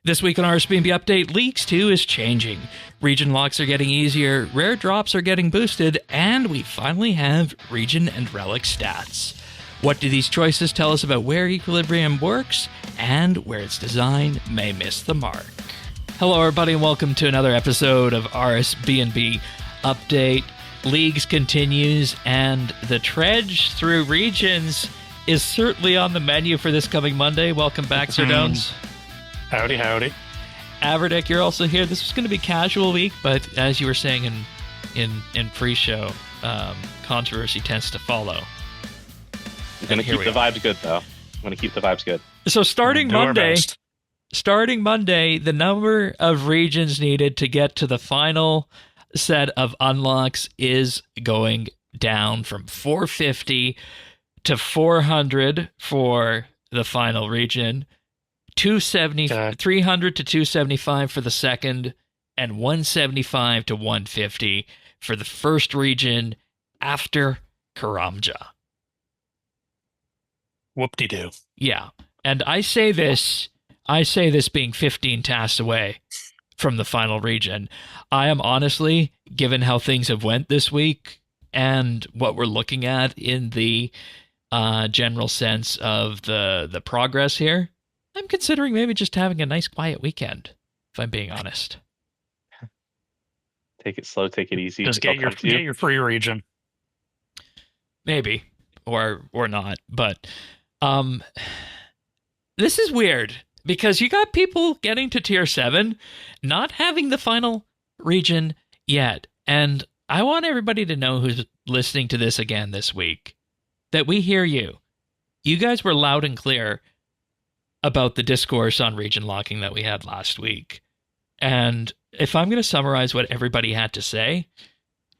This week on RSBANDB Update, Leagues 2 is changing. Region locks are getting easier, rare drops are getting boosted, and we finally have region and relic stats. What do these choices tell us about where Equilibrium works and where its design may miss the mark? Hello everybody and welcome to another episode of RSBANDB Update. Leagues continues and the trudge through regions is certainly on the menu for this coming Monday. Welcome back, Xurdones. Howdy, howdy. Avernic, you're also here. This was going to be casual week, but as you were saying in pre-show, controversy tends to follow. I'm going to keep the vibes good, though. I'm going to keep the vibes good. So starting Monday, the number of regions needed to get to the final set of unlocks is going down from 450 to 400 for the final region. 300 to 275 for the second, and 175 to 150 for the first region after Karamja. Whoop-de-doo. Yeah, and I say this being 15 tasks away from the final region. I am honestly, given how things have went this week and what we're looking at in the general sense of the progress here, I'm considering maybe just having a nice quiet weekend, if I'm being honest. Take it slow, take it easy. Just get your free region. Maybe, or not. But this is weird, because you got people getting to tier 7, not having the final region yet. And I want everybody to know who's listening to this again this week, that we hear you. You guys were loud and clear about the discourse on region locking that we had last week. And if I'm going to summarize what everybody had to say,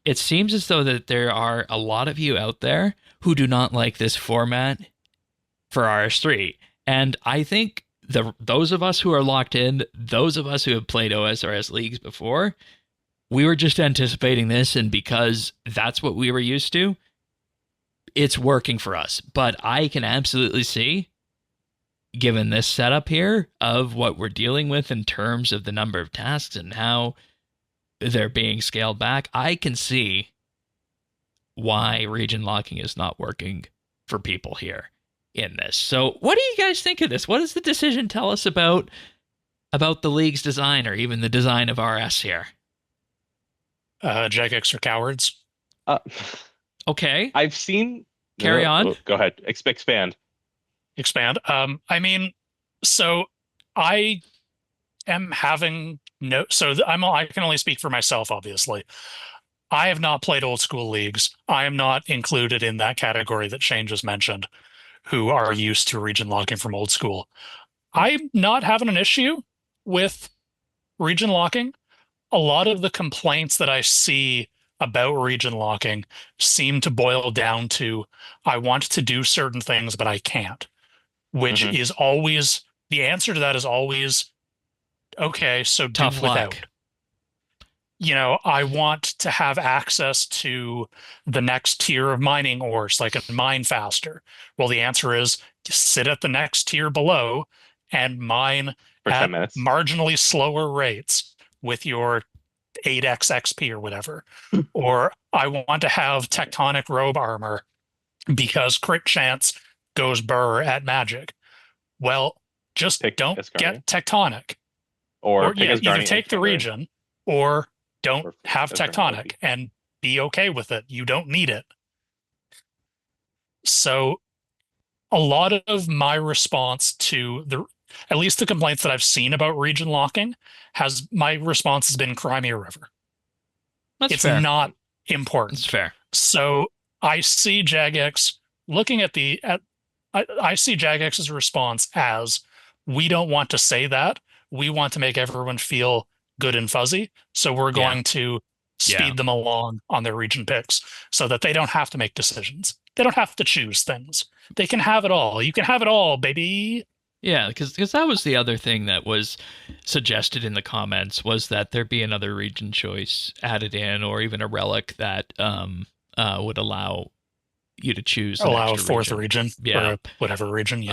it seems as though that there are a lot of you out there who do not like this format for RS3. And I think those of us who are locked in, those of us who have played OSRS Leagues before, we were just anticipating this, and because that's what we were used to, it's working for us. But I can absolutely see, given this setup here of what we're dealing with in terms of the number of tasks and how they're being scaled back, I can see why region locking is not working for people here in this. So what do you guys think of this? What does the decision tell us about the League's design, or even the design of RS here? Jagex are cowards. Okay. I've seen... Carry on. Go ahead. Expand. So I am having I can only speak for myself, obviously. I have not played old school leagues. I am not included in that category that Shane just mentioned, who are used to region locking from old school. I'm not having an issue with region locking. A lot of the complaints that I see about region locking seem to boil down to, I want to do certain things, but I can't. Which is always, the answer to that is always, okay, so tough do without. Luck. I want to have access to the next tier of mining ores, like a mine faster. Well, the answer is sit at the next tier below and mine for at 10 minutes. Marginally slower rates with your 8x XP or whatever. Or I want to have tectonic robe armor because crit chance goes burr at magic. Well, just don't get tectonic. Or either take the region or don't have tectonic and be okay with it. You don't need it. So a lot of my response to at least the complaints that I've seen about region locking, my response has been Crimea River. It's fair. Not important. It's fair. So I see Jagex looking at I see Jagex's response as, we don't want to say that. We want to make everyone feel good and fuzzy. So we're going to speed them along on their region picks so that they don't have to make decisions. They don't have to choose things. They can have it all. You can have it all, baby. Yeah, because that was the other thing that was suggested in the comments, was that there be another region choice added in, or even a relic that would allow you to choose a fourth region, or whatever region.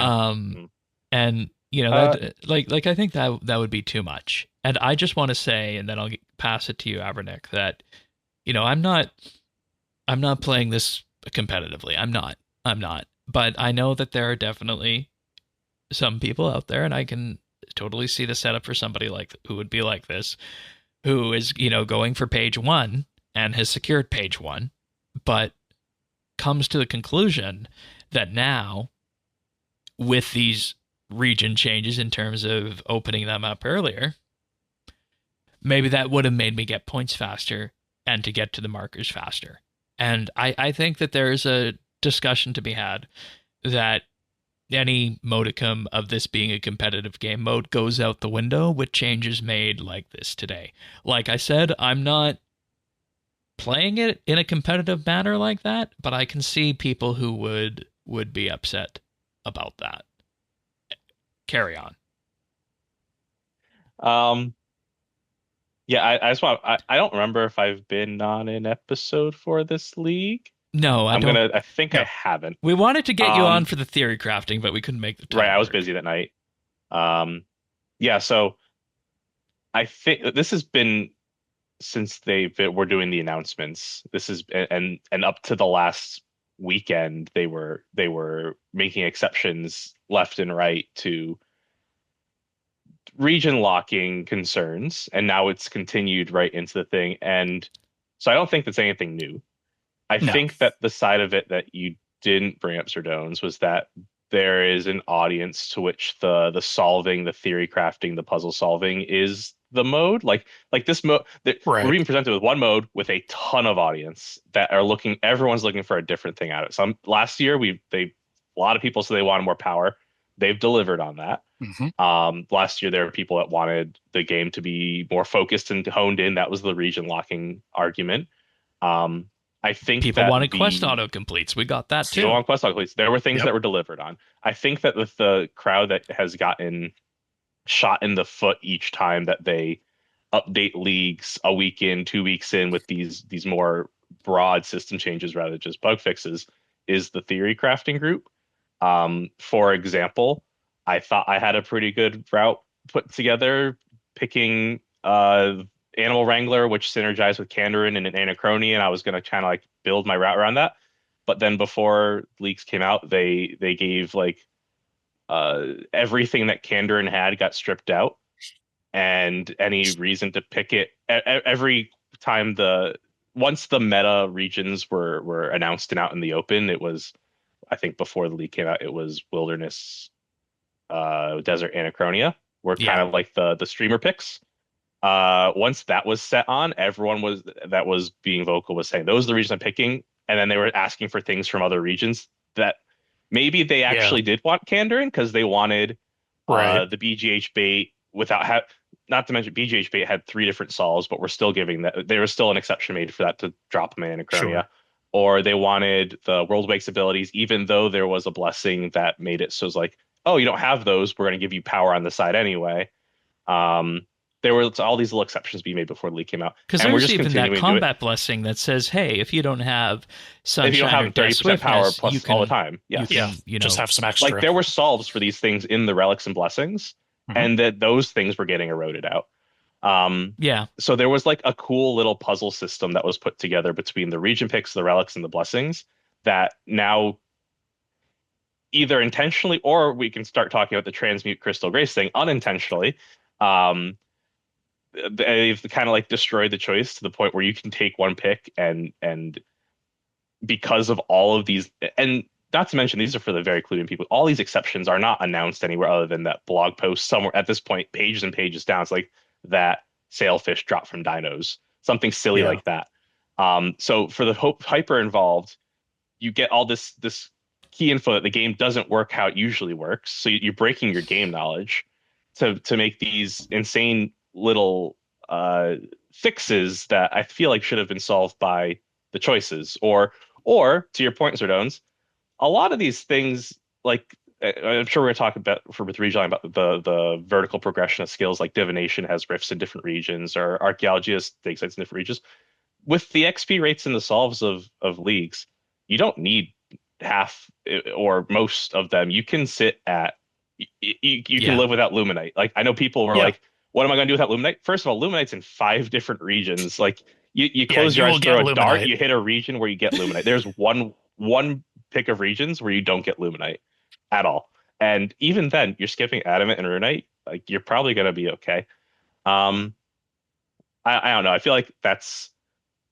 And You know, that like I think that would be too much. And I just want to say, and then I'll pass it to you, Avernic, that I'm not playing this competitively. I'm not. But I know that there are definitely some people out there, and I can totally see the setup for somebody like who would be like this, who is, going for page one and has secured page one, but comes to the conclusion that now, with these region changes in terms of opening them up earlier, maybe that would have made me get points faster and to get to the markers faster. And I think that there's a discussion to be had that any modicum of this being a competitive game mode goes out the window with changes made like this today. Like I said, I'm not playing it in a competitive manner like that, but I can see people who would be upset about that. Carry on. Yeah, I just want. I don't remember if I've been on an episode for this league. No, I think I haven't. We wanted to get you on for the theory crafting, but we couldn't make the time. Right, I was busy that night. Yeah, so I think this has been since were doing the announcements. This is and up to the last weekend, they were making exceptions left and right to region locking concerns, and now it's continued right into the thing. And so I don't think that's anything new. I think that the side of it that you didn't bring up, Xurdones, was that there is an audience to which the solving, the theory crafting, the puzzle solving is the mode. Like this mode, we're being presented with one mode with a ton of audience that are looking. Everyone's looking for a different thing out of it. Last year a lot of people said they wanted more power. They've delivered on that. Last year there were people that wanted the game to be more focused and honed in. That was the region locking argument. I think people wanted quest autocompletes. We got that too. People want quest autocompletes. There were things that were delivered on. I think that with the crowd that has gotten shot in the foot each time that they update leagues a week in, 2 weeks in, with these more broad system changes rather than just bug fixes, is the theory crafting group. For example, I thought I had a pretty good route put together, picking Animal Wrangler, which synergized with Kandarin and an Anachronia, and I was going to kind of like build my route around that. But then before leaks came out, they gave everything that Kandarin had got stripped out, and any reason to pick it every time once the meta regions were announced and out in the open, it was, I think before the leak came out, it was Wilderness, Desert, Anachronia were kind of like the streamer picks. Once that was set on, everyone that was being vocal was saying those are the regions I'm picking, and then they were asking for things from other regions that maybe they actually did want Kandarin because they wanted the BGH bait without not to mention BGH bait had 3 different solves, but we're still giving that. There was still an exception made for that to drop them in Anachronia. Sure. Or they wanted the World Wakes abilities, even though there was a blessing that made it so it's like, oh, you don't have those, we're going to give you power on the side anyway. There were all these little exceptions being made before the leak came out. Because there's even that combat blessing that says, hey, if you don't have Sunshine, if you don't have 30% power plus all the time, you can just have some extra. Like there were solves for these things in the relics and blessings, and that those things were getting eroded out. So there was like a cool little puzzle system that was put together between the region picks, the relics, and the blessings that now, either intentionally or we can start talking about the transmute crystal grace thing unintentionally, they've kind of like destroyed the choice to the point where you can take one pick and because of all of these, and not to mention these are for the very clued in people, all these exceptions are not announced anywhere other than that blog post somewhere at this point, pages and pages down. It's like that sailfish dropped from dinos, something silly like that. So for the hyper involved, you get all this key info that the game doesn't work how it usually works. So you're breaking your game knowledge to make these insane little fixes that I feel like should have been solved by the choices. Or to your point, Xurdones, a lot of these things, like I'm sure we're going to talk about with Rejuvenation about the vertical progression of skills, like divination has rifts in different regions, or archaeology has dig sites in different regions. With the XP rates and the solves of leagues, you don't need half or most of them. You can sit at You Yeah. can live without Luminite. Like I know people were Yeah. like, "What am I going to do without Luminite?" First of all, Luminite's in 5 different regions. Like you Yeah, close you your eyes, will throw get a dart, Luminite. you hit a region where you get Luminite. There's one pick of regions where you don't get Luminite at all. And even then, you're skipping Adamant and Runite. Like you're probably going to be okay. Um, I don't know. I feel like that's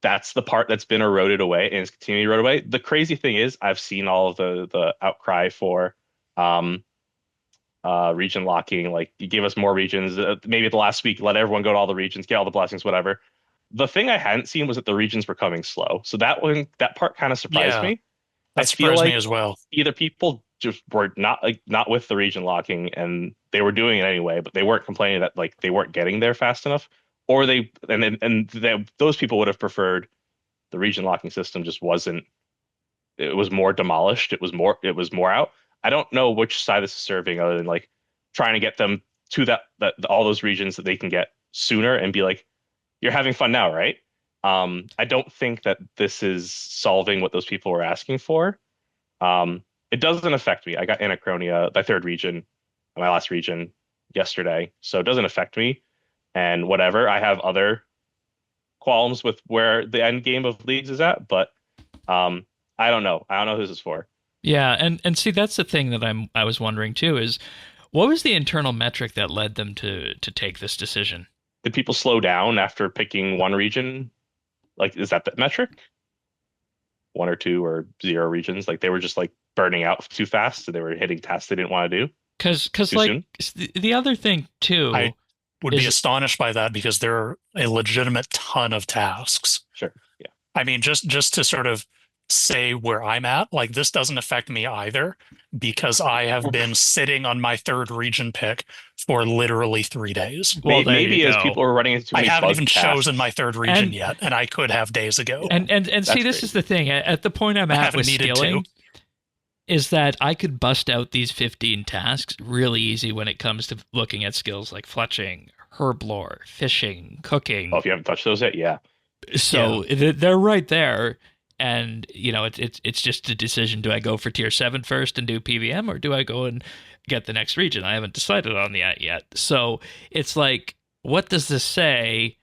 the part that's been eroded away and is continuing to erode away. The crazy thing is, I've seen all of the outcry for um region locking. Like you gave us more regions. Maybe the last week, let everyone go to all the regions, get all the blessings, whatever. The thing I hadn't seen was that the regions were coming slow. So that part kind of surprised Yeah, me. I that feel surprised me like as well. either people just were not with the region locking and they were doing it anyway, but they weren't complaining that like they weren't getting there fast enough, or those people would have preferred the region locking system just wasn't. It was more demolished. It was more out. I don't know which side this is serving other than like trying to get them to that all those regions that they can get sooner and be like, you're having fun now, right? I don't think that this is solving what those people were asking for. It doesn't affect me. I got Anachronia, my third region, my last region yesterday, so it doesn't affect me. And whatever, I have other qualms with where the end game of leagues is at, but um, I don't know. I don't know who this is for. Yeah, and see that's the thing that I was wondering too is what was the internal metric that led them to take this decision? Did people slow down after picking one region? Like, is that the metric? One or two or zero regions? Like they were just like burning out too fast, so they were hitting tasks they didn't want to do Because too like soon. the other thing too I would be is astonished by that because there are a legitimate ton of tasks. Sure. Yeah. I mean, just to sort of say where I'm at, like this doesn't affect me either because I have been sitting on my third region pick for literally 3 days. well there you Maybe as go. people are running into too I many haven't bug even tasks. chosen my third region And- yet, and I could have days ago. And see, That's this is crazy. the thing. At the point I'm I at haven't with needed skilling, to. is that I could bust out these 15 tasks really easy when it comes to looking at skills like fletching, herblore, fishing, cooking. Oh, if you haven't touched those yet, yeah. So they're right there. And it's just a decision: do I go for tier 7 first and do PVM, or do I go and get the next region? I haven't decided on that yet. So it's like, what does this say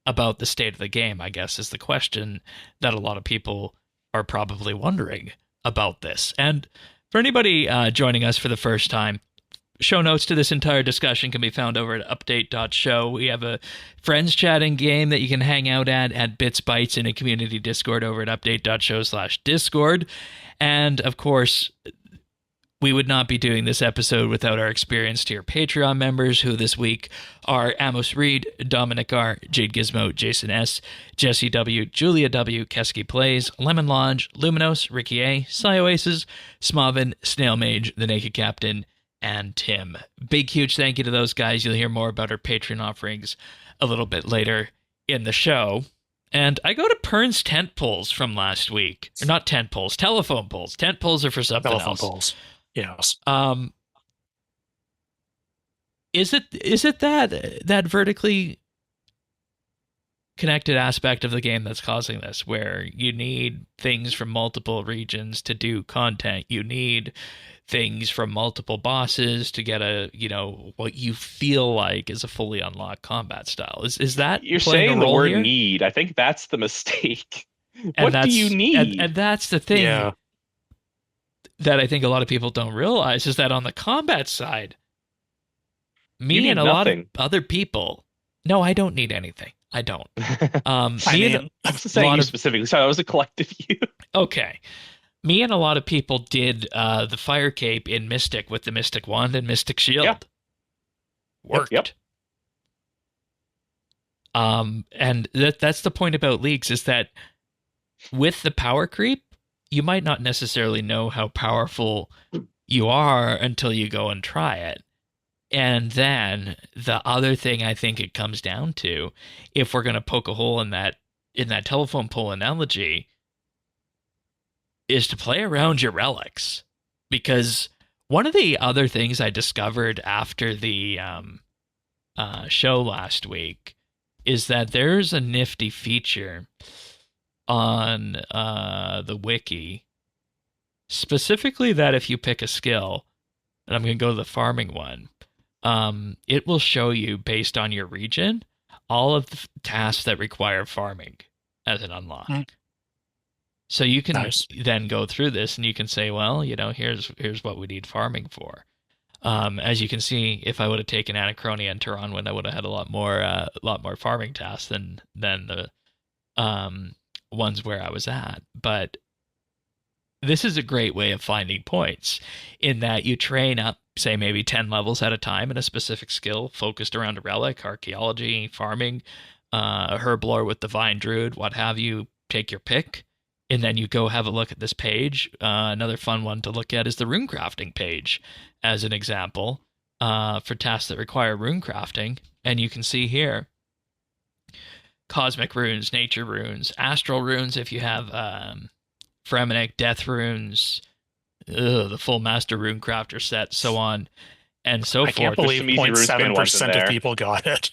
about the state of the game? I guess is the question that a lot of people are probably wondering about this. And for anybody joining us for the first time, show notes to this entire discussion can be found over at update.show. We have a friends chatting game that you can hang out at Bits Bytes in a community Discord over at update.show/Discord. And of course, we would not be doing this episode without our experienced tier Patreon members, who this week are Amos Reed, Dominic R., Jade Gizmo, Jason S., Jesse W., Julia W., Keski Plays, Lemon Lodge, Luminos, Ricky A., Cyoaces, Smavin, Snail Mage, The Naked Captain, and Tim. Big, huge thank you to those guys. You'll hear more about our Patreon offerings a little bit later in the show. And I go to Pern's tent poles from last week. Or not tent poles, telephone poles. Tent poles are for something Telephone else. poles. Yes. Is it that vertically connected aspect of the game that's causing this, where you need things from multiple regions to do content? You need things from multiple bosses to get what you feel like is a fully unlocked combat style. Is that You're playing saying a the role word here? need. I think that's the mistake. And What do you need? And that's the thing Yeah. that I think a lot of people don't realize, is that on the combat side, You me need and a lot of nothing. other people, no, I don't need anything. I don't. I Me and mean, I was saying lot you of- specifically. Sorry, that was a collective you. Okay. Me and a lot of people did the fire cape in Mystic with the Mystic Wand and Mystic Shield. Yeah. Worked. Yep. And that's the point about leagues, is that with the power creep, you might not necessarily know how powerful you are until you go and try it. And then the other thing I think it comes down to, if we're going to poke a hole in that telephone pole analogy, is to play around your relics. Because one of the other things I discovered after the show last week is that there's a nifty feature on the wiki, specifically that if you pick a skill, and I'm going to go to the farming one, it will show you based on your region all of the tasks that require farming as an unlock. Mm. So you can Nice. then go through this and you can say, well, you know, here's what we need farming for. As you can see, if I would have taken Anachronia and Turonwyn, I would have had a lot more farming tasks than the ones where I was at. But this is a great way of finding points in that you train up, say, maybe 10 levels at a time in a specific skill focused around a relic, archaeology, farming, a herblore with divine druid, what have you. Take your pick. And then you go have a look at this page. Another fun one to look at is the rune crafting page, as an example, for tasks that require rune crafting. And you can see here cosmic runes, nature runes, astral runes if you have Avernic, death runes, the full master rune crafter set, so on and so I forth. can't believe Some easy RuneSpan ones in 0.7% of there. people got it.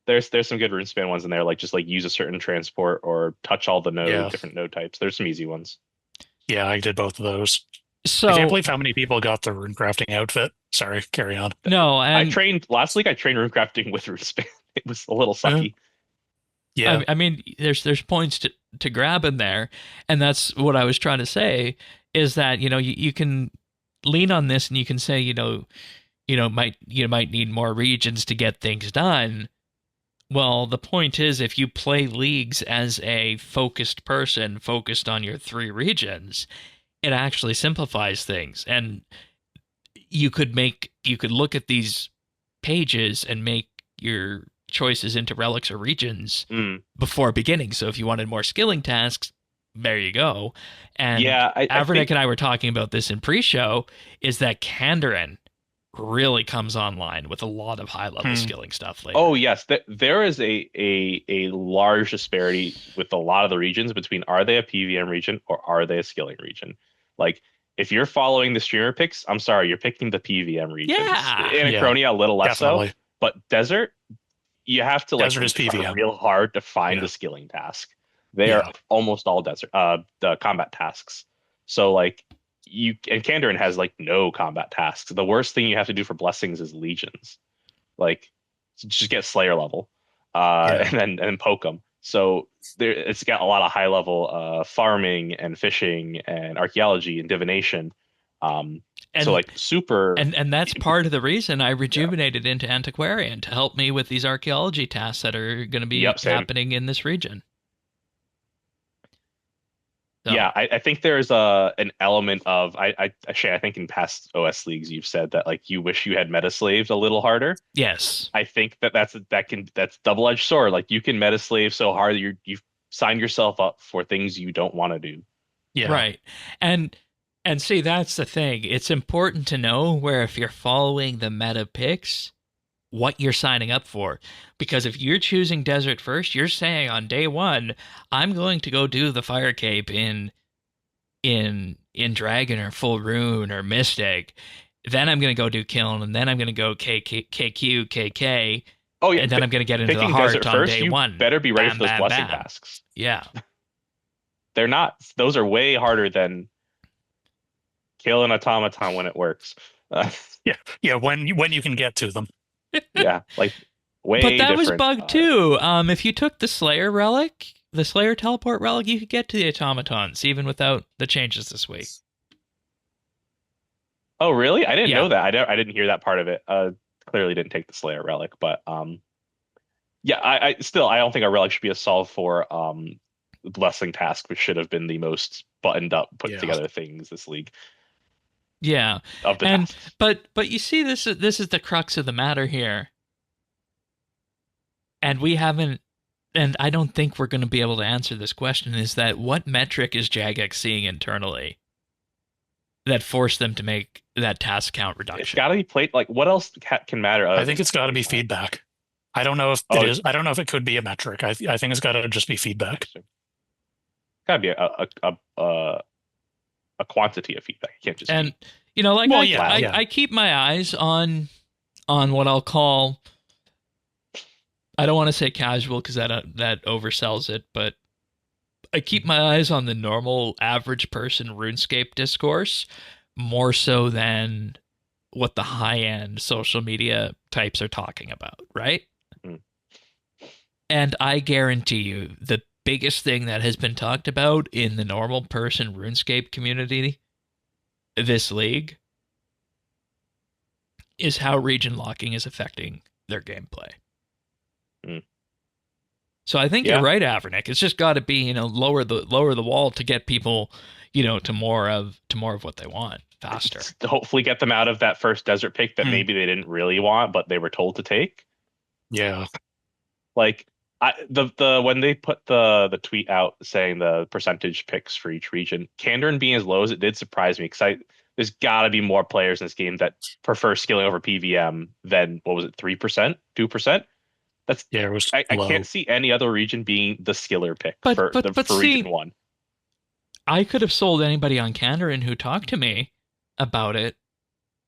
There's some good RuneSpan ones in there, like just like use a certain transport or touch all the different node types. There's some easy ones. Yeah, I did both of those. So I can't believe how many people got the rune crafting outfit. Sorry, carry on. no, and I trained last week. I trained runecrafting with RuneSpan. It was a little sucky. Yeah, I mean, there's points to grab in there, and that's what I was trying to say. Is that you can lean on this, and you can say you might need more regions to get things done. Well, the point is, if you play Leagues as a focused person, focused on your 3 regions, it actually simplifies things. And you could look at these pages and make your choices into relics or regions before beginning. So if you wanted more skilling tasks, there you go. And yeah, Avernic and I were talking about this in pre-show, is that Kandarin really comes online with a lot of high-level skilling stuff later. Oh yes, there is a large disparity with a lot of the regions between are they a PvM region or are they a skilling region. Like if you're following the streamer picks, I'm sorry, you're picking the PvM regions. Yeah. Anachronia a little less definitely. so, but Desert, you have to Desert is work PvM. real hard to find Yeah. the skilling task. They are almost all desert the combat tasks. So like and Kandarin has like no combat tasks. The worst thing you have to do for blessings is legions. Like just get Slayer level, and then poke them. So it's got a lot of high level farming and fishing and archaeology and divination. So like super, and that's part of the reason I rejuvenated into Antiquarian, to help me with these archaeology tasks that are going to be happening in this region. So. Yeah, I think there's an element of I think in past OS leagues you've said that like you wish you had meta slaved a little harder. Yes, I think that's double-edged sword. Like you can meta slave so hard that you've signed yourself up for things you don't want to do. Yeah, right. And see, that's the thing. It's important to know where, if you're following the meta picks, what you're signing up for. Because if you're choosing Desert first, you're saying on day 1, I'm going to go do the Fire Cape in Dragon or Full Rune or Mystic. Then I'm going to go do Kiln, and then I'm going to go KQ, KK. Oh yeah, and then I'm going to get into the heart on first, day you 1. Better be ready bam, for those bam, blessing bam. tasks. Yeah. They're not. Those are way harder than kill an automaton when it works. Yeah. When you can get to them. Yeah, like way. But that was different. bugged too. If you took the Slayer relic, the Slayer teleport relic, you could get to the automatons even without the changes this week. Oh really? I didn't know that. I didn't hear that part of it. Clearly didn't take the Slayer relic, but yeah. I don't think a relic should be a solve for blessing task, which should have been the most buttoned up, put together things this league. Yeah, of the and tasks. but you see, this is the crux of the matter here, and we haven't, and I don't think we're going to be able to answer this question. Is that what metric is Jagex seeing internally that forced them to make that task count reduction? It's got to be played. Like, what else can matter? I think it's got to be feedback. I don't know if it is. I don't know if it could be a metric. I think it's got to just be feedback. Got to be a quantity of feedback. It can't just and be. Like I keep my eyes on what I'll call, I don't want to say casual because that oversells it, but I keep my eyes on the normal average person RuneScape discourse more so than what the high-end social media types are talking about, right? Mm. And I guarantee you the biggest thing that has been talked about in the normal person RuneScape community this league is how region locking is affecting their gameplay. Mm. So I think you're right, Avernic. It's just got to be, lower the wall to get people, to more of what they want faster. To hopefully get them out of that first desert pick that maybe they didn't really want, but they were told to take. Yeah. Like when they put the tweet out saying the percentage picks for each region, Kandarin being as low as it did surprise me, because there's got to be more players in this game that prefer skilling over PvM than, what was it, 3%, 2%? It was I low. can't see any other region being the skiller pick for see, region 1. I could have sold anybody on Kandarin who talked to me about it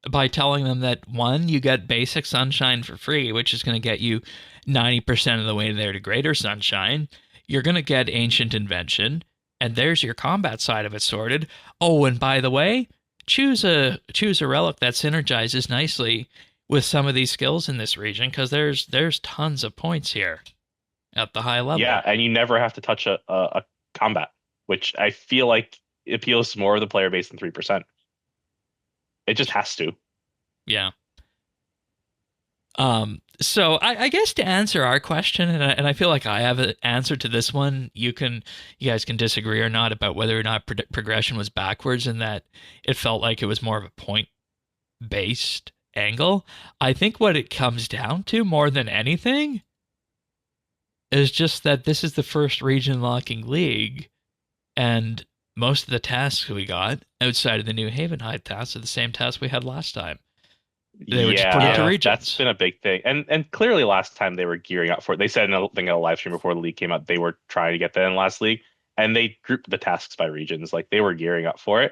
by telling them that, one, you get basic sunshine for free, which is going to get you 90% of the way there to greater sunshine. You're going to get ancient invention, and there's your combat side of it sorted. Oh, and by the way, choose a relic that synergizes nicely with some of these skills in this region, because there's tons of points here at the high level. Yeah, and you never have to touch a combat, which I feel like appeals to more of the player base than 3%. It just has to. Yeah. So I guess to answer our question, and I feel like I have an answer to this one. You guys can disagree or not about whether or not progression was backwards, and that it felt like it was more of a point-based angle. I think what it comes down to more than anything is just that this is the first region locking league, and most of the tasks we got outside of the New Havenhide tasks are the same tasks we had last time. They would just put it to regions. That's been a big thing. And clearly last time they were gearing up for it. They said in a live stream before the league came out, they were trying to get that in last league, and they grouped the tasks by regions. Like, they were gearing up for it.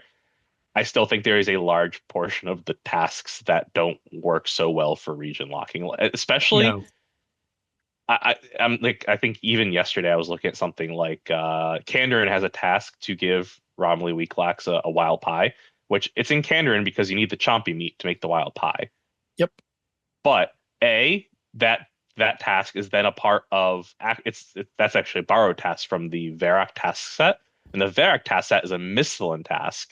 I still think there is a large portion of the tasks that don't work so well for region locking, especially. No. I think even yesterday I was looking at something like Kandarin has a task to give Romley Weaklax a wild pie, which it's in Kandarin because you need the chompy meat to make the wild pie. Yep. But that task is then a part of that's actually a borrowed task from the Varrock task set, and the Varrock task set is a Misthalin task.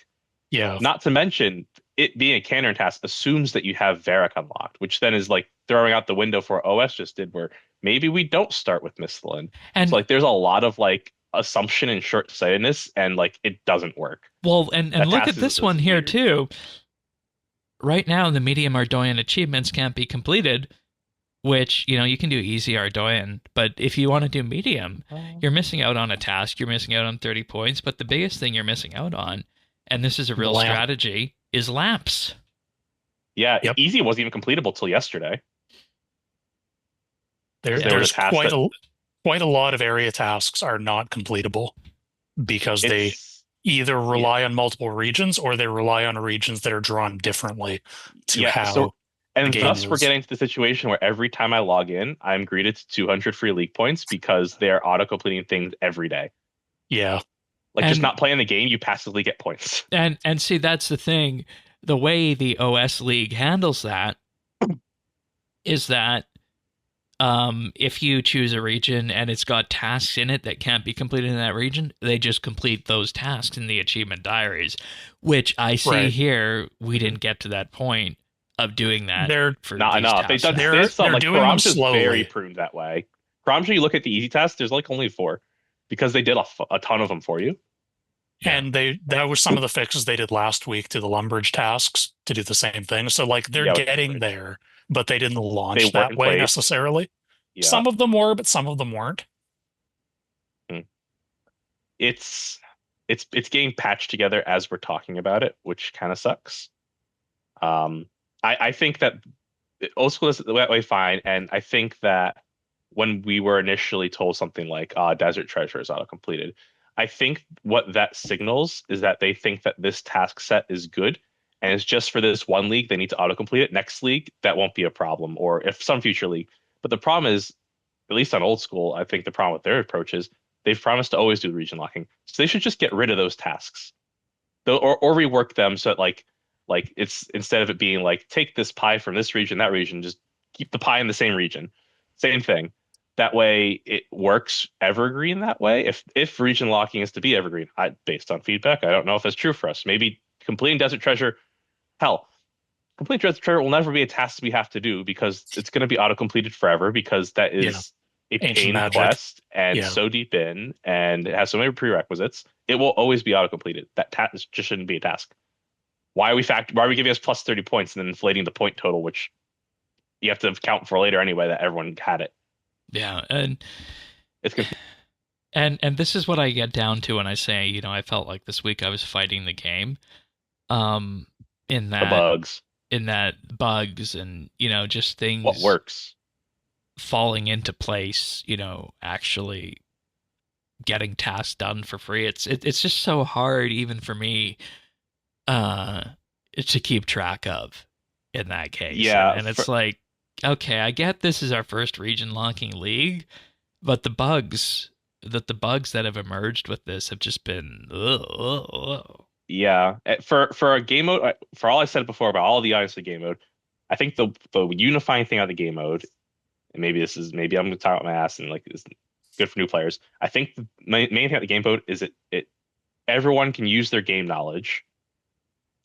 Yeah. Not to mention, it being a Kandarin task assumes that you have Varrock unlocked, which then is like throwing out the window for what OS just did, where maybe we don't start with Misthalin. And so, like, there's a lot of like assumption and short-sightedness, and like it doesn't work. Well, and look at this one here too. Right now, the medium Ardoyan achievements can't be completed, which, you can do easy Ardoyan, but if you want to do medium, you're missing out on a task, you're missing out on 30 points, but the biggest thing you're missing out on, and this is a real strategy, is laps. Yeah, easy wasn't even completable till yesterday. There's quite a lot of area tasks are not completable because they either rely on multiple regions or they rely on regions that are drawn differently to how. And thus we're getting to the situation where every time I log in, I'm greeted to 200 free league points because they're auto-completing things every day. Yeah. Like, just not playing the game, you passively get points. And see, that's the thing. The way the OS League handles that is that if you choose a region and it's got tasks in it that can't be completed in that region, they just complete those tasks in the achievement diaries, which I see here. We didn't get to that point of doing that. They're not enough. They're doing them slowly. Very pruned that way. Karamja, you look at the easy tasks, there's like only 4 because they did a ton of them for you. And that was some of the fixes they did last week to the Lumbridge tasks to do the same thing. So like they're getting there, but they didn't launch that way necessarily. Yeah. Some of them were, but some of them weren't. It's getting patched together as we're talking about it, which kind of sucks. I think that old school is that way fine, and I think that when we were initially told something like Desert Treasure is auto-completed, I think what that signals is that they think that this task set is good, and it's just for this one league, they need to auto-complete it. Next league, that won't be a problem, or if some future league. But the problem is, at least on old school, I think the problem with their approach is they've promised to always do region locking. So they should just get rid of those tasks, or rework them so that, like, Like it's instead of it being like take this pie from this region, that region, just keep the pie in the same region. Same thing. That way it works evergreen that way. If region locking is to be evergreen, based on feedback, I don't know if that's true for us. Maybe completing Desert Treasure, hell, complete Desert Treasure will never be a task we have to do because it's going to be auto completed forever because that Yeah. is a Ancient pain magic. quest and Yeah. so deep in and it has so many prerequisites. It will always be auto completed. That task just shouldn't be a task. Why are we giving us plus 30 points and then inflating the point total, which you have to count for later anyway that everyone had it. Yeah, and It's confusing. and this is what I get down to when I say, you know, I felt like this week I was fighting the game. In The that bugs. bugs and, you know, just things What works. falling into place, you know, actually getting tasks done for free. It's just so hard even for me to keep track of in that case. Yeah, and it's like, okay, I get this is our first region locking league, but the bugs that have emerged with this have just been Yeah, for a game mode, for all I said before about all the audience of game mode, I think the unifying thing on the game mode, and maybe I'm gonna talk about my ass and like it's good for new players. I think the main thing about the game mode is it everyone can use their game knowledge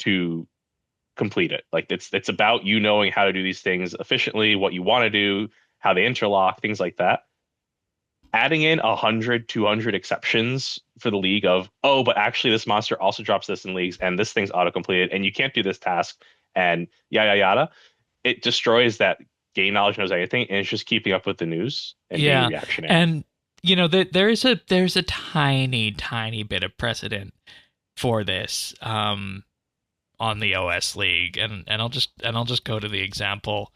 to complete it. Like it's about you knowing how to do these things efficiently, what you want to do, how they interlock, things like that. Adding in 100, 200 exceptions for the league of, oh, but actually this monster also drops this in leagues and this thing's auto-completed and you can't do this task and yada yada. It destroys that game knowledge knows anything and it's just keeping up with the news and being reactionary. And you know, there's a tiny bit of precedent for this on the OS League, and I'll just go to the example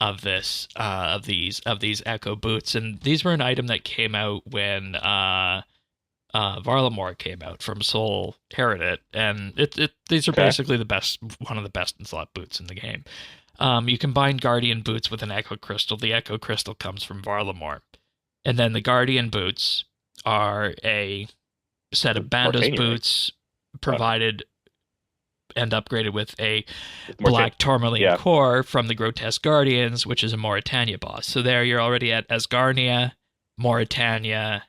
of this of these Echo boots, and these were an item that came out when Varlamore came out from Soul Eroded, and these are basically one of the best in slot boots in the game. You combine Guardian boots with an Echo Crystal. The Echo Crystal comes from Varlamore, and then the Guardian boots are a set of Bandos boots provided and upgraded with a black tourmaline core from the Grotesque Guardians, which is a Mauritania boss. So there you're already at Asgarnia, Mauritania,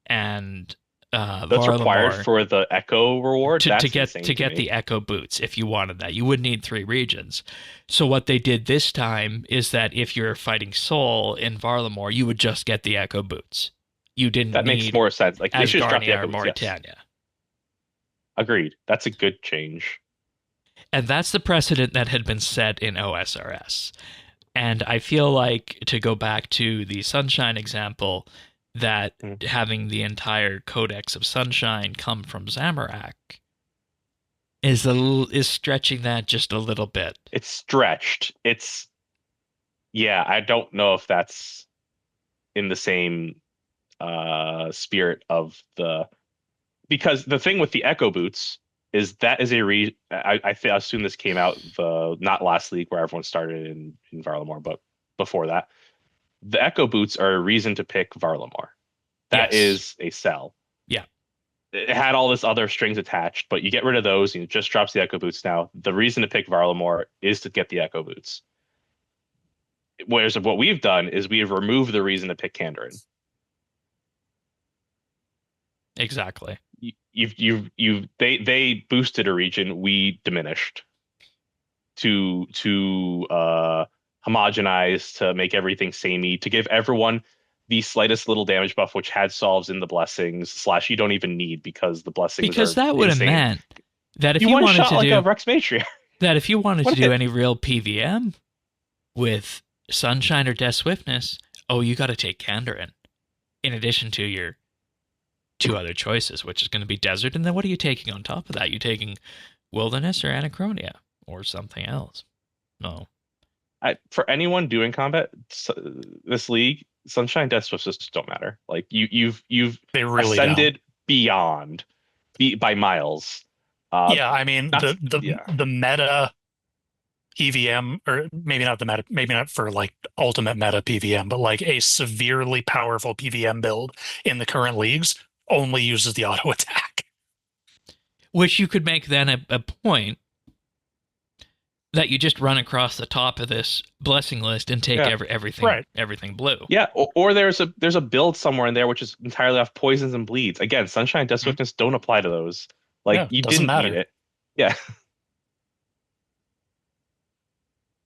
and that's Varlamore required for the Echo reward to get the Echo boots. If you wanted that, you would need 3 regions. So what they did this time is that if you're fighting Soul in Varlamore, you would just get the Echo boots. You didn't. That makes more sense. Like they should drop the Echo boots. Mauritania. Yes. Agreed. That's a good change. And that's the precedent that had been set in OSRS. And I feel like, to go back to the Sunshine example, that having the entire Codex of Sunshine come from Zamorak is stretching that just a little bit. It's stretched. I don't know if that's in the same spirit of because the thing with the Echo boots is that is I assume this came out not last league where everyone started in Varlamore, but before that. The Echo boots are a reason to pick Varlamore. That is a sell. Yeah. It had all this other strings attached, but you get rid of those and it just drops the Echo boots now. The reason to pick Varlamore is to get the Echo boots. Whereas what we've done is we have removed the reason to pick Kandarin. Exactly. They boosted a region, we diminished to homogenize, to make everything samey, to give everyone the slightest little damage buff, which had solves in the blessings / you don't even need because the blessings that would have meant that if you wanted shot to like do a Rex Matriarch, that if you wanted to do any real PvM with Sunshine or Death Swiftness, you got to take Kandarin in addition to your 2 other choices, which is going to be Desert, and then what are you taking on top of that? You taking Wilderness or Anachronia or something else? No. For anyone doing combat this league, Sunshine, Death Swift just don't matter. Like you've they really ascended beyond by miles. I mean the meta PvM, or maybe not the meta, maybe not for like ultimate meta PvM, but like a severely powerful PvM build in the current leagues only uses the auto attack. Which you could make then a point that you just run across the top of this blessing list and take Yeah. everything Right. everything blue. Yeah, or there's a build somewhere in there which is entirely off poisons and bleeds. Again, Sunshine and Death Swiftness don't apply to those. Like Yeah, you doesn't didn't matter. need it. Yeah.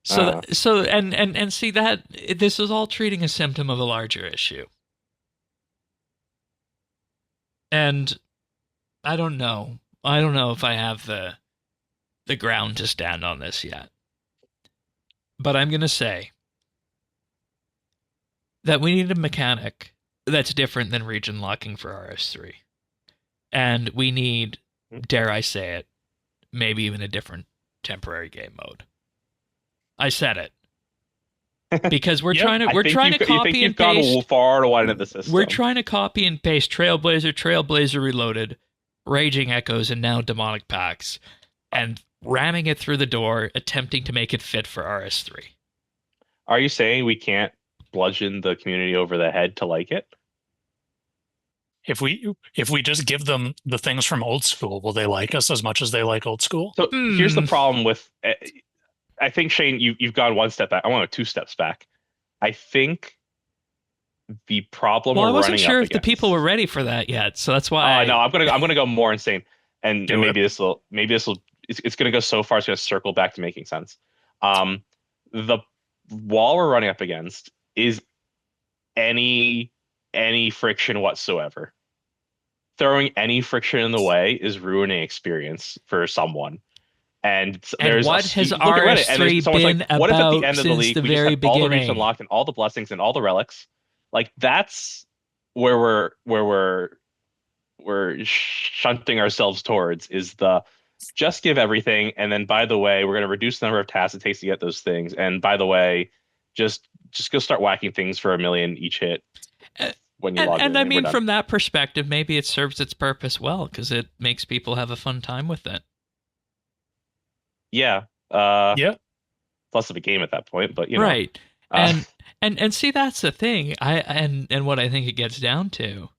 So and see that this is all treating a symptom of a larger issue. And I don't know. I don't know if I have the ground to stand on this yet. But I'm going to say that we need a mechanic that's different than region locking for RS3. And we need, dare I say it, maybe even a different temporary game mode. I said it. Because we're Yep. trying to copy and paste. Gone far to wide into the system. We're trying to copy and paste Trailblazer Reloaded, Raging Echoes, and now Demonic Packs, and ramming it through the door, attempting to make it fit for RS3. Are you saying we can't bludgeon the community over the head to like it? If we just give them the things from old school, will they like us as much as they like old school? So here's the problem with. I think Shane, you've gone one step back. I want to go 2 steps back. I think the problem. Well, we're I wasn't running sure up if the against, people were ready for that yet, so that's why. No, I'm gonna go more insane, and Do maybe this will it's gonna go so far it's gonna circle back to making sense. The wall we're running up against is any friction whatsoever. Throwing any friction in the way is ruining experience for someone. And there's what has look at Reddit, and RS3 someone's been like, what if at the about end of the since league the we just very have all the regions beginning? unlocked and all the blessings and all the relics? Like that's where we're shunting ourselves towards, is the just give everything, and then by the way, we're going to reduce the number of tasks it takes to get those things, and by the way, just go start whacking things for $1 million each hit when you log in. And I we're mean, done. from that perspective, maybe it serves its purpose well because it makes people have a fun time with it. Yeah. Yeah. Less of a game at that point, but you know. Right. And see, that's the thing. And what I think it gets down to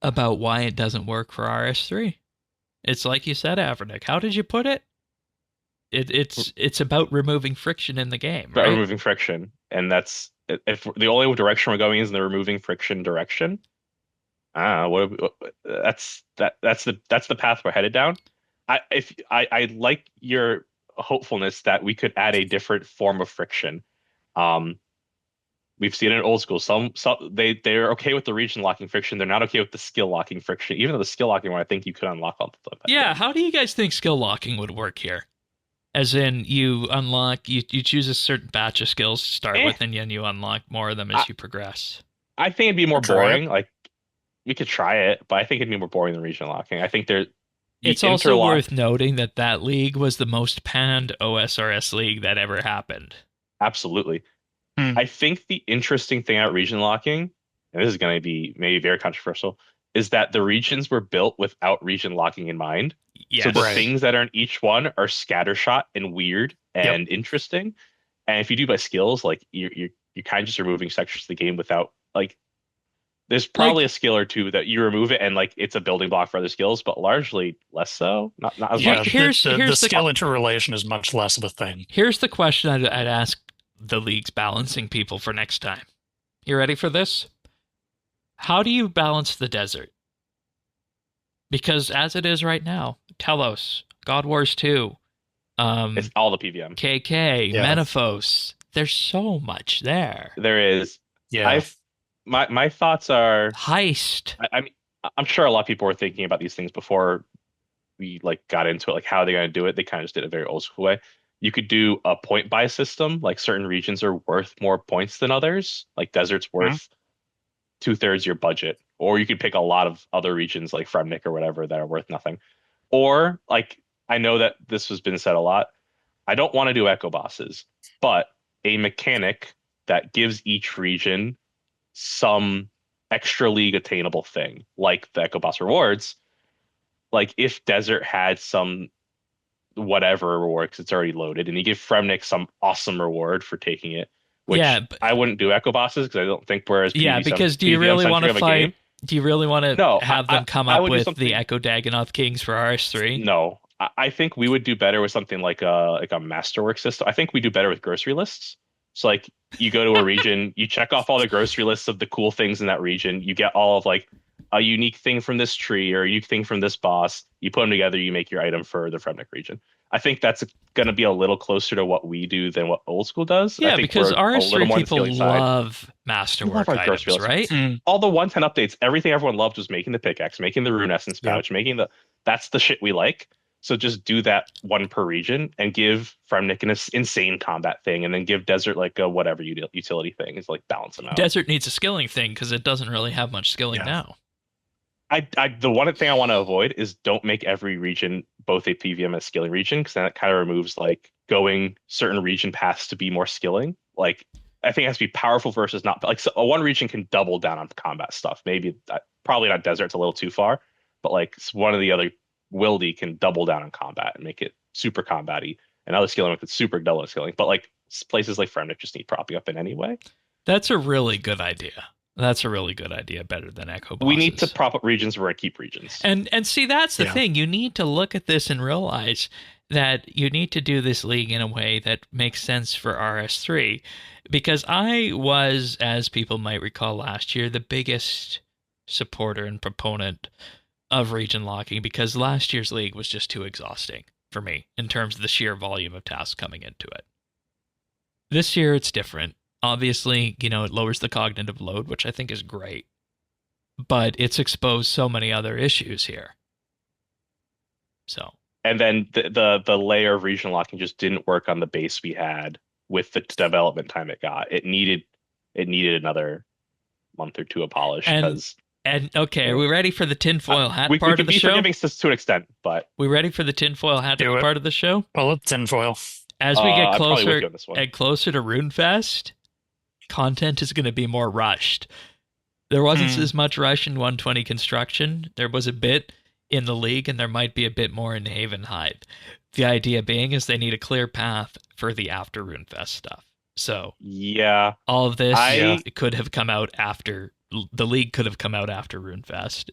about why it doesn't work for RS3. It's like you said, Avernic. How did you put it? It's about removing friction in the game, About right? removing friction, and that's if the only direction we're going is in the removing friction direction. That's the path we're headed down. I like your hopefulness that we could add a different form of friction. We've seen it in old school. Some they're okay with the region locking friction. They're not okay with the skill locking friction. Even though the skill locking one, I think you could unlock all of them. Yeah. How do you guys think skill locking would work here? As in, you unlock, you choose a certain batch of skills to start with, and then you unlock more of them as you progress. I think it'd be more Try boring. Like we could try it, but I think it'd be more boring than region locking. I think It's also worth noting that that league was the most panned OSRS league that ever happened. Absolutely. I think the interesting thing about region locking, and this is going to be maybe very controversial, is that the regions were built without region locking in mind. Yes. So the Right. things that are in each one are scattershot and weird and interesting. And if you do by skills, like you're kind of just removing sections of the game without like. There's probably a skill or two that you remove it and like it's a building block for other skills, but largely less so. Not as Yeah, much. Here's the skill interrelation is much less of a thing. Here's the question I'd ask the league's balancing people for next time. You ready for this? How do you balance the desert? Because as it is right now, Telos, God Wars 2, It's all the PvM. KK, Yeah. Menaphos, there's so much there. There is. Yeah. My thoughts are. Heist. I mean, I'm sure a lot of people were thinking about these things before we like got into it. Like, how are they going to do it? They kind of just did it a very old school way. You could do a point buy system. Like certain regions are worth more points than others. Like desert's worth 2/3 your budget, or you could pick a lot of other regions like Fremnik or whatever that are worth nothing. Or like I know that this has been said a lot. I don't want to do echo bosses, but a mechanic that gives each region some extra league attainable thing, like the echo boss rewards. Like if desert had some whatever reward because it's already loaded, and you give Fremnik some awesome reward for taking it, which I wouldn't do echo bosses because I don't think we're as because do you really want to fight? Do you really want to have them come up with the Echo Dagonoth Kings for RS3? No, I think we would do better with something like a masterwork system. I think we do better with grocery lists. So like you go to a region, you check off all the grocery lists of the cool things in that region. You get all of like a unique thing from this tree or a unique thing from this boss. You put them together, you make your item for the Fremnik region. I think that's going to be a little closer to what we do than what old school does. I Yeah, think because we're a little RS3 more on the people scaling side. love We love masterwork our grocery items, lists. right? All the 110 updates, everything everyone loved was making the pickaxe, making the rune essence Yeah. pouch, making that's the shit we like. So just do that one per region and give Fremnik an insane combat thing, and then give Desert like a whatever utility thing is like balance them out. Desert needs a skilling thing because it doesn't really have much skilling Yeah. now. The one thing I want to avoid is don't make every region both a PVM and a skilling region, because then it kind of removes like going certain region paths to be more skilling. Like I think it has to be powerful versus not. Like so one region can double down on combat stuff. Maybe probably not Desert; it's a little too far. But like one of the other Wildy can double down on combat and make it super combat-y. And other skilling with it super double skilling. But like places like Fremnik just need propping up in anyway. That's a really good idea. That's a really good idea. Better than Echo bosses. We need to prop up regions where I keep regions. And see, that's the Yeah. thing. You need to look at this and realize that you need to do this league in a way that makes sense for RS3. Because I was, as people might recall last year, the biggest supporter and proponent of region locking, because last year's league was just too exhausting for me in terms of the sheer volume of tasks coming into it. This year it's different. Obviously, it lowers the cognitive load, which I think is great. But it's exposed so many other issues here. So. And then the layer of regional locking just didn't work on the base we had with the development time it got. It needed another month or two of polish. And okay, are we ready for the tinfoil hat we part can of the be show? forgiving to an extent, but We ready for the tinfoil hat Do it. part of the show? Pull up tinfoil. As we get I'm probably with closer you on this one. and closer to RuneFest, content is going to be more rushed. There wasn't as much rush in 120 construction. There was a bit in the league, and there might be a bit more in Havenhide. The idea being is they need a clear path for the after RuneFest stuff. So yeah, all of this I- could have come out after the league could have come out after RuneFest.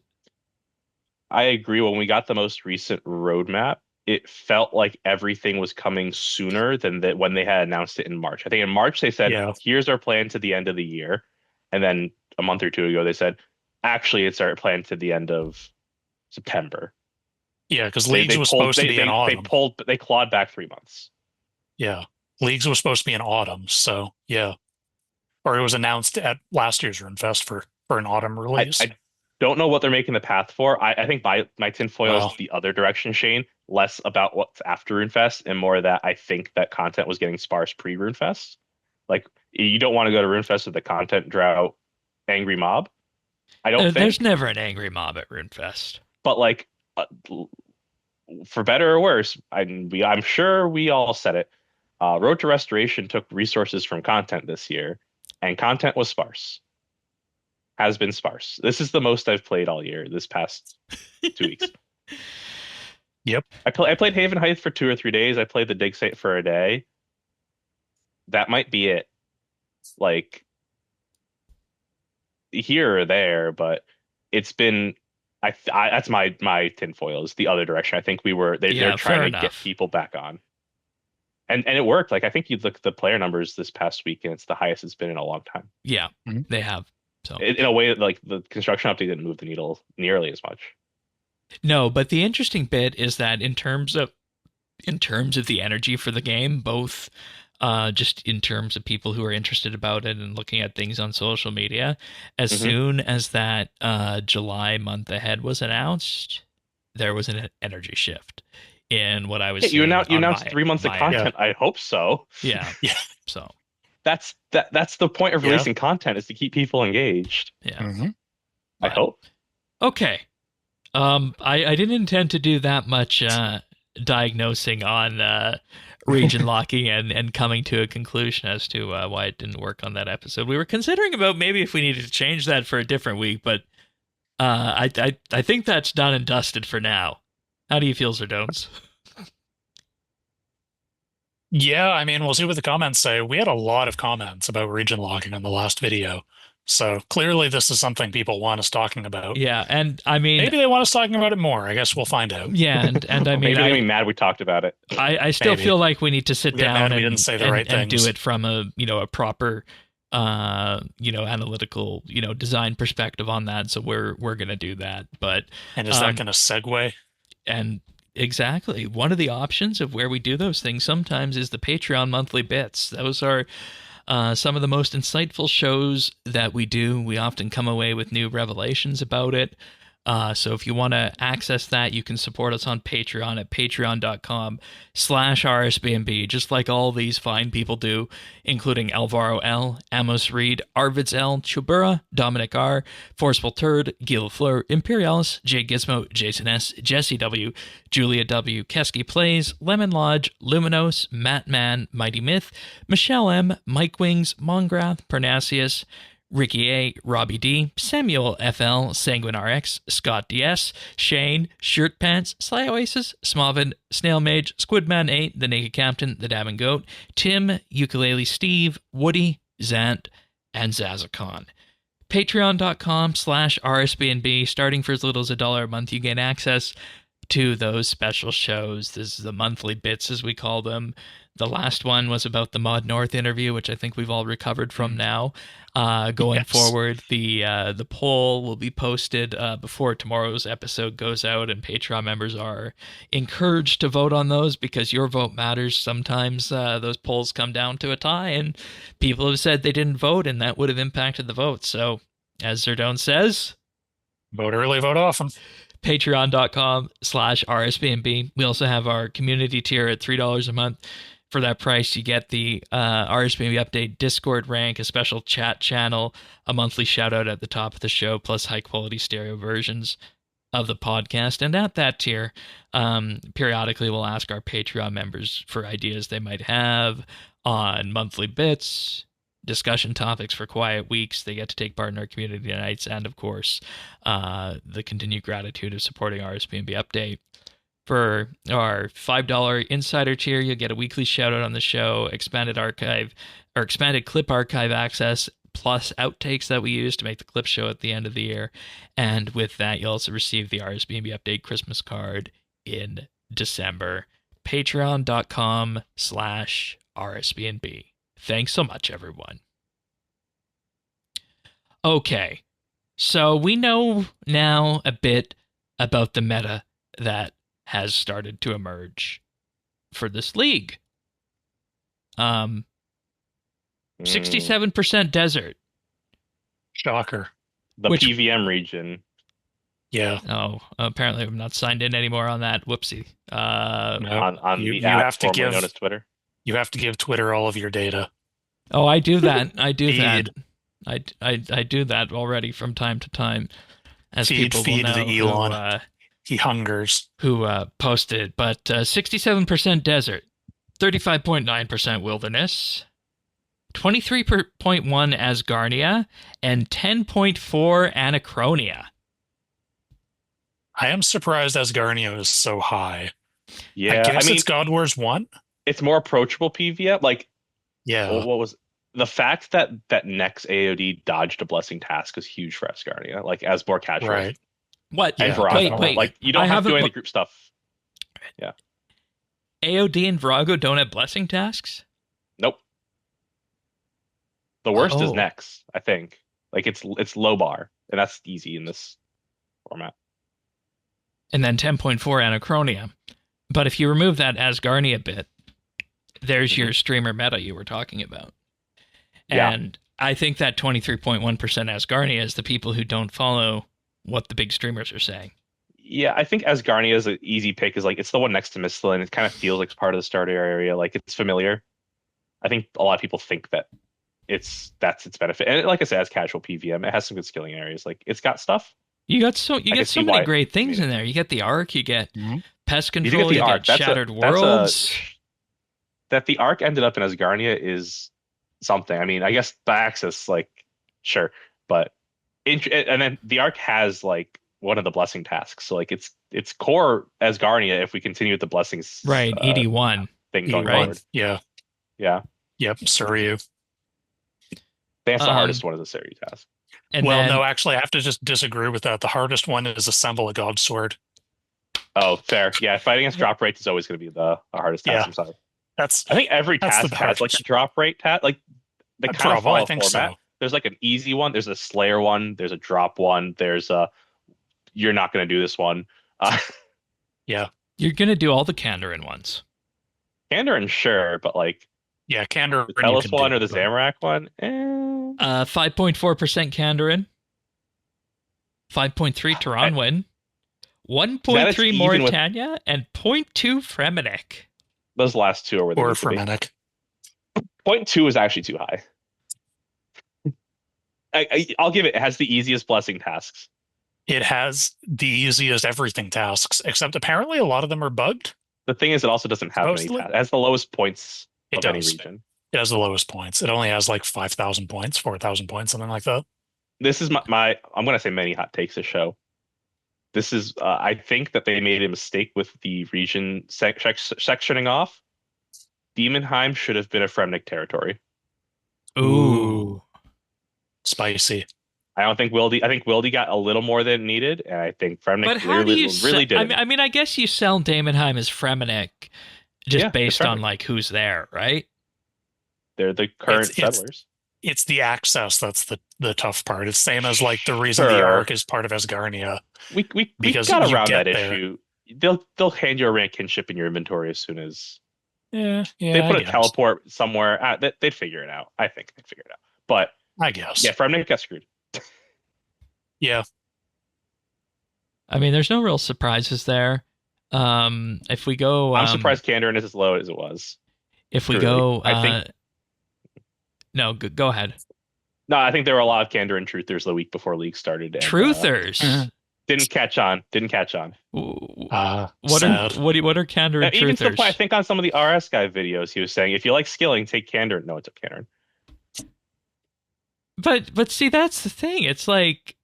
I agree. When we got the most recent roadmap, it felt like everything was coming sooner than that when they had announced it in March. I think in March they said, Yeah. "Here's our plan to the end of the year," and then a month or two ago they said, "Actually, it's our plan to the end of September." Yeah, because They- Leagues they was pulled- supposed to be in autumn. They clawed back 3 months. Yeah. Leagues was supposed to be in autumn, so yeah. Or it was announced at last year's RuneFest for an autumn release. I don't know what they're making the path for. I think my tinfoil Well. is the other direction, Shane. Less about what's after RuneFest and more that I think that content was getting sparse pre-RuneFest. Like you don't want to go to RuneFest with the content drought, angry mob. I don't think. There's never an angry mob at RuneFest. But like, for better or worse, I'm sure we all said it. Road to Restoration took resources from content this year, and content was sparse. Has been sparse. This is the most I've played all year. This past 2 weeks. Yep. I played Haven Heights for 2 or 3 days. I played the dig site for a day. That might be it. Like here or there, but it's been. That's my tinfoil is the other direction. I think they're fair trying to get enough. people back on, and it worked. Like I think you look at the player numbers this past week, and it's the highest it's been in a long time. Yeah, Mhm. they have. So In a way, like the construction update didn't move the needle nearly as much. no, but the interesting bit is that in terms of the energy for the game, both just in terms of people who are interested about it and looking at things on social media, as Mhm. soon as that July month ahead was announced, there was an energy shift in what I was. Yeah, you seeing announced on 3 months of my- content. I hope so. Yeah. Yeah. So That's the point of Yeah. releasing content is to keep people engaged. yeah. Mhm. I But- hope. Okay. I didn't intend to do that much diagnosing on region locking and coming to a conclusion as to why it didn't work on that episode. We were considering about maybe if we needed to change that for a different week, but I think that's done and dusted for now. How do you feel, Xurdones? Yeah, I mean, we'll see what the comments say. We had a lot of comments about region locking in the last video. So clearly this is something people want us talking about. Yeah, and I mean, Maybe they want us talking about it more. I guess we'll find out. yeah, and I mean, Maybe they're gonna be mad we talked about it. I still Maybe. feel like we need to sit We get down mad we didn't say the right and do things. it from a a proper analytical design perspective on that. So we're gonna do that. But And is that going to segue? and exactly, one of the options of where we do those things sometimes is the Patreon monthly bits. Those are some of the most insightful shows that we do. We often come away with new revelations about it. So if you want to access that, you can support us on Patreon at patreon.com/RSBANDB, just like all these fine people do, including Alvaro L, Amos Reed, Arvids L, Chubura, Dominic R, Forceful Turd, Gil Fleur, Imperialis, Jay Gizmo, Jason S, Jesse W, Julia W, Kesky Plays, Lemon Lodge, Luminos, Matt Man, Mighty Myth, Michelle M, Mike Wings, Mongrath, Parnassius, Ricky A, Robbie D, Samuel FL, Sanguine RX, Scott DS, Shane, Shirt Pants, Sly Oasis, Smavin, Snail Mage, Squidman 8, The Naked Captain, The Dabbing Goat, Tim, Ukulele Steve, Woody, Zant, and Zazakon. Patreon.com/RSBNB, starting for as little as $1 a month, you gain access to those special shows. This is the monthly bits, as we call them. The last one was about the Mod North interview, which I think we've all recovered from now. Going forward, the poll will be posted before tomorrow's episode goes out, and Patreon members are encouraged to vote on those because your vote matters. Sometimes those polls come down to a tie, and people have said they didn't vote, and that would have impacted the vote. So, as Xurdones says, vote early, vote often. Patreon.com/RSBNB. We also have our community tier at $3 a month. For that price, you get the RSBANDB Update Discord rank, a special chat channel, a monthly shout out at the top of the show, plus high quality stereo versions of the podcast. And at that tier, periodically we'll ask our Patreon members for ideas they might have on monthly bits, discussion topics for quiet weeks. They get to take part in our community nights, and of course, the continued gratitude of supporting RSBANDB Update. For our $5 insider tier, you'll get a weekly shout out on the show, expanded clip archive access, plus outtakes that we use to make the clip show at the end of the year. And with that, you'll also receive the RSBANDB Update Christmas card in December. Patreon.com/RSBANDB. Thanks so much, everyone. Okay, so we know now a bit about the meta that has started to emerge for this league. 67% desert. Shocker. The PvM region. Yeah. Oh, apparently I'm not signed in anymore on that. Whoopsie. No, on the app formerly known as Twitter. You have to give Twitter all of your data. Oh, I do that. I do that. I do that already from time to time. As people will know, to Elon. He hungers. Who posted, but 67% desert, 35.9% wilderness, 23.1 Asgarnia, and 10.4 Anachronia. I am surprised Asgarnia is so high. Yeah, I guess it's God Wars 1. It's more approachable PvM. Like, yeah. What was the fact that next AOD dodged a blessing task was huge for Asgarnia, like as more casual. Right. What? And Virago. Wait. Like, you don't have to do any of the group stuff. Yeah. AOD and Virago don't have blessing tasks? Nope. The worst is next, I think. Like, it's low bar, and that's easy in this format. And then 10.4 Anachronia. But if you remove that Asgarnia bit, there's your streamer meta you were talking about. And I think that 23.1% Asgarnia is the people who don't follow what the big streamers are saying. Yeah, I think Asgarnia is an easy pick. Is like, it's the one next to Misthalin. It kind of feels like it's part of the starter area. Like, it's familiar. I think a lot of people think that that's its benefit. And like I said, as casual PvM, it has some good skilling areas. Like, it's got stuff. You get so many great things in there. You get the Arc, you get pest control, you get Shattered Worlds. That the Arc ended up in Asgarnia is something. I mean, I guess the Axis, like, sure, but and then the Arc has like one of the blessing tasks. So like it's core Asgarnia if we continue with the blessings. Right, 81 thing going right. forward. Yeah. Yeah. Yep. Surrey. That's the hardest one as a series task. And well, then, no, actually, I have to just disagree with that. The hardest one is assemble a god sword. Oh, fair. Yeah, fighting against drop rates is always going to be the hardest task. Yeah. I'm sorry. That's I think every That's the task has like a hardest. drop rate task. Like they kind of Probably, follow I think format. so. There's like an easy one. There's a Slayer one. There's a drop one. There's a you're not going to do this one. Yeah. you're going to do all the Kandarin ones. Kandarin, sure, but like Yeah, Candor. the Telos one or the Zamorak one. 5.4% Kandarin. 5.3 Taranwin. 1.3 Mauritania. And 0.2 Fremennik. Those last two are where they Or need to be. Fremennik. 0.2 is actually too high. I'll give it. It has the easiest blessing tasks. It has the easiest everything tasks, except apparently a lot of them are bugged. The thing is, it also doesn't have many Supposedly? tasks. It has the lowest points It of any does. region. It has the lowest points. It only has like 5,000 points, 4,000 points, something like that. This is my I'm going to say many hot takes to show. This is I think that they made a mistake with the region sectioning off. Demonheim should have been a Fremnik territory. Ooh. Spicy. I don't think Wildy. I think Wildy got a little more than needed, and I think Fremnik But how do you really did. I mean, I guess you sell Daemonheim as Fremennik just Yeah, based it's on Fremennik. like who's there, right? They're the current It's- settlers. It's the access that's the tough part. It's same as like the reason the Sure. Ark is part of Asgarnia. We because got you around get that there. issue. They'll hand you a rank kinship in your inventory as soon as Yeah, they put I a guess. teleport somewhere. They'd figure it out. I think they'd figure it out. But I guess. yeah, Fremnik got screwed. Yeah. I mean, there's no real surprises there. If we go, I'm surprised Kandarin is as low as it was. If we truly. go, I think- no, go ahead. No, I think there were a lot of Kandarin truthers the week before League started. And, Truthers. didn't catch on. Didn't catch on. What Sad. are Kandarin Even to the truthers? point, I think on some of the RS guy videos, he was saying, if you like skilling, take Kandarin. No, it's a Kandarin. But see, that's the thing. It's like,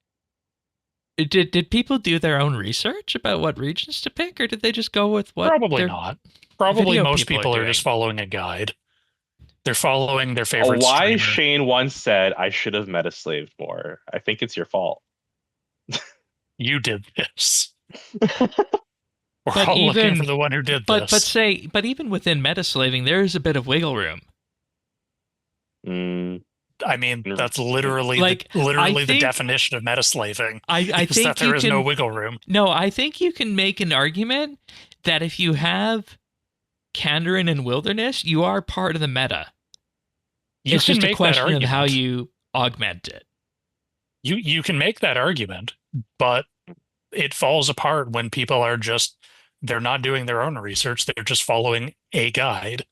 did people do their own research about what regions to pick, or did they just go with what? Probably their not. Probably video most people people are are just doing? following a guide. They're following their A favorite wise streamer. Shane once said, I should have metaslaved more. I think it's your fault. You did this. We're But all looking even- for the one who did But this. but even within metaslaving, there is a bit of wiggle room. I mean, that's literally Like, I the think- definition of metaslaving. I Is think that there you is can. no wiggle room. No, I think you can make an argument that if you have Kandarin and Wilderness, you are part of the meta. You It's can just a make that question of argument. how you augment it. You can make that argument, but it falls apart when people are just they're not doing their own research. They're just following a guide.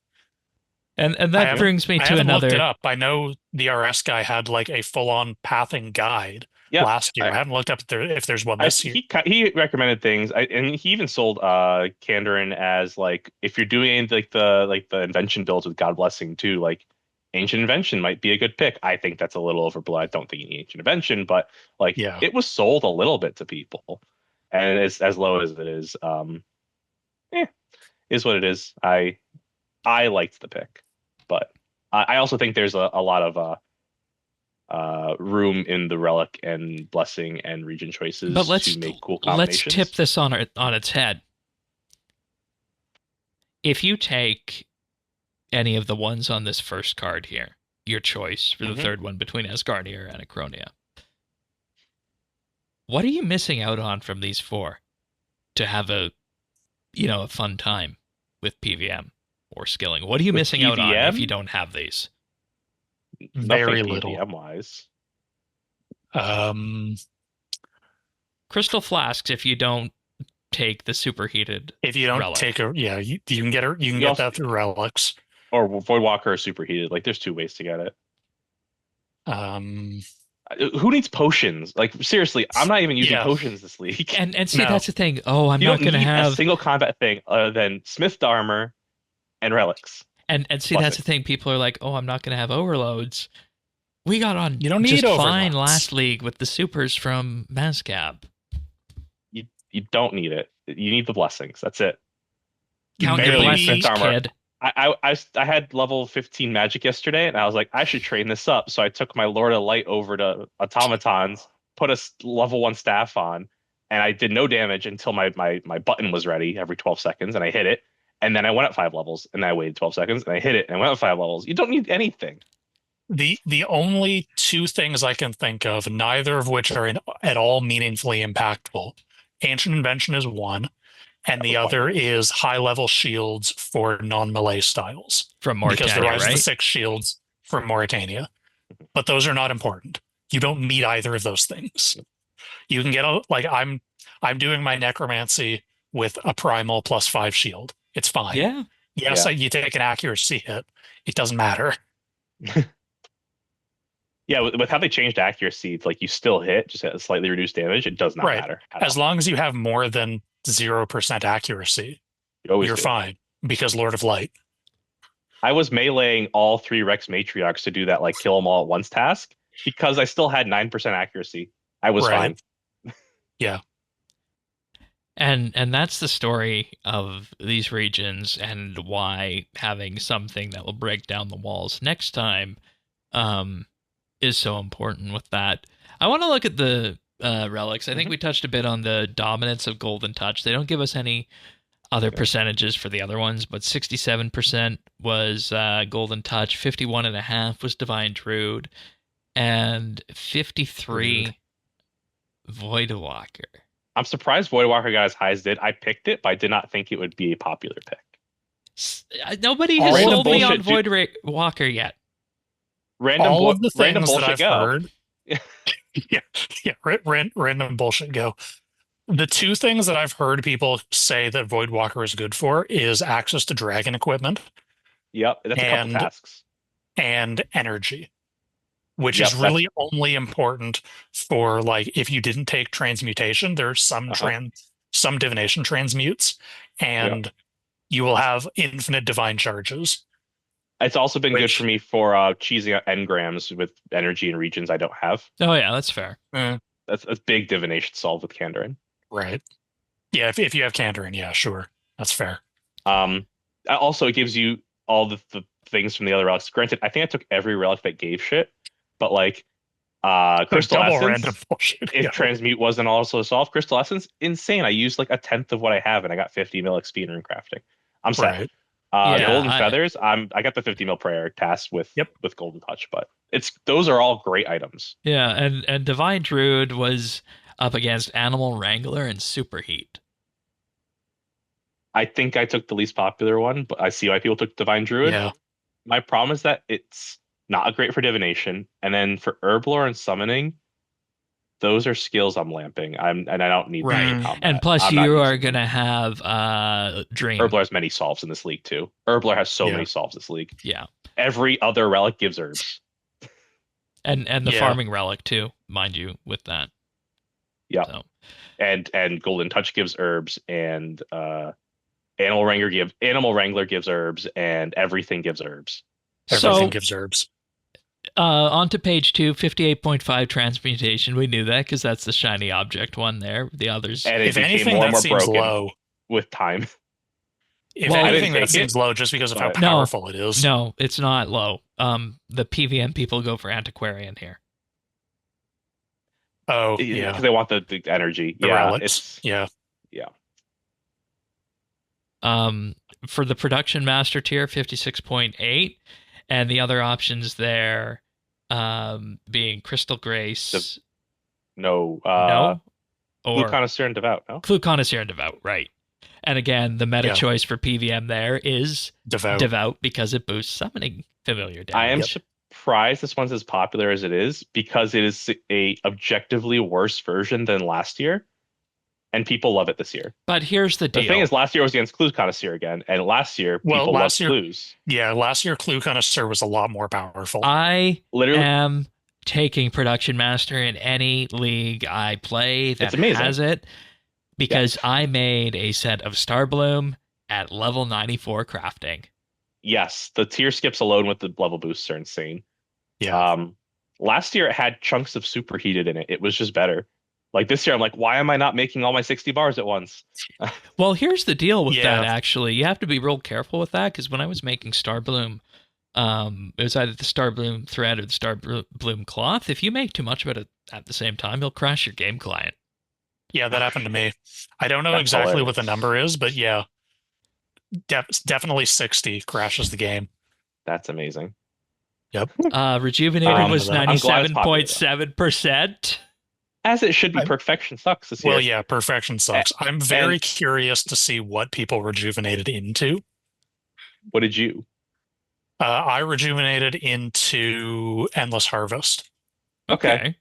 And I that haven't- brings me I to haven't another. looked it up. I know the RS guy had like a full-on pathing guide Yeah, last year. I haven't looked up if there's one this year. he recommended things, and he even sold Kandarin as like if you're doing like the invention builds with God Blessing too, like Ancient Invention might be a good pick. I think that's a little overblown. I don't think you need Ancient Invention, but like Yeah. it was sold a little bit to people, and it's as low as it is. Is what it is. I liked the pick, but I also think there's a lot of room in the Relic and Blessing and region choices But let's to make cool let's combinations. tip this on its head. If you take any of the ones on this first card here, your choice for the Mhm. third one between Asgardia and Acronia, what are you missing out on from these four to have a fun time with PvM or skilling? What are you With missing out on if PvM? you don't have these? Very Nothing little. PVM wise. Crystal flasks if you don't take the superheated. If you don't Relic. take you can get her. You can You get also- that through relics. Or Voidwalker or Superheated. Like there's two ways to get it. Who needs potions? Like seriously, I'm not even using Yeah. potions this league. And see, No. that's the thing. Oh, I'm You not don't going to need a have. single combat thing other than Smith armor and relics. And see, that's the thing. People are like, oh, I'm not going to have overloads. We got on You don't need just fine overloads. last league with the supers from Mazcab. You don't need it. You need the blessings. That's it. Count your Barely blessings, Smith armor. kid. I had level 15 magic yesterday, and I was like, I should train this up. So I took my Lord of Light over to automatons, put a level 1 staff on, and I did no damage until my button was ready every 12 seconds, and I hit it. And then I went up 5 levels, and then I waited 12 seconds, and I hit it, and I went up 5 levels. You don't need anything. The only two things I can think of, neither of which are at all meaningfully impactful. Ancient Invention is one, and the other is high-level shields for non-melee styles. From Because the Mauritania, Rise of the right? Six shields from Mauritania. But those are not important. You don't need either of those things. You can get I'm doing my necromancy with a primal +5 shield. It's fine. Yeah. Yes, Yeah. you take an accuracy hit. It doesn't matter. Yeah, with how they changed accuracy, it's like you still hit, just at a slightly reduced damage. It does not Right. matter at As all. long as you have more than 0% accuracy, you're do. fine because Lord of Light. I was meleeing all 3 Rex Matriarchs to do that like kill them all at once task because I still had 9% accuracy. I was Right. fine. Yeah. And that's the story of these regions and why having something that will break down the walls next time is so important with that. I want to look at the relics. I think we touched a bit on the dominance of Golden Touch. They don't give us any other percentages for the other ones, but 67% was Golden Touch, 51.5 was Divine Druid, and 53 Voidwalker. I'm surprised Voidwalker got as high as did. I picked it, but I did not think it would be a popular pick. Nobody has Random sold me on bullshit, Voidwalker yet. All of the random things that bullshit I've go. heard. Random bullshit go. The two things that I've heard people say that Voidwalker is good for is access to dragon equipment. Yep, that's a couple tasks. And energy, which is really only important for like if you didn't take transmutation, there's some some divination transmutes, and you will have infinite divine charges. It's also been good for me for cheesing out engrams with energy and regions I don't have. Oh yeah, that's fair. That's a big divination solve with Kandarin. Right. Yeah, if you have Kandarin, yeah, sure. That's fair. Also, it gives you all the things from the other relics. Granted, I think I took every relic that gave shit, but like Crystal Essence, if Transmute wasn't also solved, Crystal Essence, insane. I used like 1/10 of what I have, and I got 50 mil XP in rune crafting. I'm set. Golden Feathers, I got the 50 mil prayer task with Golden Touch, but those are all great items. Yeah, and Divine Druid was up against Animal Wrangler and Superheat. I think I took the least popular one, but I see why people took Divine Druid. Yeah. My problem is that it's not great for divination, and then for Herblore and summoning, those are skills I'm lamping. I don't need that in combat. And plus, you are gonna have Dream. Herblore has many solves in this league too. Herblore has so many solves this league. Yeah. Every other relic gives herbs. And the farming relic too, mind you, with that. Yeah. So. And Golden Touch gives herbs, and Animal Wrangler gives herbs, and everything gives herbs. Everything gives herbs. On to page 2, 58.5 transmutation. We knew that because that's the shiny object one there. The others, and if anything, that seems low with time. If anything, that seems low just because of how powerful it is. No, it's not low. The PvM people go for Antiquarian here. Oh, yeah, because they want the energy. The relics. Yeah. For the Production Master tier, 56.8. And the other options there being Crystal Grace. Or Clue Connoisseur and Devout, no? Clue Connoisseur and Devout, right. And again, the meta choice for PvM there is Devout because it boosts summoning familiar damage. I am surprised this one's as popular as it is because it is a objectively worse version than last year. And people love it this year. But here's the deal. The thing is, last year was against Clue Connoisseur again, and last year people loved Clues. Yeah, last year Clue Connoisseur was a lot more powerful. I am taking Production Master in any league I play that has it, because I made a set of Starbloom at level 94 crafting. Yes, the tier skips alone with the level boosts are insane. Yeah. Last year it had chunks of superheated in it. It was just better. Like this year, I'm like, why am I not making all my 60 bars at once? Well, here's the deal with Yeah. that, actually. You have to be real careful with that, because when I was making Star Bloom, it was either the Star Bloom thread or the Star Bloom cloth. If you make too much of it at the same time, you'll crash your game client. Yeah, that happened to me. I don't know That's exactly what the hilarious. number is, but yeah, definitely 60 crashes the game. That's amazing. Rejuvenated was I'm glad it's popular, though. 97.7%. As it should be. Perfection sucks this year. Well, yeah, perfection sucks. I'm very curious to see what people rejuvenated into. What did you? I rejuvenated into Endless Harvest. Okay.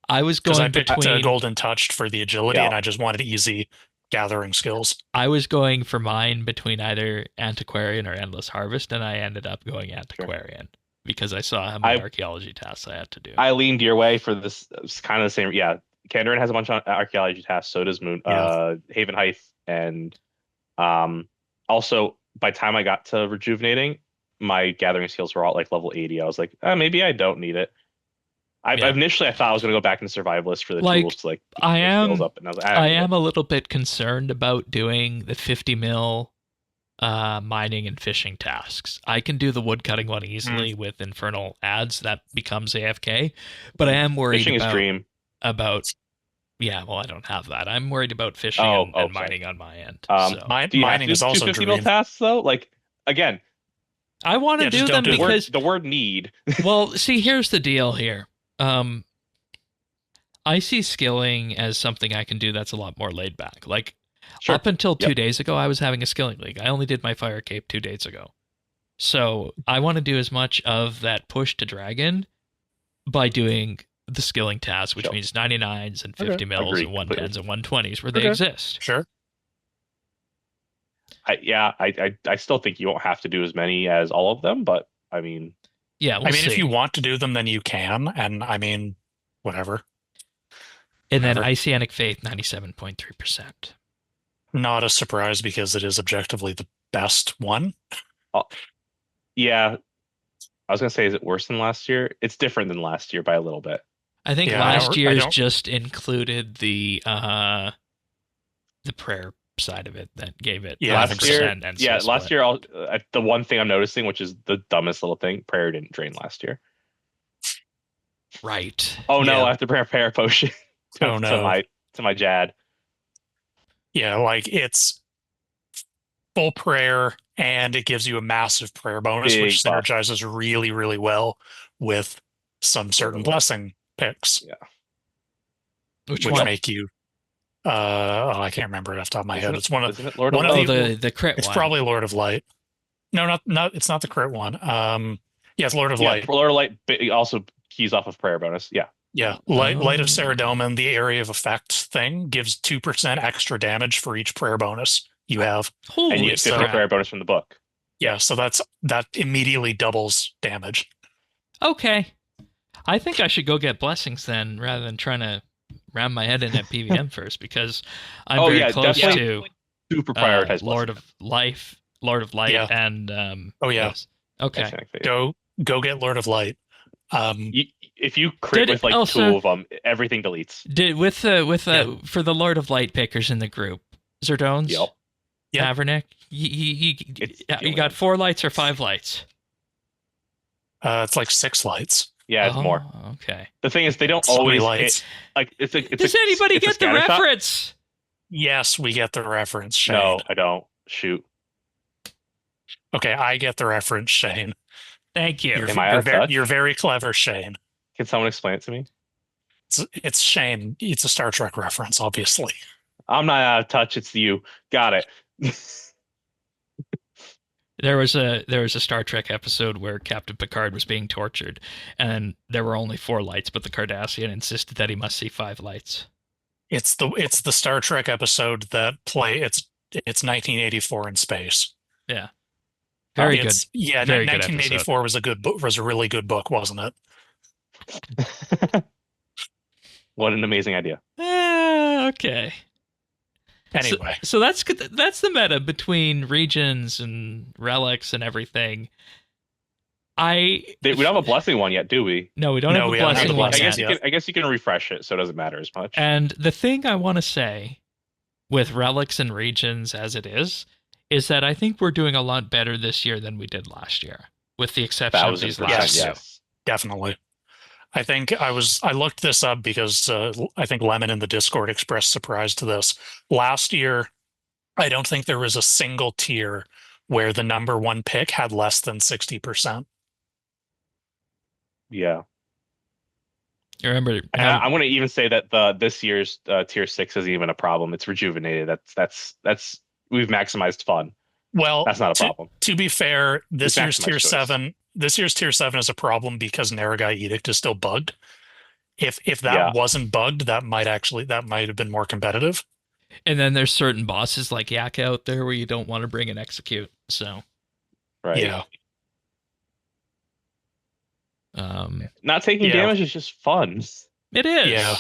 I was Because I going picked between Golden Touched for the agility, Yeah. and I just wanted easy gathering skills. I was going for mine between either Antiquarian or Endless Harvest, and I ended up going Antiquarian because I saw how many archaeology tasks I had to do. I leaned your way for this. It's kind of the same. Yeah, Kandarin has a bunch of archaeology tasks. So does Moon, Haven Height, and also by the time I got to rejuvenating, my gathering skills were all like level 80. I was like, maybe I don't need it. Initially, I thought I was going to go back into survivalist for the tools to like keep my skills up, and I was like, I am a little bit concerned about doing the 50 mil mining and fishing tasks. I can do the woodcutting one easily with infernal ads. That becomes AFK, but I am worried fishing about, is dream. Yeah, well, I don't have that. I'm worried about fishing and mining on my end. Mining is also 50 mil tasks though. Like again, I want to do them because the word need. Well, see, here's the deal here. I see skilling as something I can do that's a lot more laid back. Like up until 2 days ago, I was having a skilling league. I only did my Fire Cape 2 days ago. So I want to do as much of that push to dragon by doing the skilling task, which means 99s and 50 mils and 110s and 120s where they exist. Sure. I still think you won't have to do as many as all of them, but I mean, yeah, if you want to do them, then you can, and I mean, whatever. And then Iceanic Faith, 97.3%. Not a surprise because it is objectively the best one. Yeah, I was gonna say, is it worse than last year? It's different than last year by a little bit. I think last year's just included the prayer side of it that gave it last year. Last year, the one thing I'm noticing, which is the dumbest little thing, prayer didn't drain last year. Right. Oh no, I have to prepare a potion to my Jad. Yeah, like it's full prayer and it gives you a massive prayer bonus, which synergizes really, really well with some certain blessing picks. Yeah. Which make you I can't remember it off the top of my head. It's one of Lord of Light? The crit it's one. probably Lord of Light. No, not it's not the crit one. It's Lord of Light. Lord of Light also keys off of prayer bonus. Yeah. Yeah. Light of Xurdones, the area of effect thing, gives 2% extra damage for each prayer bonus you have. And you get 50 prayer bonus from the book. Yeah, so that immediately doubles damage. Okay. I think I should go get blessings then, rather than trying to ram my head in at PvM first, because I'm very close to super prioritize Lord of Light, and yes. Okay. Go get Lord of Light. If you crit with like 2 of them, everything deletes. For the Lord of Light pickers in the group, Xurdones, Avernic, you got 4 lights or 5 lights? It's like 6 lights. Yeah, it's more. Okay. The thing is, they don't always hit. Like Does anybody get the reference? Yes, we get the reference, Shane. No, I don't. Shoot. Okay, I get the reference, Shane. Thank you. You're very clever, Shane. Can someone explain it to me? It's Shane. It's a Star Trek reference, obviously. I'm not out of touch. It's you. Got it. There was a Star Trek episode where Captain Picard was being tortured, and there were only 4 lights, but the Cardassian insisted that he must see 5 lights. It's the Star Trek episode that it's 1984 in space. Yeah. Very good. Yeah, very 1984 was a good book. Was a really good book, wasn't it? What an amazing idea. Okay. Anyway, so that's the meta between regions and relics and everything. We don't have a blessing one yet, do we? No, we don't No, have we the don't have blessing the one blessings yet. yet. I guess you can refresh it, so it doesn't matter as much. And the thing I want to say with relics and regions as it is that I think we're doing a lot better this year than we did last year, with the exception of these 1000%, last two. yes. Definitely. I think I looked this up because I think Lemon in the Discord expressed surprise to this. Last year, I don't think there was a single tier where the number one pick had less than 60%. Yeah. You remember? And I'm going to even say that this year's tier 6 isn't even a problem. It's rejuvenated. That's we've maximized fun. Well, that's not a problem. To be fair, this year's tier choice. 7 is a problem because Naragai Edict is still bugged. If that wasn't bugged, that might have been more competitive. And then there's certain bosses like Yak out there where you don't want to bring an execute. So, right. Yeah. Not taking damage is just fun. It is. Yeah.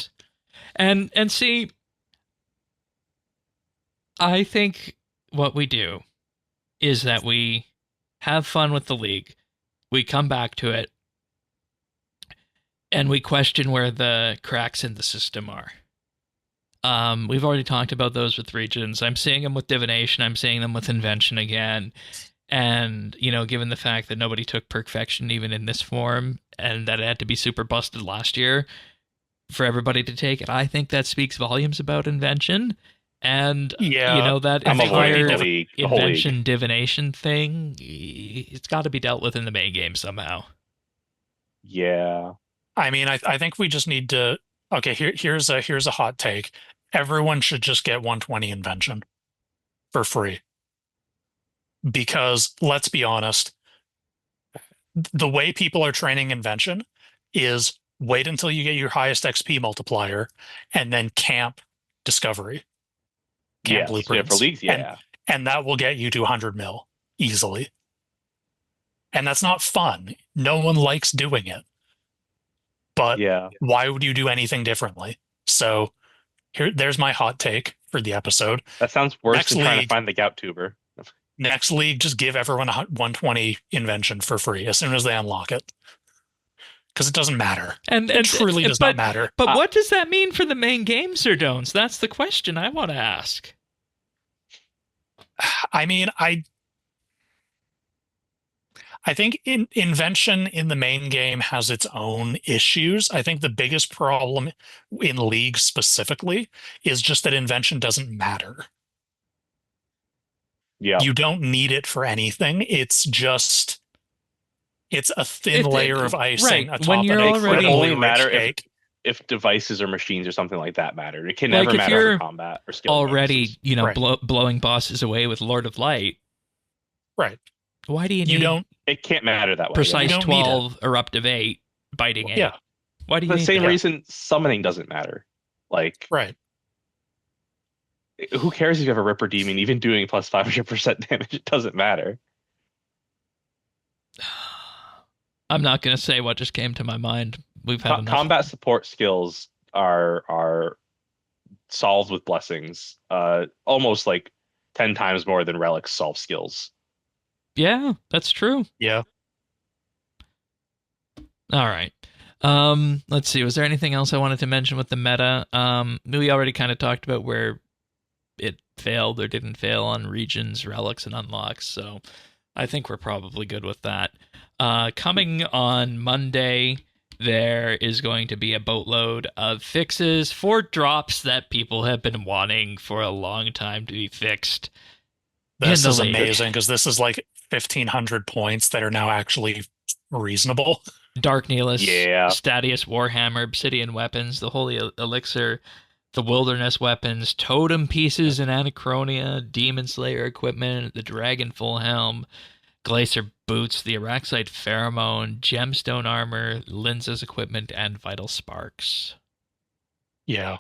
And see, I think what we do is that we have fun with the league. We come back to it and we question where the cracks in the system are. We've already talked about those with regions. I'm seeing them with divination. I'm seeing them with invention again. And, given the fact that nobody took perfection even in this form and that it had to be super busted last year for everybody to take it, I think that speaks volumes about invention. And, that entire invention divination thing, it's got to be dealt with in the main game somehow. Yeah. I mean, I think we just need to, okay, here's a hot take. Everyone should just get 120 invention for free. Because let's be honest, the way people are training invention is wait until you get your highest XP multiplier and then camp discovery. Camp blueprints. For leagues, and that will get you to 100 mil easily. And that's not fun. No one likes doing it. But why would you do anything differently? So there's my hot take for the episode. That sounds worse than trying to find the gout tuber. Next league, just give everyone 120 invention for free as soon as they unlock it. Because it doesn't matter. It truly does not matter. But what does that mean for the main game, Xurdones? That's the question I want to ask. I mean, I think invention in the main game has its own issues. I think the biggest problem in League specifically is just that invention doesn't matter. Yeah. You don't need it for anything. It's a thin layer of icing atop when you're it only matter if devices or machines or something like that matter. It can never matter for combat or skill. Already, blowing bosses away with Lord of Light. Right. Why do you need it can't matter that way. Precise 12, eruptive 8, biting 8. Yeah. Why do you the need same that? reason summoning doesn't matter. Right. Who cares if you have a Ripper Demon? Even doing plus 500% damage, it doesn't matter. I'm not going to say what just came to my mind. We've had enough. Combat support skills are solved with blessings. Almost like 10 times more than relics solve skills. Yeah, that's true. Yeah. All right. Let's see. Was there anything else I wanted to mention with the meta? We already kind of talked about where it failed or didn't fail on regions, relics, and unlocks. So I think we're probably good with that. Coming on Monday, there is going to be a boatload of fixes for drops that people have been wanting for a long time to be fixed. This is amazing because this is like 1,500 points that are now actually reasonable. Dark Nihilus, Stadius Warhammer, Obsidian Weapons, the Holy Elixir, the Wilderness Weapons, Totem Pieces in Anachronia, Demon Slayer Equipment, the Dragon Full Helm, Glacier Boots, the Araxite Pheromone, Gemstone Armor, Linza's Equipment, and Vital Sparks. Yeah.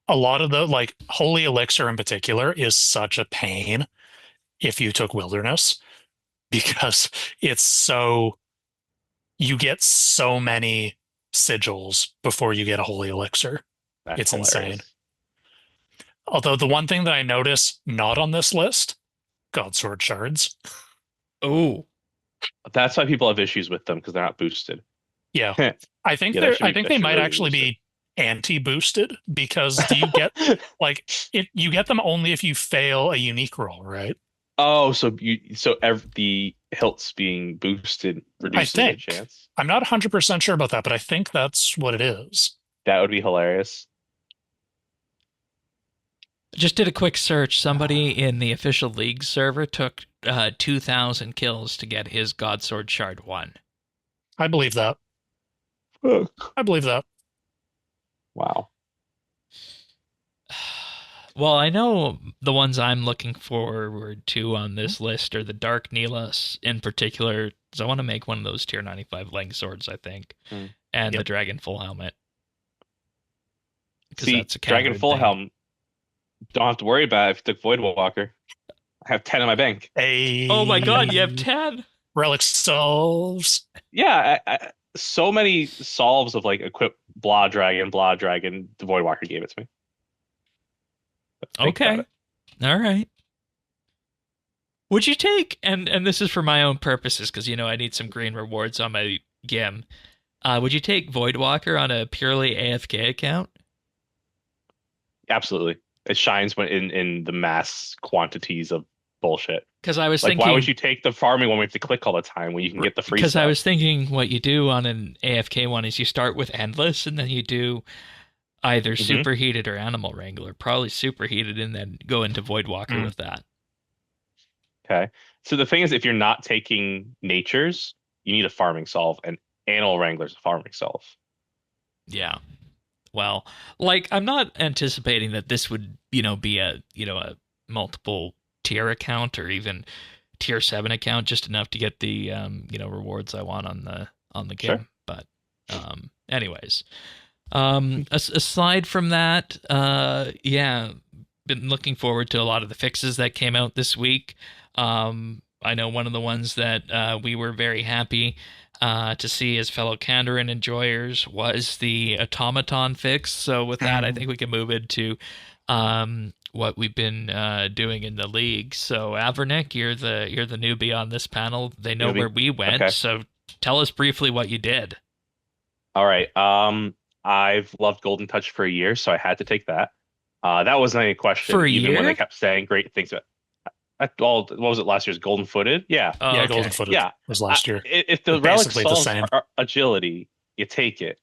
A lot of the, Holy Elixir in particular is such a pain if you took Wilderness because you get so many sigils before you get a Holy Elixir. It's insane. Although the one thing that I notice not on this list, Godsword Shards. Oh. That's why people have issues with them because they're not boosted. Yeah. Yeah, that should I be think that they should might really be actually boosted. be anti-boosted because do you get like you get them only if you fail a unique roll, right? Oh, the hilts being boosted I reduces the think. chance. I'm not 100% sure about that, but I think that's what it is. That would be hilarious. Just did a quick search. Somebody in the official league server took 2,000 kills to get his Godsword Shard 1. I believe that. Ugh. I believe that. Wow. Well, I know the ones I'm looking forward to on this list are the Dark Neelas in particular, because I want to make one of those tier 95 Lang Swords, I think, Mm. and the Yep. Dragon Full Helmet. Because See, that's a Dragon countered Full thing. Helm, don't have to worry about it if you took Void Walker. I have 10 in my bank. Oh my god, you have 10? Relic solves. Yeah, so many solves of like equip blah dragon, the Void Walker gave it to me. Think about Okay. All right. Would you take, and this is for my own purposes, because, I need some green rewards on my GIM. Would you take Voidwalker on a purely AFK account? Absolutely. It shines when in the mass quantities of bullshit. Because I was Like, thinking, why would you take the farming one we have to click all the time when you can get the free because stuff? I was thinking what you do on an AFK one is you start with Endless, and then you do either Superheated or Animal Wrangler. Probably Superheated, and then go into Voidwalker with that. Okay. So the thing is, if you're not taking natures, you need a farming solve, and Animal Wrangler's a farming solve. Yeah. Well, like, I'm not anticipating that this would, be a multiple tier account or even tier 7 account, just enough to get the rewards I want on the game. Sure. But anyways, aside from that, yeah, been looking forward to a lot of the fixes that came out this week. I know one of the ones that we were very happy to see as fellow Kandarin enjoyers was the automaton fix. So with that, I think we can move into what we've been doing in the league. So Avernic, you're the newbie on this panel. They know where we went, okay. So tell us briefly what you did. All right. I've loved Golden Touch for a year, so I had to take that. That wasn't any question. For a even year? when they kept saying great things about. What was it last year's Golden Footed? Yeah. Oh, Yeah, okay. Golden Footed Yeah. was last year. If the It's relic basically the solves same. agility, you take it.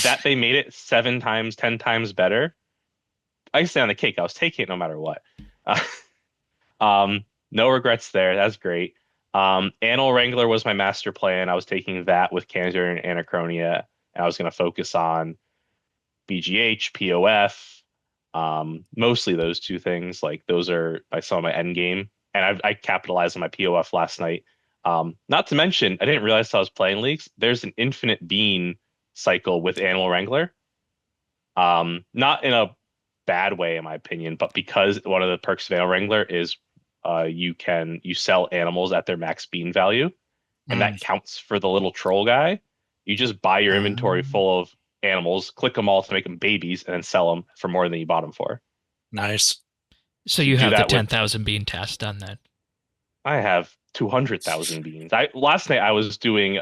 That they made it 7 times, 10 times better. I stay on the cake. I was taking it no matter what. No regrets there. That's great. Animal Wrangler was my master plan. I was taking that with Cancer and Anachronia, and I was going to focus on BGH, POF, mostly those two things. Like those are I saw my end game, and I capitalized on my POF last night. Not to mention, I didn't realize I was playing leagues. There's an infinite bean cycle with Animal Wrangler. Not in a bad way, in my opinion, but because one of the perks of Animal Wrangler is you sell animals at their max bean value, and that counts for the little troll guy. You just buy your inventory full of animals, click them all to make them babies, and then sell them for more than you bought them for. Nice. So you have the 10,000 bean test done then? I have 200,000 beans. Last night I was doing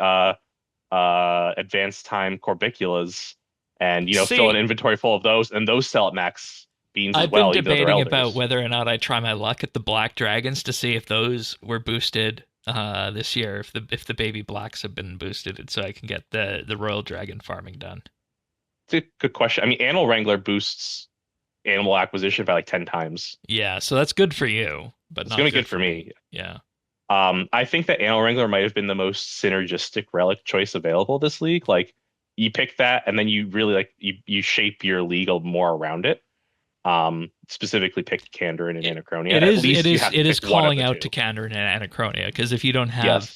advanced time corbiculas, and fill an inventory full of those, and those sell at max beans as well. I've been debating about whether or not I try my luck at the black dragons to see if those were boosted this year, if the baby blacks have been boosted, so I can get the royal dragon farming done. It's a good question. I mean, Animal Wrangler boosts animal acquisition by like 10 times. Yeah, so that's good for you, but it's gonna be good for me. Yeah. I think that Animal Wrangler might have been the most synergistic relic choice available this league. Like, you pick that, and then you really you shape your league more around it. Specifically picked Kandarin and Anachronia. It is calling out to Kandarin and Anachronia, because if you don't have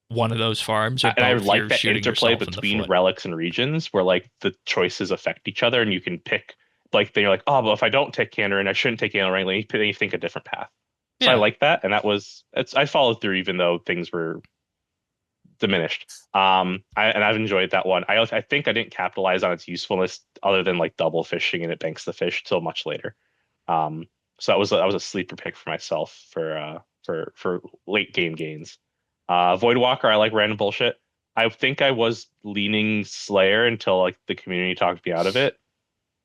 one of those farms, and I like that interplay between relics and regions, where like the choices affect each other, and you can pick. Like, then you're like, oh, well, if I don't take Kandarin, I shouldn't take Animal Wrangler. Then you think a different path. So I like that, and I followed through even though things were diminished. I've enjoyed that one. I think I didn't capitalize on its usefulness other than like double fishing, and it banks the fish till much later. So that was a sleeper pick for myself for late game gains. Voidwalker, I like random bullshit. I think I was leaning Slayer until like the community talked me out of it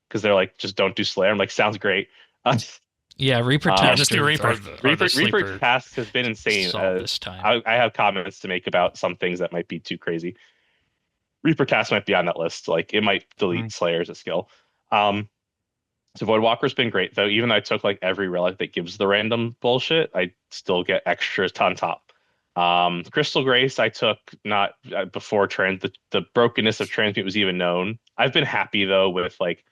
because they're like, just don't do Slayer. I'm like, sounds great. Yeah, Reaper Yeah, tasks just do Reaper. are the Reaper sleeper tasks has been insane. solve this time. I have comments to make about some things that might be too crazy. Reaper tasks might be on that list. Like it might delete Slayer as a skill. Um, so Voidwalker's been great though. Even though I took like every relic that gives the random bullshit, I still get extras on top. Crystal Grace, I took not before the brokenness of Transmute was even known. I've been happy though with like,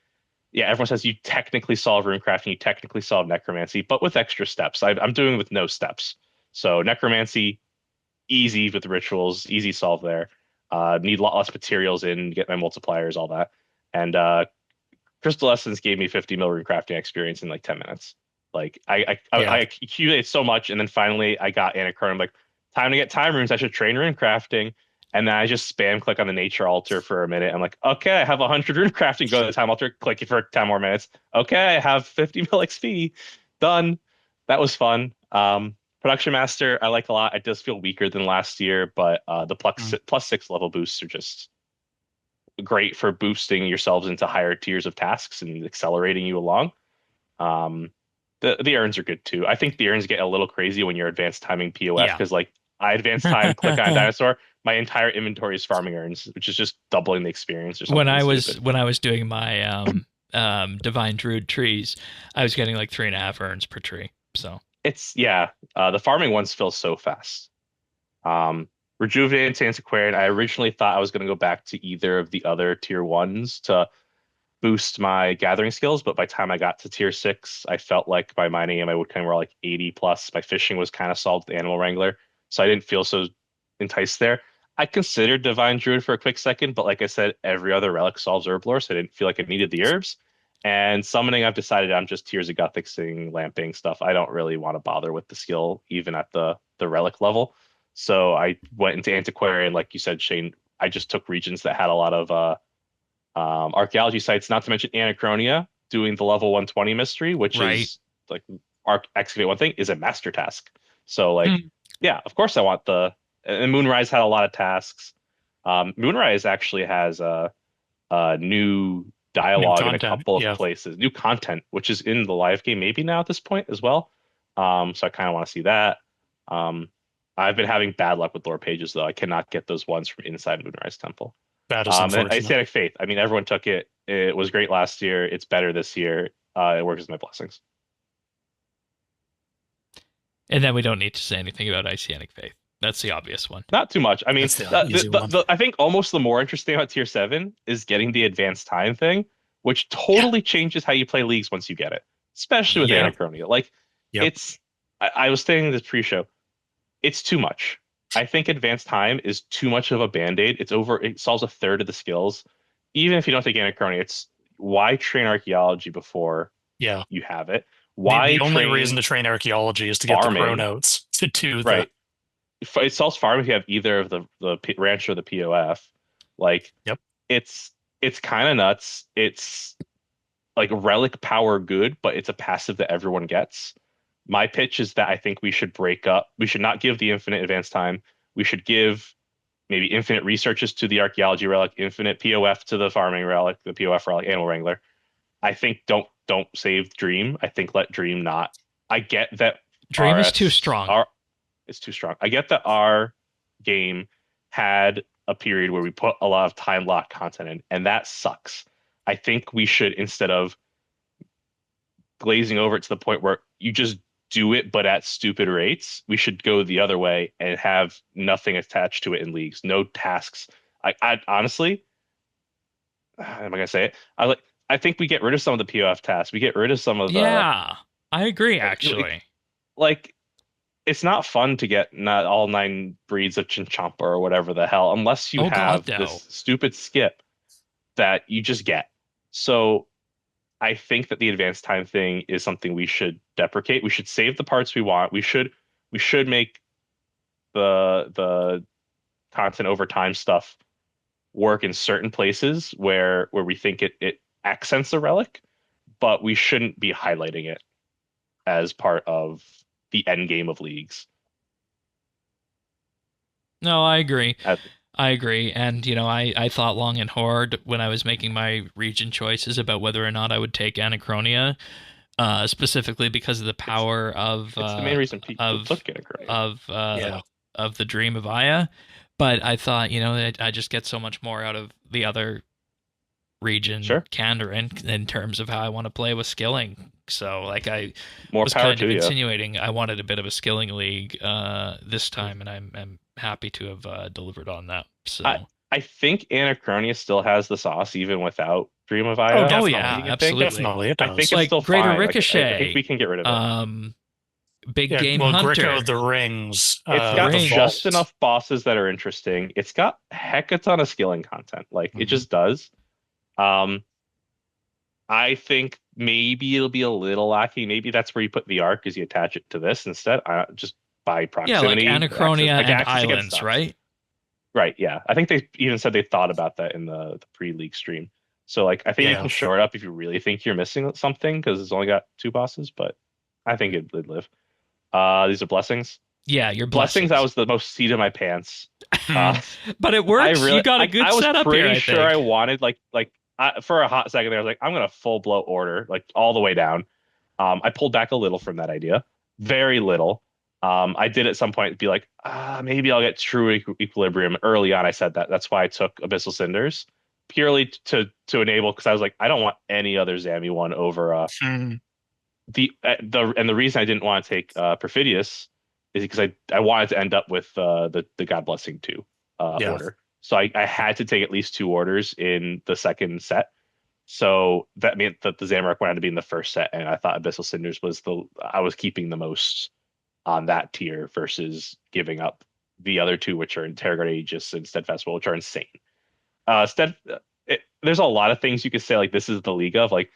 yeah, everyone says you technically solve runecrafting, you technically solve necromancy, but with extra steps. I'm doing with no steps. So necromancy, easy with rituals, easy solve there. Need a lot less materials in, get my multipliers, all that. And Crystal Essence gave me 50 mil runecrafting experience in like 10 minutes. Like I accumulated so much, and then finally I got Anachron. I'm like, time to get time runes. I should train runecrafting. And then I just spam click on the nature altar for a minute. I'm like, okay, I have 100 runecrafting. Go to the time altar, click it for 10 more minutes. Okay, I have 50 mil XP. Done. That was fun. Production Master, I like a lot. It does feel weaker than last year, but the plus 6 level boosts are just great for boosting yourselves into higher tiers of tasks and accelerating you along. The urns are good too. I think the urns get a little crazy when you're advanced timing POF because like I advanced time, click on a dinosaur, my entire inventory is farming urns, which is just doubling the experience or something. When I was doing my divine druid trees, I was getting like 3.5 urns per tree. So it's the farming ones fill so fast. Rejuvenate and Antiquarian, I originally thought I was going to go back to either of the other tier 1s to boost my gathering skills, but by the time I got to tier 6, I felt like my mining and my woodcutting were like 80 plus. My fishing was kind of solved with Animal Wrangler, so I didn't feel so enticed there. I considered Divine Druid for a quick second, but like I said, every other relic solves Herblore, so I didn't feel like I needed the herbs. And summoning, I've decided I'm just Tears of Gut fixing, lamping stuff. I don't really want to bother with the skill, even at the relic level. So I went into Antiquarian, like you said, Shane. I just took regions that had a lot of archaeology sites, not to mention Anachronia, doing the level 120 mystery, which is like excavate one thing, is a master task. So like, yeah, of course I want and Moonrise had a lot of tasks. Moonrise actually has a new dialogue in a couple of places, new content, which is in the live game maybe now at this point as well. So I kind of want to see that. I've been having bad luck with lore pages though. I cannot get those ones from inside Moonrise Temple. That is unfortunate. And Asiatic Faith. I mean, everyone took it. It was great last year. It's better this year. It works as my blessings. And then we don't need to say anything about Asiatic Faith. That's the obvious one. Not too much. I mean, I think almost the more interesting about tier 7 is getting the advanced time thing, which totally changes how you play leagues once you get it, especially with Anachronia. Like, I was saying this pre-show, it's too much. I think advanced time is too much of a band-aid. It solves a third of the skills. Even if you don't take Anachronia, it's why train archaeology before you have it? Why the only reason to train archaeology is to get the pro notes to do that. It solves farm if you have either of the ranch or the POF. Like, it's kind of nuts. It's like relic power good, but it's a passive that everyone gets. My pitch is that I think we should break up. We should not give the infinite advanced time. We should give maybe infinite researches to the archaeology relic, infinite POF to the farming relic, the POF relic, Animal Wrangler. I think don't save Dream. I think let Dream not. I get that Dream is too strong. It's too strong. I get that our game had a period where we put a lot of time lock content in, and that sucks. I think we should, instead of glazing over it to the point where you just do it but at stupid rates, we should go the other way and have nothing attached to it in leagues, no tasks. I honestly, am I gonna say it? I think we get rid of some of the POF tasks. We get rid of some of the. Yeah, I agree. Actually, like it's not fun to get not all 9 breeds of Chinchompa or whatever the hell, unless you have this stupid skip that you just get. So I think that the advanced time thing is something we should deprecate. We should save the parts we want. We should make the content over time stuff work in certain places where we think it accents a relic, but we shouldn't be highlighting it as part of the end game of leagues. No, I agree. I- I agree. And, I thought long and hard when I was making my region choices about whether or not I would take Anachronia, specifically because of the power it's the main reason people took Anachronia. of the Dream of Aya. But I thought, I just get so much more out of the other region, Sure. Kandarin, in terms of how I want to play with skilling. So, like, I More was power kind to of you. insinuating I wanted a bit of a skilling league this time, and I'm happy to have delivered on that. So, I think Anachronia still has the sauce even without Dream of Oh, Aya. definitely. yeah, you can absolutely. Definitely, it I does. think it's Like still Greater fine. Like, I Ricochet, think we can get rid of it. Big Yeah, Game well, Hunter. Greco of the Rings. It's got Rings. just enough bosses that are interesting. It's got a heck a ton of skilling content. Like it Mhm. just does. Um, I think maybe it'll be a little lacking. Maybe that's where you put the arc, is you attach it to this instead. Just by Yeah, proximity. like Anachronia and Axis against Islands, stuff. right? Right. Yeah. I think they even said they thought about that in the pre-league stream. So like I think you Yeah. can shore it up if you really think you're missing something because it's only got 2 bosses, but I think it'd live. These are blessings. Yeah, your Blessings. blessings. I was the most seat of my pants. But it works. I really, You got a good I was setup pretty here, I sure think. I wanted for a hot second there, I was like, I'm gonna full blow order like all the way down. I pulled back a little from that idea, very little. I did at some point be like, maybe I'll get true equilibrium early on. I said that. That's why I took Abyssal Cinders, purely to enable because I was like, I don't want any other Zami one over Hmm. the reason I didn't want to take Perfidious is because I wanted to end up with the God Blessing 2 Yeah. order. So I had to take at least 2 orders in the second set. So that meant that the Zamorak wanted to be in the first set, and I thought Abyssal Cinders was I was keeping the most on that tier versus giving up the other 2, which are Interrogate Aegis and Steadfast Will, which are insane. There's a lot of things you could say like this is the league of like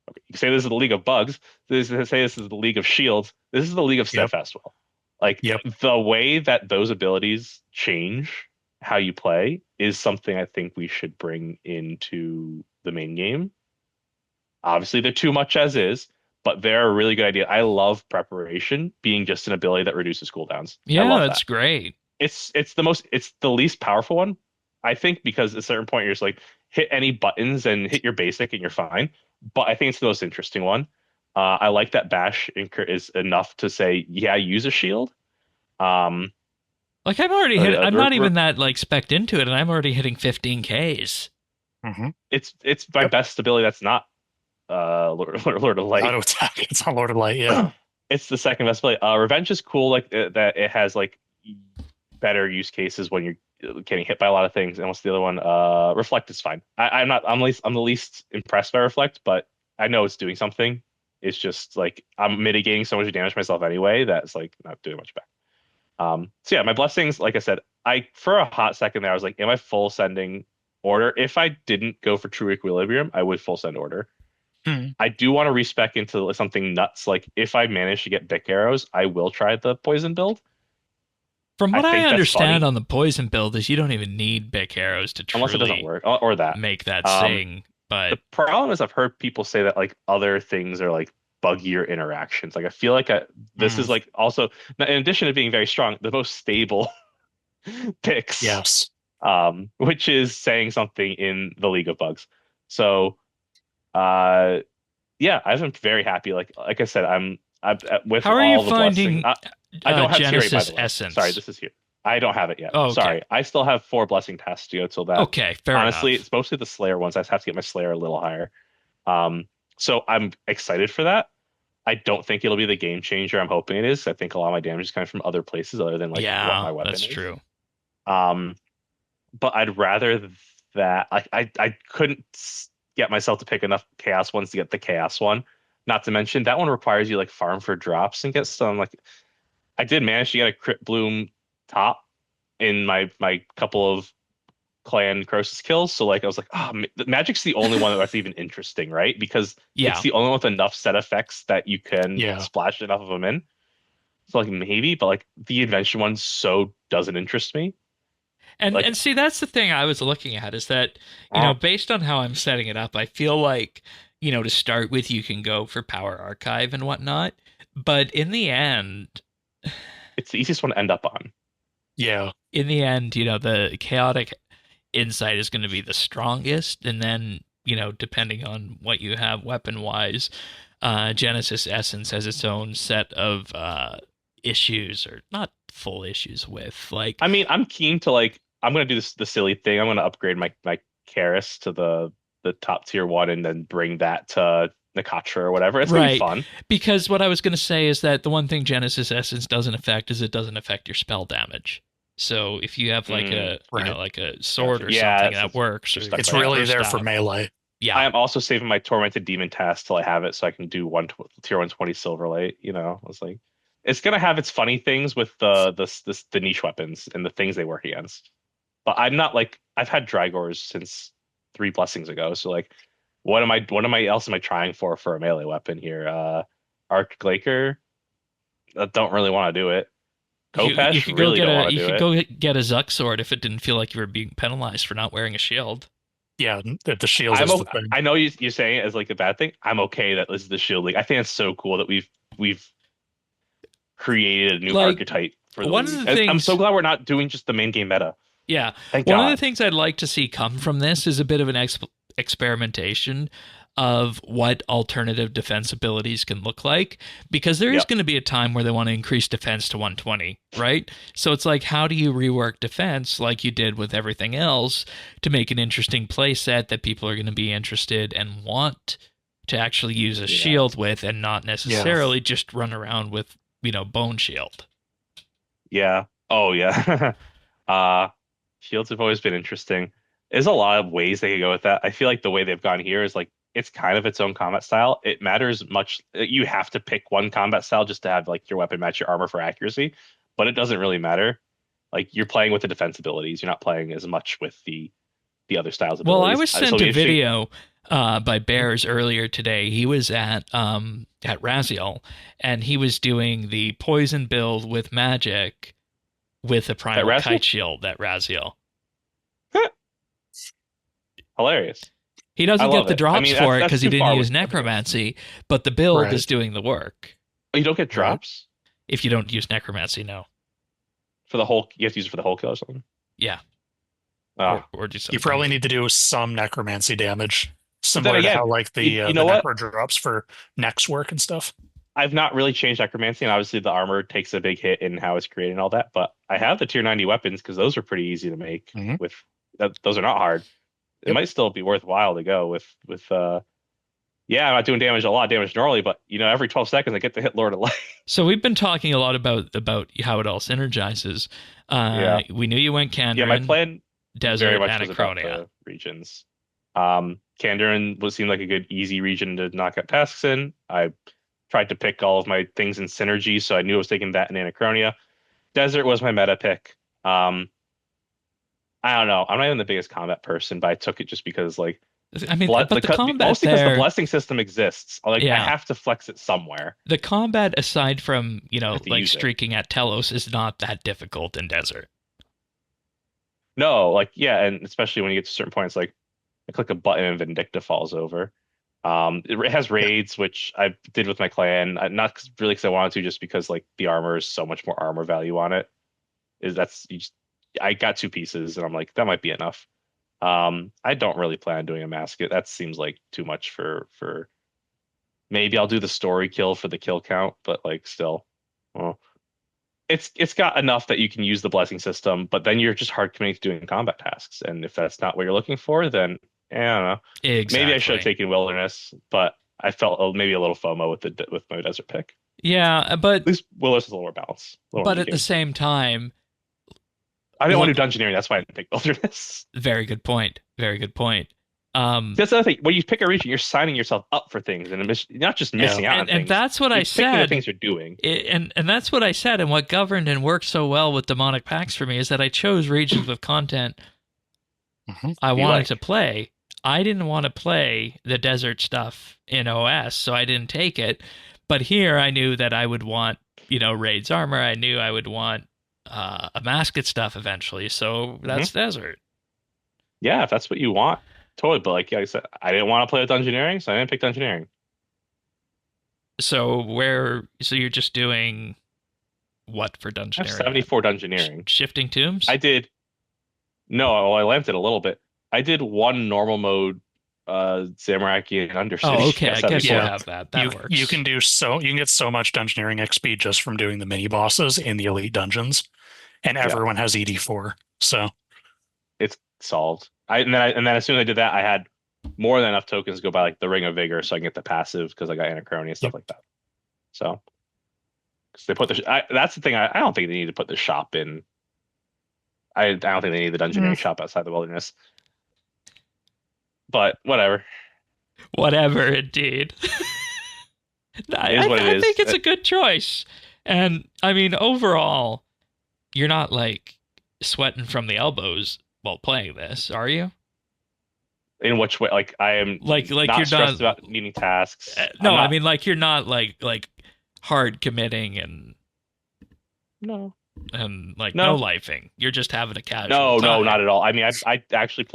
you can say this is the League of Bugs. Say this is the League of Shields. This is the League of Yep. Steadfast Will. Like Yep. the way that those abilities change how you play is something I think we should bring into the main game. Obviously, they're too much as is, but they're a really good idea. I love preparation being just an ability that reduces cooldowns. I Yeah, love that's that. great. It's the least powerful one, I think, because at a certain point you're just like hit any buttons and hit your basic and you're fine. But I think it's the most interesting one. I like that bash is enough to say, yeah, use a shield. Like I'm already hit. I'm not re- even that like specced into it, and I'm already hitting 15Ks. Hmm. It's my Yep. best ability. That's not Lord of Light. Auto attack. It's on Lord of Light. Yeah. It's the second best ability. Revenge is cool, like that. It has like better use cases when you're getting hit by a lot of things. And what's the other one? Reflect is fine. I'm the least impressed by Reflect, but I know it's doing something. It's just like I'm mitigating so much damage myself anyway that's like not doing much back. So yeah, my blessings, like I said, I for a hot second there, I was like, am I full sending order? If I didn't go for true equilibrium, I would full send order. Hmm. I do want to respec into something nuts. Like if I manage to get Bic arrows, I will try the poison build. From what I think that's understand funny. on the poison build is you don't even need Bic arrows to Unless it doesn't truly work or that. make that Um, sing. But The problem is I've heard people say that like other things are like buggier interactions. Like I feel like this is like also in addition to being very strong, the most stable picks. Yes. Which is saying something in the League of Bugs. So, yeah, I've been very happy. Like I said, I'm with how are all you the finding blessing. I don't have tier 8, by Genesis the way. Essence? Sorry, this is here. I don't have it yet. Oh, okay. Sorry, I still have 4 blessing tests to go till that. Okay, fair Honestly, enough. it's mostly the Slayer ones. I just have to get my Slayer a little higher. So I'm excited for that. I don't think it'll be the game changer I'm hoping it is. I think a lot of my damage is coming from other places other than like what my weapon that's is. true. But I'd rather that I couldn't get myself to pick enough chaos ones to get the chaos one. Not to mention that one requires you like farm for drops and get some like I did manage to get a crit bloom top in my couple of clan Croesus kills. So like I was like, Magic's the only one that's even interesting, right? Because Yeah. it's the only one with enough set effects that you can Yeah. splash enough of them in. So like maybe, but like the invention one so doesn't interest me. And Like- and see, that's the thing I was looking at is that, based on how I'm setting it up, I feel like, to start with, you can go for Power Archive and whatnot. But in the end, It's the easiest one to end up on. Yeah. in the end, the chaotic insight is going to be the strongest, and then, depending on what you have weapon wise, Genesis Essence has its own set of issues, or not full issues with, like. I mean, I'm keen to like I'm gonna do the silly thing. I'm gonna upgrade my Karis to the top tier one and then bring that to Nakatra or whatever. It's gonna be Right. fun. Because what I was going to say is that the one thing Genesis Essence doesn't affect is it doesn't affect your spell damage. So if you have like right. like a sword or Yeah, something it's that works, or stuck It's by really or there for staff. melee. Yeah. I am also saving my Tormented Demon task till I have it, so I can do tier 120 Silverlight. It's like it's gonna have its funny things with the niche weapons and the things they work against. But I'm not like I've had Drygors since 3 blessings ago, so like what else am I trying for a melee weapon here? Arc Glaker, I don't really want to do it. You Kopesh, could go really get don't a want to you do could it. go get a Zuk sword if it didn't feel like you were being penalized for not wearing a shield. Yeah, the shield I'm is the thing. I know you're saying it as like a bad thing. I'm okay that this is the shield league. I think it's so cool that we've created a new Like, archetype for the one of league. the I'm so things, glad we're not doing just the main game meta. yeah, Thank one of the God. things I'd like to see come from this is a bit of an experimentation of what alternative defense abilities can look like, because there is Yep. going to be a time where they want to increase defense to 120, right? So it's like, how do you rework defense like you did with everything else to make an interesting play set that people are going to be interested and want to actually use a shield with, and not necessarily just run around with, bone shield. Yeah. Oh yeah. uh Shields have always been interesting. There's a lot of ways they could go with that. I feel like the way they've gone here is like it's kind of its own combat style. It matters much. You have to pick one combat style just to have like your weapon match your armor for accuracy, but it doesn't really matter. Like you're playing with the defense abilities. You're not playing as much with the other styles Well, abilities. I was So sent it'll be a interesting. video by Bears earlier today. He was at Raziel, and he was doing the poison build with magic with a primal Raziel? kite shield at Raziel. Hilarious. He I doesn't love get the it. I drops mean, for it that's because he too didn't far use with- necromancy, but the build Right. is doing the work. Oh, you don't get drops If you don't use necromancy, no. for the whole. You have to use it for the whole kill or something. Yeah. Ah. Or do something. You probably need to do some necromancy damage, then similar again, to how like the you the know what? necro drops for next work and stuff. I've not really changed necromancy, and obviously the armor takes a big hit in how it's created and all that. But I have the tier 90 weapons because those are pretty easy to make. Mhm. With that, those are not hard. It Yep. might still be worthwhile to go with. Yeah, I'm not doing a lot of damage normally, but every 12 seconds I get to hit Lord of Light. So we've been talking a lot about how it all synergizes. Yeah. We knew you went Kandarin, Yeah, my plan Desert, very much and was about Acronia. the regions. Kandarin seemed like a good easy region to knock out tasks in. I tried to pick all of my things in synergy, so I knew I was taking that in Anachronia. Desert was my meta pick. I don't know. I'm not even the biggest combat person, but I took it just because like I mean, but the combat mostly because the there, blessing system exists. Like I Yeah. have to flex it somewhere. the combat aside from, Have to like use it. streaking at Telos, is not that difficult in Desert. No, like yeah, and especially when you get to certain points, like I click a button and Vindicta falls over. It has raids, which I did with my clan, not really because I wanted to, just because like the armor is so much more armor value on it. I got 2 pieces, and I'm like that might be enough. I don't really plan on doing a mascot. That seems like too much for. Maybe I'll do the story kill for the kill count, but like still, well, it's got enough that you can use the blessing system, but then you're just hard committing to doing combat tasks, and if that's not what you're looking for, then I don't know. Exactly. Maybe I should have taken wilderness, but I felt maybe a little FOMO with my desert pick. Yeah, but At least wilderness is a little more balanced. but at the same time, I didn't want to do dungeoneering. That's why I didn't pick wilderness. very good point. Very good point. That's the other thing. When you pick a region, you're signing yourself up for things, and you're not just missing out on and things. that's what You're I picking the said. things you're doing. And that's what I said, and what governed and worked so well with demonic packs for me is that I chose regions with content I You wanted like. to play. I didn't want to play the desert stuff in OS, so I didn't take it. But here I knew that I would want, Raid's armor. I knew I would want a mascot stuff eventually, so that's desert. Yeah, if that's what you want, totally. But like I said, I didn't want to play with dungeoneering, so I didn't pick dungeoneering. So you're just doing what for I have dungeoneering? 74 dungeoneering. Shifting tombs? I did no, I landed a little bit. I did one normal mode Zamorakian Undercity. Oh, okay. I guess you Yeah. have that. That works. You can get so much dungeoneering XP just from doing the mini bosses in the elite dungeons, and everyone has ED4. So It's solved. And then as soon as I did that, I had more than enough tokens to go buy like the Ring of Vigor, so I can get the passive because I got Anachrony and stuff like that. So, because they put that's the thing. I don't think they need to put the shop in. I don't think they need the dungeoneering shop outside the wilderness. But whatever. Whatever, indeed. I think it's a good choice. And I mean, overall, you're not like sweating from the elbows while playing this, are you? In which way? Like I am like not you're stressed not about meeting tasks. No, I mean like you're not like hard committing and no like no lifing. You're just having a casual No, time. not at all. I mean, I actually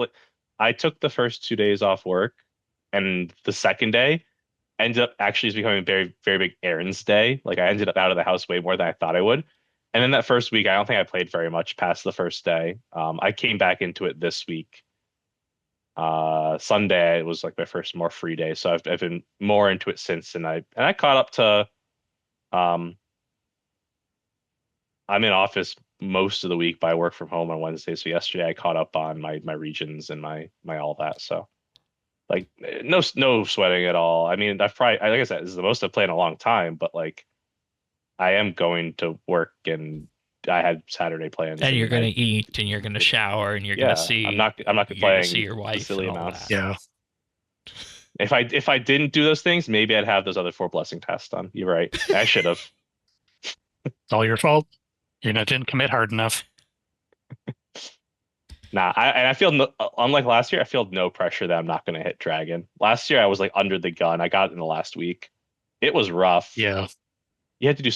I took the first 2 days off work, and the second day ended up actually becoming a very, very big errands day. Like I ended up out of the house way more than I thought I would. And then that first week, I don't think I played very much past the first day. I came back into it this week. Sunday was like my first more free day, so I've been more into it since, and I caught up to. I'm in office most of the week, but I work from home on Wednesday. So yesterday I caught up on my regions and my all that. So like no sweating at all. I mean, I've probably, like I said, this is the most I've played in a long time, but like I am going to work and I had Saturday plans. And you're going to eat and you're going to shower and you're going to see. I'm not playing see your wife silly and all amounts. that. yeah. If I didn't do those things, maybe I'd have those other 4 blessing tasks done. You're right. I should have. It's all your fault. You didn't commit hard enough. Nah, I feel unlike last year, I feel no pressure that I'm not going to hit dragon. Last year, I was like under the gun. I got it in the last week. It was rough. Yeah. You had to do,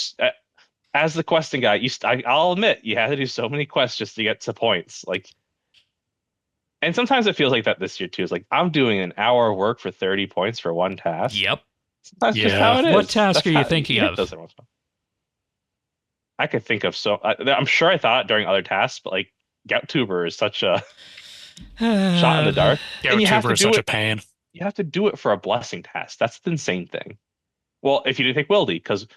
as the questing guy, I'll admit, you had to do so many quests just to get to points. Like, and sometimes it feels like that this year too. It's like, I'm doing an hour of work for 30 points for one task. Yep. That's just how it is. What task are you thinking of? I could think of I'm sure I thought during other tasks, but like Gout Tuber is such a shot in the dark. Gout Tuber is such a pain. You have to do it for a blessing task. That's the insane thing. Well, if you do take Wildy, because of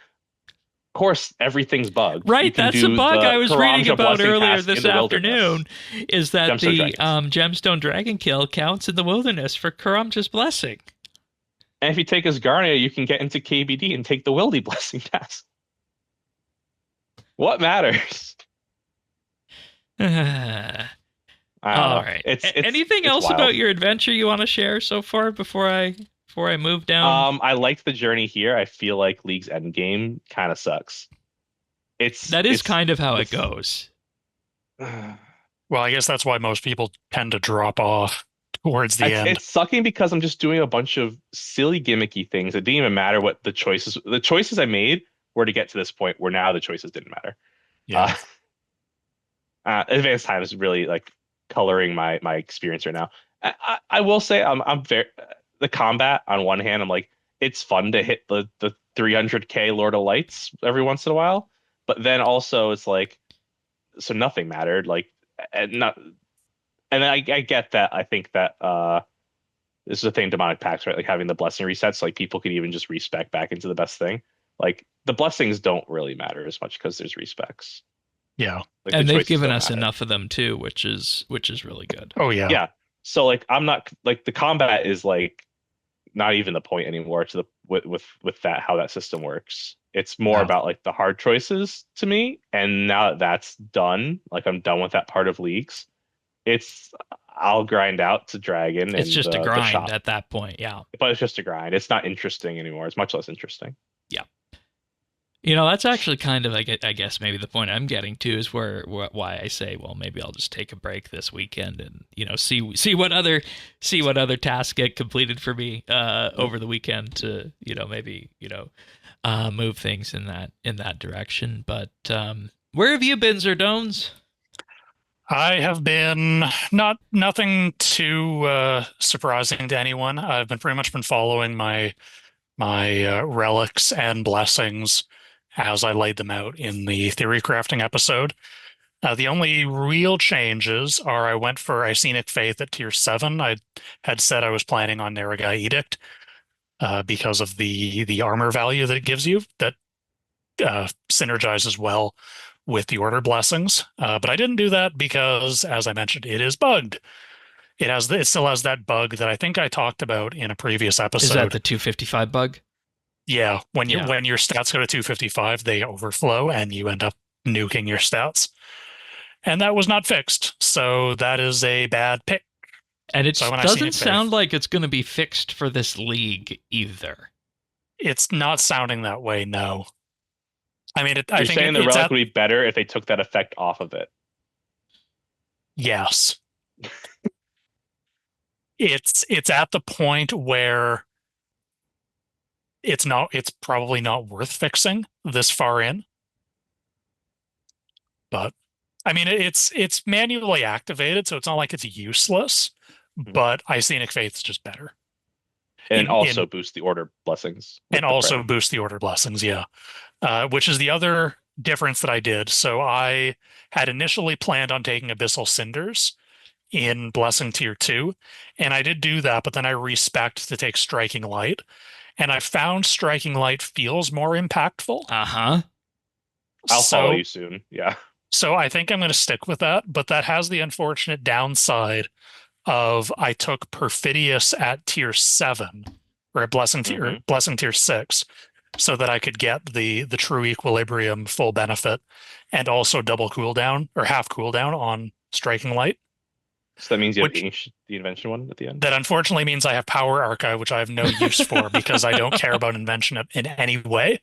course everything's bugged. Right, that's a bug I was reading about earlier this afternoon. Is that Gemstone Dragon kill counts in the wilderness for Karamja's blessing? And if you take Asgarnia, you can get into KBD and take the Wildy blessing task. What matters? All right. Anything else wild. about your adventure you want to share so far before I move down? I liked the journey here. I feel like Leagues Endgame kind of sucks. That is kind of how it goes. Well, I guess that's why most people tend to drop off towards the end. It's sucking because I'm just doing a bunch of silly gimmicky things. It didn't even matter what the choices I made were to get to this point where now the choices didn't matter. Yeah. Advanced Time is really like coloring my experience right now. I will say I'm very the combat on one hand, I'm like, it's fun to hit the 300k Lord of Lights every once in a while, but then also it's like, so nothing mattered. Like, and I get that. I think that this is a thing demonic pacts, right? Like having the blessing resets, like people could even just respec back into the best thing. Like the blessings don't really matter as much because there's respecs. Yeah. Like, and they've given us enough of them too, which is really good. Oh yeah. Yeah. So like I'm not like the combat is like not even the point anymore to the with that how that system works. It's more about like the hard choices to me. And now that that's done, like I'm done with that part of Leagues. I'll grind out to Dragon. It's just a grind at that point, yeah. But it's just a grind. It's not interesting anymore. It's much less interesting. Yeah. That's actually kind of, I guess, maybe the point I'm getting to is why I say, well, maybe I'll just take a break this weekend and see what other tasks get completed for me over the weekend to maybe move things in that direction. But where have you been, Xurdones? I have been nothing too surprising to anyone. I've pretty much been following my relics and blessings as I laid them out in the theory crafting episode. The only real changes are I went for Icenic Faith at tier 7. I had said I was planning on Naragai Edict because of the armor value that it gives you that synergizes well with the Order Blessings. But I didn't do that because, as I mentioned, it is bugged. It still has that bug that I think I talked about in a previous episode. Is that the 255 bug? Yeah, when your stats go to 255, they overflow and you end up nuking your stats. And that was not fixed, so that is a bad pick. And it doesn't sound like it's going to be fixed for this league either. It's not sounding that way, no. I mean, I You're think saying the relic would be better if they took that effect off of it. Yes. It's at the point where it's probably not worth fixing this far in. But I mean, it's manually activated, so it's not like it's useless. But Icenic Faith is just better, and also boost the Order Blessings. And also boost the Order Blessings, yeah. Which is the other difference that I did. So I had initially planned on taking Abyssal Cinders in Blessing Tier 2, and I did do that, but then I respec to take Striking Light, and I found Striking Light feels more impactful. Uh-huh. I'll follow you soon, yeah. So I think I'm going to stick with that, but that has the unfortunate downside of I took Perfidious at tier 7 or at Blessing tier 6 so that I could get the true equilibrium full benefit and also double cooldown or half cooldown on Striking Light. So that means you have the Invention one at the end? That unfortunately means I have Power Archive, which I have no use for because I don't care about Invention in any way.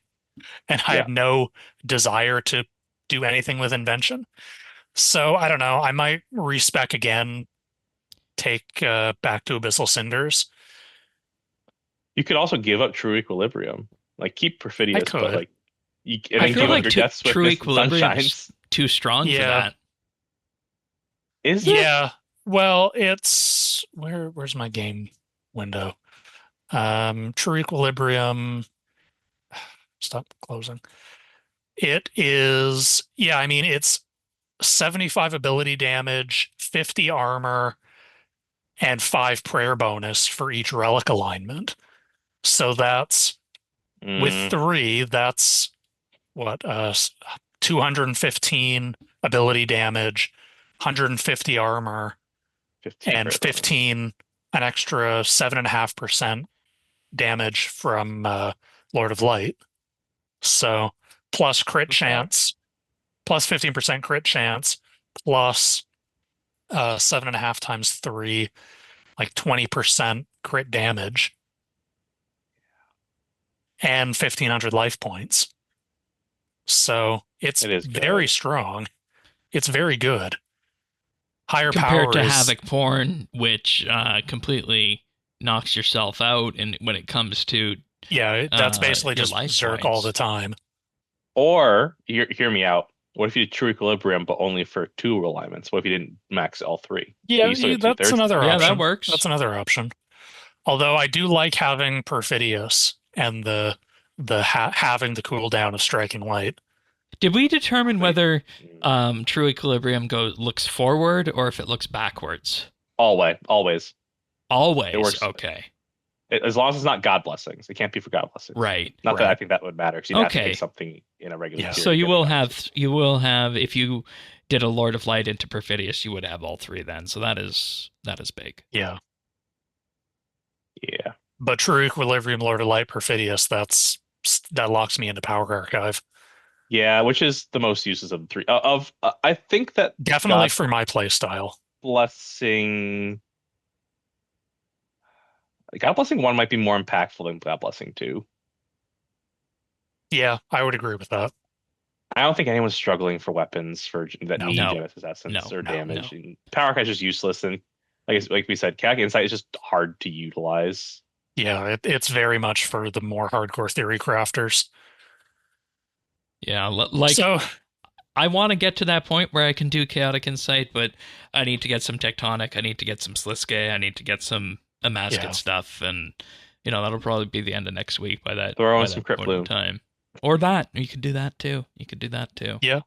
And I have no desire to do anything with Invention. So I don't know. I might respec again, take back to Abyssal Cinders. You could also give up True Equilibrium. Like keep Perfidious, but like I feel like True Equilibrium is too strong for that. Is it? Yeah. Well, it's where's my game window? True Equilibrium. Stop closing. It is, yeah, I mean, it's 75 ability damage, 50 armor, and 5 prayer bonus for each relic alignment. So that's, with 3, that's what, 215 ability damage, 150 armor, and 15, an extra 7.5% damage from Lord of Light. So plus crit chance, plus 15% crit chance, plus 7.5 times 3, like 20% crit damage, and 1,500 life points. So it is very strong. It's very good. Higher compared power to Havoc Porn, which completely knocks yourself out, and when it comes to that's basically just Zerk all the time. Or hear me out. What if you did True Equilibrium, but only for 2 alignments? What if you didn't max all 3? Yeah, that's another option. Yeah, that works. That's another option. Although I do like having Perfidious and the having the cooldown of Striking Light. Did we determine whether True Equilibrium looks forward or if it looks backwards? Always. Always. It works. Okay. As long as it's not God Blessings. It can't be for God Blessings. Right. Not that I think that would matter, because you have to take something in a regular So you will have, if you did a Lord of Light into Perfidious, you would have all 3 then. So that is big. Yeah. Yeah. But True Equilibrium, Lord of Light, Perfidious, that locks me into Power Archive. Yeah, which is the most uses of the 3. I think that definitely for my play style. Blessing. God Blessing 1 might be more impactful than God Blessing 2. Yeah, I would agree with that. I don't think anyone's struggling for weapons need Genesis Essence or damage. And Power Archive is just useless, and like we said, Kak Insight is just hard to utilize. Yeah, it's very much for the more hardcore theory crafters. Yeah, so I want to get to that point where I can do Chaotic Insight, but I need to get some Tectonic, I need to get some Sliske, I need to get some Amasket stuff, and that'll probably be the end of next week by that. Throw on some Crypt Bloom time. or that. You could do that too. Yeah.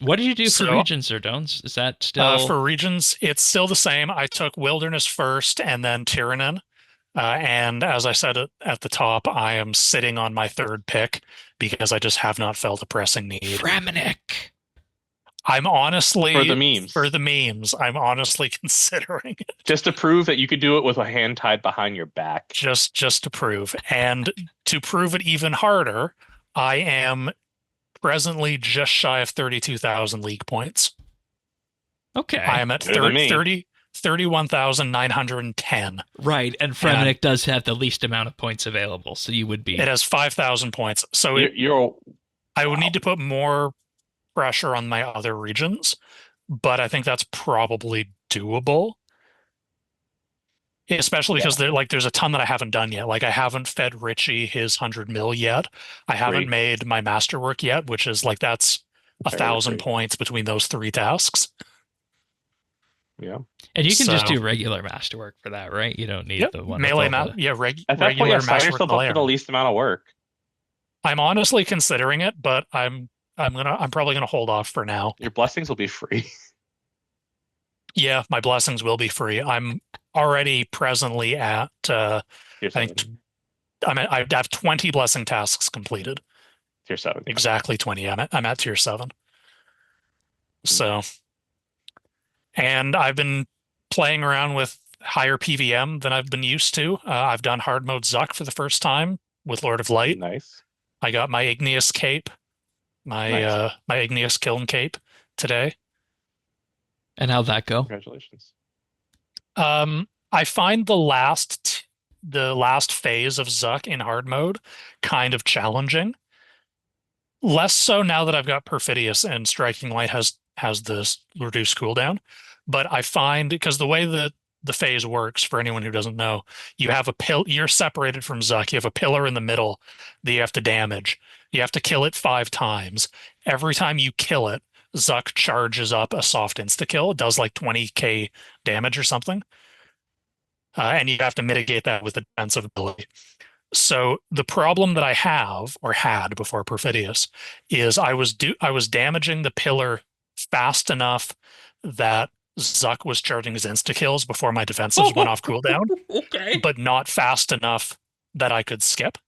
What did you do for So, regions, Xurdones? Is that still for regions, it's still the same. I took Wilderness first and then Tyrannon. And as I said at the top, I am sitting on my third pick because I just have not felt a pressing need. Avernic? I'm honestly For the memes. I'm honestly considering it. Just to prove that you could do it with a hand tied behind your back. Just to prove. And to prove it even harder, I am presently just shy of 32,000 league points. Okay. I am at 31,910. Right, and Fremenic does have the least amount of points available, so you would be. It has 5,000 points. So I would need to put more pressure on my other regions, but I think that's probably doable. Especially because there's a ton that I haven't done yet. Like I haven't fed Richie his 100 mil yet. I haven't made my masterwork yet, which is like that's 1,000 points between those 3 tasks. Yeah. And you can just do regular masterwork for that, right? You don't need the one melee At that regular point, sign yourself up for the least amount of work. I'm honestly considering it, but I'm probably gonna hold off for now. Your blessings will be free. Yeah, my blessings will be free. I'm already presently at I think I have 20 blessing tasks completed. Tier 7. Exactly 20. I'm at tier 7. So, and I've been playing around with higher PvM than I've been used to. I've done hard mode Zuk for the first time with Lord of Light. Nice. I got my Igneous cape, my Igneous Kiln cape today. And how'd that go? Congratulations. I find the last phase of Zuk in hard mode kind of challenging. Less so now that I've got Perfidious and Striking Light has this reduced cooldown. But I find, because the way that the phase works, for anyone who doesn't know, you have you're separated from Zuk. You have a pillar in the middle that you have to damage. You have to kill it 5 times. Every time you kill it, Zuk charges up a soft insta-kill. It does like 20k damage or something. And you have to mitigate that with a defensive ability. So the problem that I have, or had before Perfidious, is I was damaging the pillar fast enough that Zuk was charging his insta-kills before my defensives went off cooldown. Okay. But not fast enough that I could skip.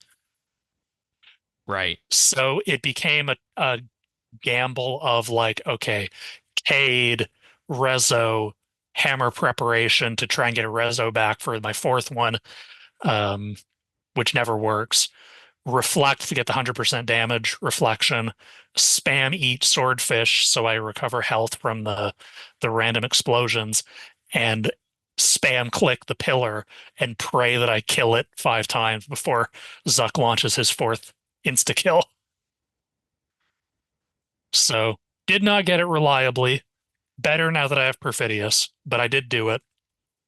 Right. So it became a gamble of like, okay, Cade, Rezo, Hammer preparation to try and get a Rezo back for my 4th one, which never works. Reflect to get the 100% damage, reflection, spam eat swordfish so I recover health from the random explosions, and spam click the pillar and pray that I kill it 5 times before Zuk launches his 4th insta-kill. So, did not get it reliably. Better now that I have Perfidious, but I did do it.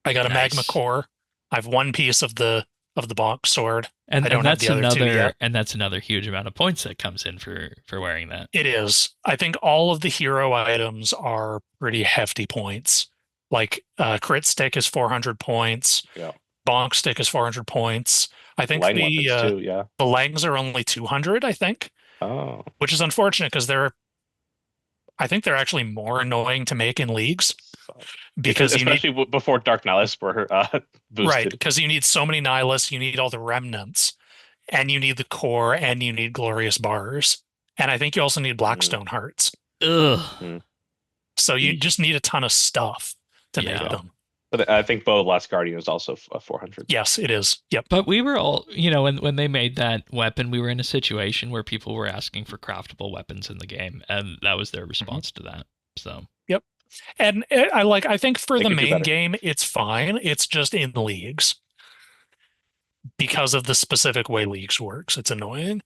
I got a magma core. I have 1 piece of the bonk sword. And I don't have the other 2 yet. And that's another huge amount of points that comes in for wearing that. It is. I think all of the hero items are pretty hefty points. Like crit stick is 400 points. Yeah. Bonk stick is 400 points. I think the Langs are only 200, I think. Oh. Which is unfortunate because I think they're actually more annoying to make in leagues. Because especially before Dark Nihilists were boosted. Right, because you need so many Nihilists, you need all the remnants, and you need the core, and you need glorious bars. And I think you also need Blackstone hearts. Ugh. So you just need a ton of stuff to make them. But I think Bow of Last Guardian is also a 400. Yes, it is. Yep. But we were all, when they made that weapon, we were in a situation where people were asking for craftable weapons in the game, and that was their response to that. So. Yep. And I think for the main game, it's fine. It's just in leagues. Because of the specific way leagues works. It's annoying.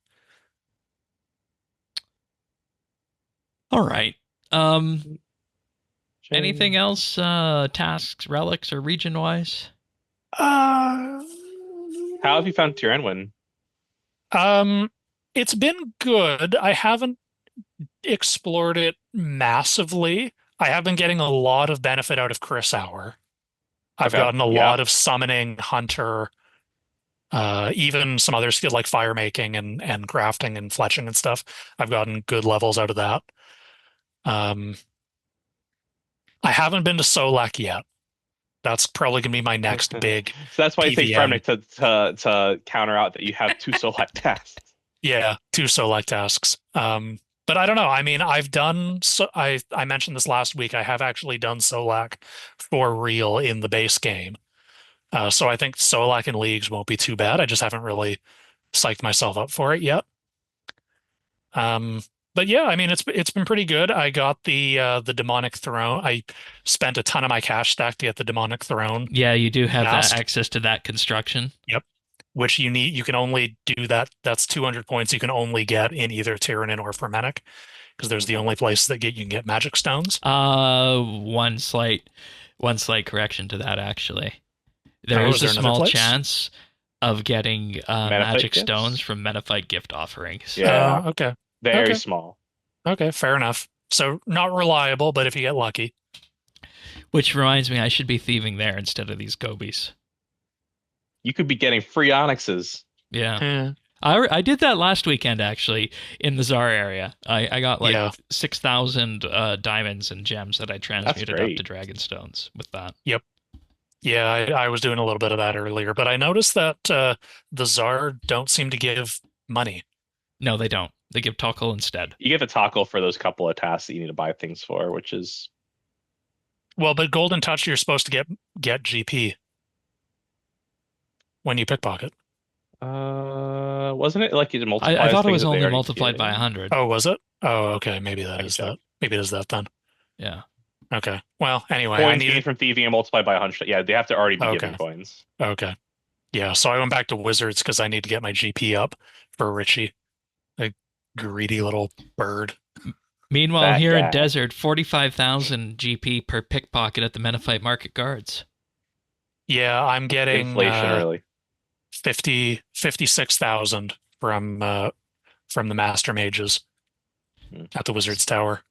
All right. Anything else? Tasks, relics, or region-wise? How have you found Tyranwen? It's been good. I haven't explored it massively. I have been getting a lot of benefit out of Chris Hour. I've gotten a lot of summoning, hunter, Even some other skill like fire making and crafting and fletching and stuff. I've gotten good levels out of that. I haven't been to Solak yet. That's probably gonna be my next big So that's why I say PvM. Fremnik to counter out that you have two select tasks. Yeah, two Solak tasks. But I don't know. I mean, I've done so I mentioned this last week. I have actually done Solak for real in the base game. So I think Solak and Leagues won't be too bad. I just haven't really psyched myself up for it yet. But yeah, I mean it's been pretty good. I got the demonic throne. I spent a ton of my cash stack to get the demonic throne. Yeah, you do have that Mask. access to that construction. Yep. Which you can only do that. That's 200 points you can only get in either Tyrannin or Fermenic, because there's the only place that you can get magic stones. One slight correction to that actually. There is a small chance of getting magic gifts? stones from Metaphyte gift offerings. Yeah. Okay. Very small. Okay, fair enough. So not reliable, but if you get lucky. Which reminds me, I should be thieving there instead of these gobies. You could be getting free onyxes. Yeah. I did that last weekend, actually, in the Tsar area. I got like 6,000 diamonds and gems that I transmuted up to Dragonstones with that. Yep. Yeah, I was doing a little bit of that earlier, but I noticed that the Tsar don't seem to give money. No, they don't. They give Tokkul instead. You get the Tokkul for those couple of tasks that you need to buy things for, which is... Well, but Golden Touch, you're supposed to get GP when you pickpocket. Wasn't it like you multiplied? I thought it was only multiplied by 100. Oh, was it? Oh, okay. Maybe that is that. Maybe it is that then. Yeah. Okay. Well, anyway, coins gained from thieving and multiplied by 100. Yeah, they have to already be giving coins. Okay. Yeah, so I went back to Wizards because I need to get my GP up for Richie, a greedy little bird. Meanwhile, here in Desert, 45,000 GP per pickpocket at the Menophyte Market Guards. Yeah, I'm getting inflation really. 56,000 from the Master Mages at the Wizards Tower.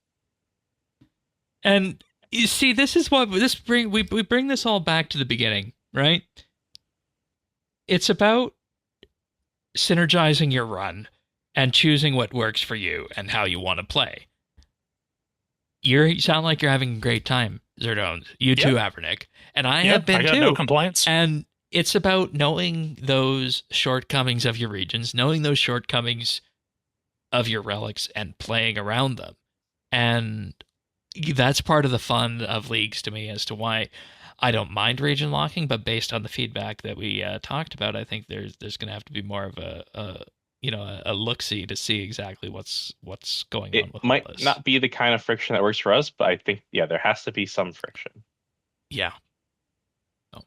And you see, this is what we bring this all back to the beginning, right? It's about synergizing your run and choosing what works for you and how you want to play. You sound like you're having a great time, Xurdones. You too, Avernic. And I have been too. I got no complaints. And it's about knowing those shortcomings of your regions, knowing those shortcomings of your relics, and playing around them. And that's part of the fun of Leagues to me as to why I don't mind region locking, but based on the feedback that we talked about, I think there's going to have to be more of a look-see to see exactly what's going on with might all this. Not be the kind of friction that works for us, but I think there has to be some friction. Yeah. Oh.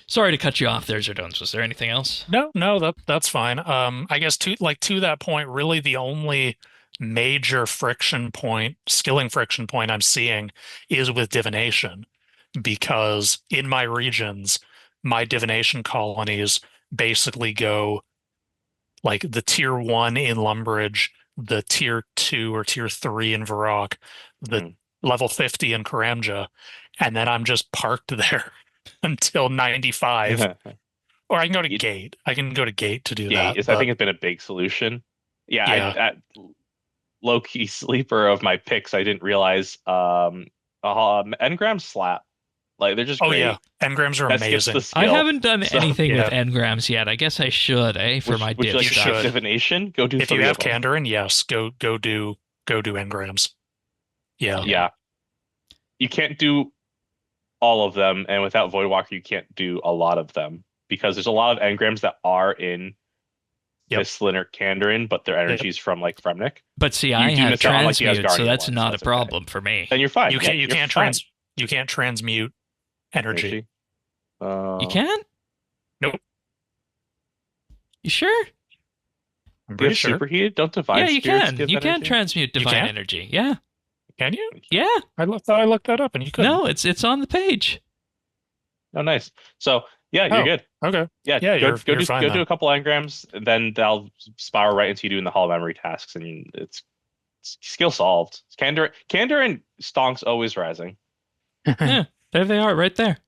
Sorry to cut you off there, Xurdones. Was there anything else? No, that's fine. I guess to that point, really the only major skilling friction point I'm seeing is with divination, because in my regions, my divination colonies basically go like the tier 1 in Lumbridge, the tier 2 or tier 3 in Varrock, the level 50 in Karamja, and then I'm just parked there until 95. Or I can go to Gate. I can go to Gate to do that. I think it's been a big solution. Yeah. Low-key sleeper of my picks, I didn't realize Engram Slap. Like, they're just great. Engrams are amazing. I haven't done anything with engrams yet. I guess I should, for my div stuff. Divination? Go do. If you have Kandarin, yes, go do engrams. Yeah. Yeah. You can't do all of them, and without Voidwalker, you can't do a lot of them, because there's a lot of engrams that are in Mistlin or Kandarin, but their energy's from like Fremnik. But see, I have transmute, so that's not a problem for me. Then you're fine. You can't transmute energy. You can't? Nope. You sure? I'm pretty sure. Superheated? Don't divine spirits give energy? You can transmute divine energy. Yeah. Can you? Yeah. I looked that up and you couldn't. No, it's on the page. Oh, nice. So you're good. Okay. Yeah. Go do a couple engrams, and then they'll spiral right into you doing the Hall of Memory tasks, and it's skill solved. Kandarin and Stonks always rising. Yeah, there they are, right there.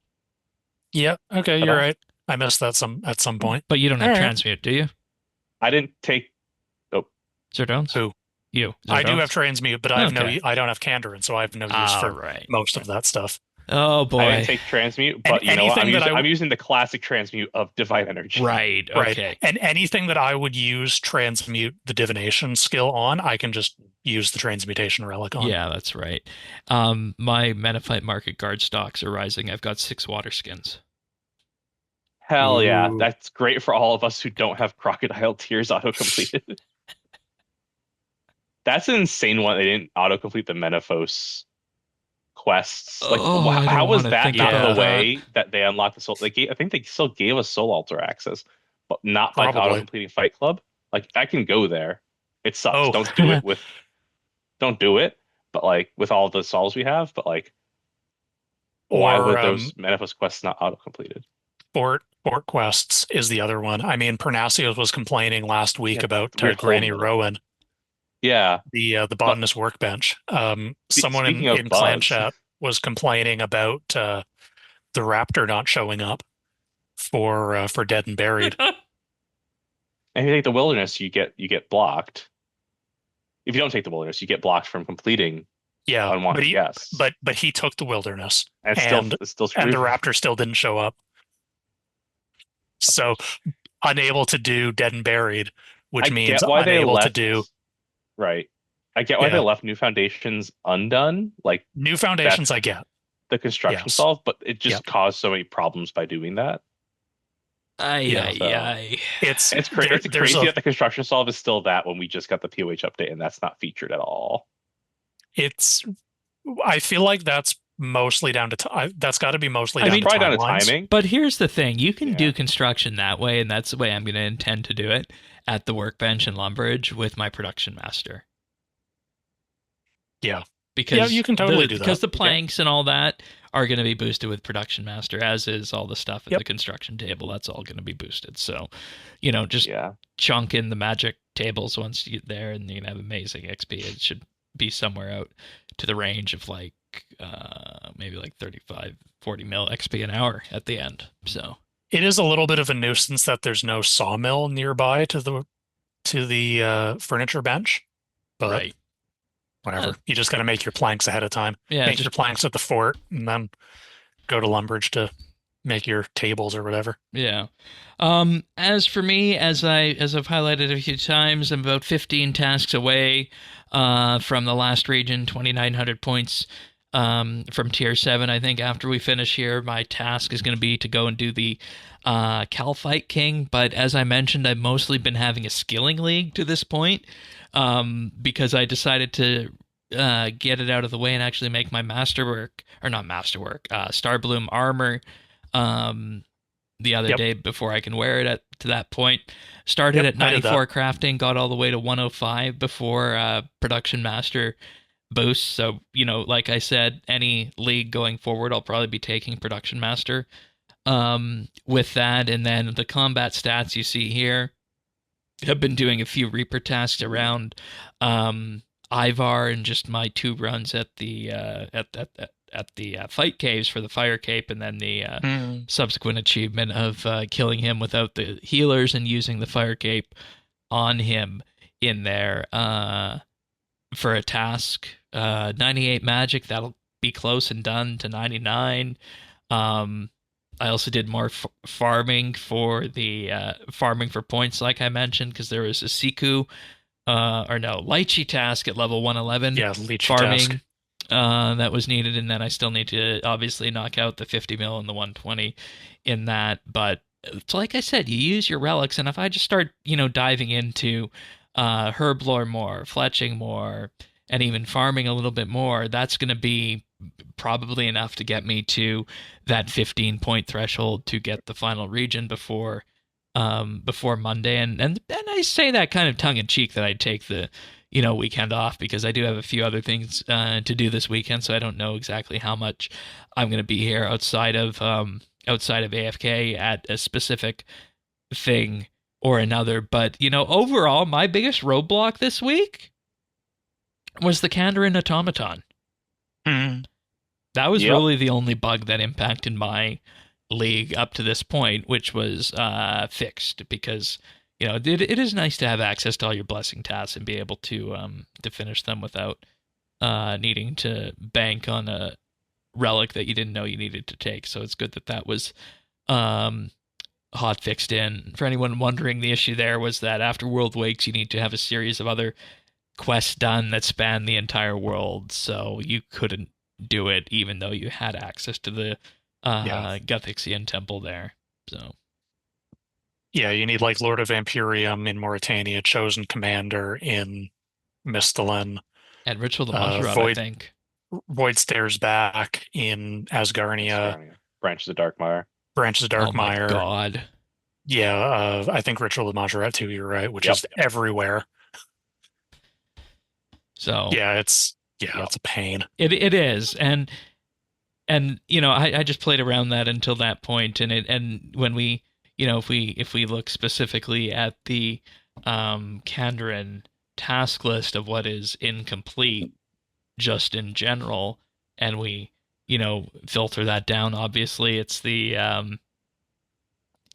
Yeah. Okay, you're right. I missed that at some point. But you don't have All right. transmute, do you? I didn't take. Xurdones? Who? You. I do Xurdones? have transmute, but I have Okay. I don't have Kandarin, so I have no use for right. most of that stuff. Oh I boy. didn't take transmute, but And you know what? anything I'm using the classic transmute of divine energy. Right. Right. Okay. And anything that I would use transmute the divination skill on, I can just use the transmutation relic on. Yeah, that's right. My Metaphyte market guard stocks are rising. I've got 6 water skins. Hell yeah, Ooh. that's great for all of us who don't have Crocodile Tears auto completed. That's an insane one. They didn't auto complete the Menaphos quests. Like, I how don't was wanna that think not about the way that they unlocked the soul? I think they still gave us Soul Altar access, but not like Probably. auto completing Fight Club. Like, I can go there. It sucks. Oh. Don't do it with. Don't do it. But like with all the souls we have, but like, why Or would those Menaphos quests not auto completed? Fort quests is the other one. I mean, Parnassius was complaining last week Yeah, about we're Granny holding it. Rowan, Yeah. the botanist workbench. Someone Speaking of in clan bugs. chat was complaining about the raptor not showing up for Dead and Buried. And if you take the wilderness, you get blocked. If you don't take the wilderness, you get blocked from completing Yeah, unwanted guests. but he took the wilderness, and it's still and the screwed. raptor still didn't show up. So unable to do Dead and Buried, which I means get why they unable left, to do right. I get why Yeah. they left New Foundations undone, like new foundations. I get. the construction Yes. solve, but it just Yep. caused so many problems by doing that. Aye. It's It's there's crazy a- that the construction solve is still that when we just got the POH update and that's not featured at all. It's I feel like that's mostly down to that's got to be mostly down to Probably down to timelines. timing. But here's the thing. You can Yeah. do construction that way, and that's the way I'm going to intend to do it at the workbench in Lumbridge with my production master. Yeah. Because Yeah, you can totally do that. Because the planks and all that are going to be boosted with production master, as is all the stuff at Yep. the construction table. That's all going to be boosted. So, just Yeah. chunk in the magic tables once you get there, and you can have amazing XP. It should be somewhere out to the range of like maybe like 35, 40 mil XP an hour at the end. So It is a little bit of a nuisance that there's no sawmill nearby to the furniture bench, but right. whatever. You just got to make your planks ahead of time. Yeah, Make your planks at the fort, and then go to Lumbridge to make your tables or whatever. Yeah. As for me, as I've highlighted a few times, I'm about 15 tasks away from the last region, 2,900 points from tier 7. I think after we finish here, my task is going to be to go and do the Calphite King. But as I mentioned, I've mostly been having a skilling league to this point because I decided to get it out of the way and actually make my Starbloom armor the other day before I can wear it to that point. Started at 94 crafting, got all the way to 105 before production master boost. So, like I said, any league going forward, I'll probably be taking production master with that. And then the combat stats you see here, have been doing a few Reaper tasks around Ivar and just my 2 runs at the fight caves for the fire cape, and then the subsequent achievement of killing him without the healers and using the fire cape on him in there for a task. 98 magic, that'll be close and done to 99. I also did more farming for the farming for points, like I mentioned, because there was a Siku Lychee task at level 111. Yeah, Lychee farming task. That was needed, and then I still need to obviously knock out the 50 mil and the 120 in that. But it's like I said, you use your relics, and if I just start diving into herblore more, fletching more, and even farming a little bit more, that's going to be probably enough to get me to that 15-point threshold to get the final region before Monday. And I say that kind of tongue-in-cheek that I'd take the weekend off, because I do have a few other things to do this weekend, so I don't know exactly how much I'm going to be here outside of AFK at a specific thing or another. But overall, my biggest roadblock this week was the Kandarin automaton. That was really the only bug that impacted my league up to this point, which was fixed because it is nice to have access to all your blessing tasks and be able to finish them without needing to bank on a relic that you didn't know you needed to take. So it's good that that was hot fixed in. For anyone wondering, the issue there was that after World Wakes, you need to have a series of other quests done that span the entire world, so you couldn't do it even though you had access to the Guthixian temple there. So yeah, you need like Lord of Vampirium in Mauritania, Chosen Commander in Misthalin, and Ritual of Majorat, I think. Void Stairs Back in Asgarnia. Branches of Darkmire. Oh my god. Yeah, I think Ritual of Majorat too, you're right, which is everywhere. So yeah, it's a pain. It is, and I just played around that until that point, and when we if we look specifically at the Kandarin task list of what is incomplete, just in general, and we filter that down. Obviously, it's the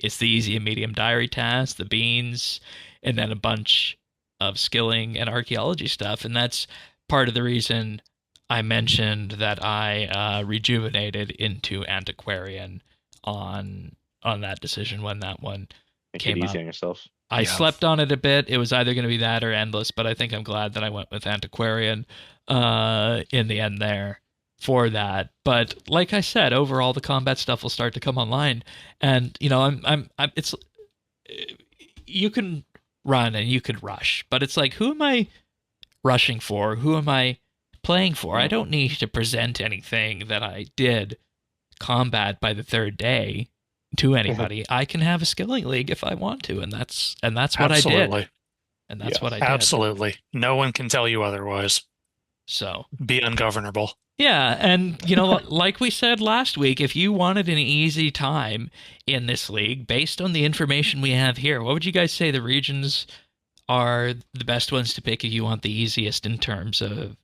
easy and medium diary tasks, the beans, and then a bunch of skilling and archaeology stuff. And that's part of the reason I mentioned that I rejuvenated into antiquarian on that decision when that one came easy up. on yourself. I slept on it a bit. It was either going to be that or endless, but I think I'm glad that I went with antiquarian in the end there for that. But like I said, overall the combat stuff will start to come online, and it's you can run and you could rush, but it's like, who am I rushing for? Who am I playing for? I don't need to present anything that I did combat by the third day to anybody. I can have a skilling league if I want to, and that's what I did. And that's what I did. Absolutely. No one can tell you otherwise. So be ungovernable. Yeah, and like we said last week, if you wanted an easy time in this league, based on the information we have here, what would you guys say the regions are the best ones to pick if you want the easiest in terms of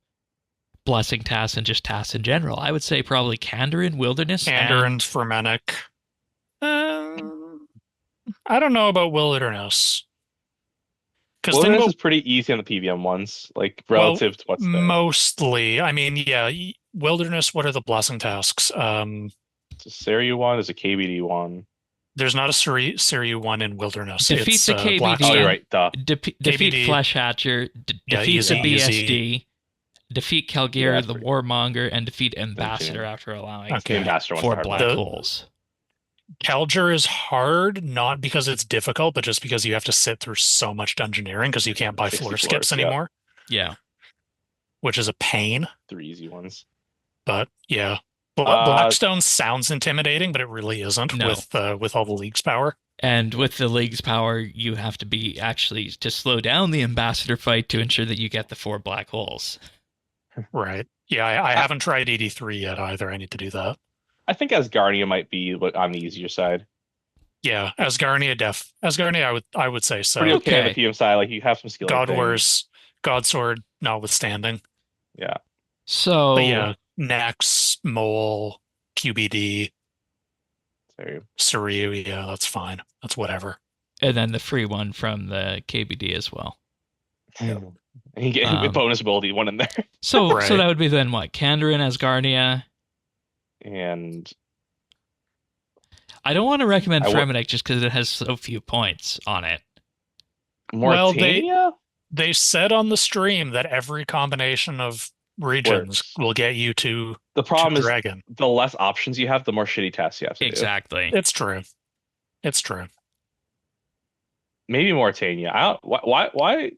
blessing tasks and just tasks in general? I would say probably Kandarin, Wilderness. Kandarin, Fermenic. I don't know about Wilderness. Wilderness is pretty easy on the PvM ones, like relative to what's there. Mostly. I mean, yeah, Wilderness, what are the blessing tasks? It's a Seru one, there's a KBD one. There's not a Seru one in Wilderness. Defeat it's, the KBD. Oh, you're right. Defeat KBD. Flesh Hatcher. Defeat the BSD. Defeat Kalgira, the Warmonger, and defeat Ambassador after allowing 4 black holes. Kalger is hard, not because it's difficult, but just because you have to sit through so much dungeoneering because you can't buy floor skips anymore. Yeah. Which is a pain. 3 easy ones. But yeah. Blackstone sounds intimidating, but it really isn't with all the League's power. And with the League's power, you have to be actually to slow down the Ambassador fight to ensure that you get the 4 black holes. Right. Yeah, I haven't tried 83 yet either. I need to do that. I think Asgarnia might be on the easier side. Yeah, Asgarnia, I would say so. Pretty okay on the PM side. Like, you have some skill. God Wars, Godsword notwithstanding. Yeah. So but yeah, Nax, Mole, QBD, Seru, yeah, that's fine. That's whatever. And then the free one from the KBD as well. And you get a bonus ability one in there. So that would be then what? Kandarin, Asgarnia. And I don't want to recommend Fermenic just because it has so few points on it. Mauritania? They said on the stream that every combination of regions will get you to the problem is Dragon. The less options you have, the more shitty tasks you have to do. Exactly. It's true. It's true. Maybe Mauritania. Why?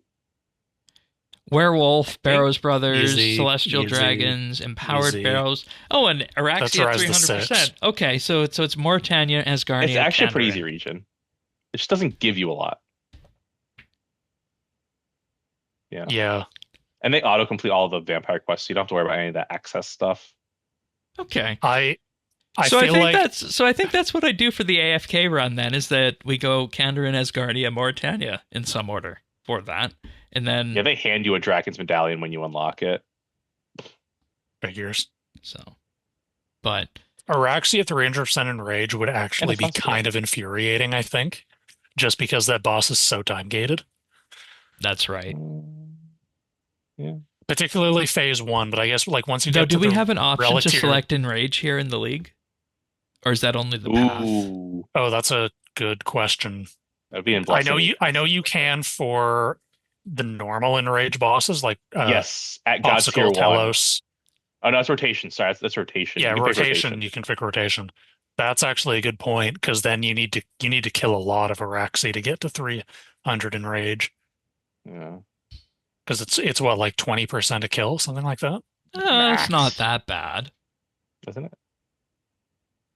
Werewolf, Barrows Brothers, Celestial Dragons, Empowered Barrows. Oh, and Araxia 300%. Okay, so it's Mauritania, Asgarnia. It's actually a pretty easy region. It just doesn't give you a lot. Yeah. Yeah. And they autocomplete all the vampire quests, so you don't have to worry about any of that access stuff. Okay. I think that's what I do for the AFK run then, is that we go Kandarin, Asgarnia, Mauritania in some order for that. And then they hand you a Dragon's Medallion when you unlock it. Figures. So, but Araxi at 300% enrage would actually be sounds kind good. of infuriating, I think, just because that boss is so time gated. That's right. Yeah. Particularly phase one, but I guess like once you Though, get do to we the have an option relic to tier, select enrage here in the league? Or is that only the path? Ooh, oh, that's a good question. that'd be in Blessing. I know you can for the normal enrage bosses like Yes, at God tier Popsicle, 1. Telos. Oh no, that's rotation. Sorry, that's rotation. Yeah, You can pick rotation, rotation. you can pick rotation. That's actually a good point because then you need to kill a lot of Araxi to get to 300 enrage Yeah. because it's what like 20% a kill, something like that. It's not Max. that bad. Isn't it?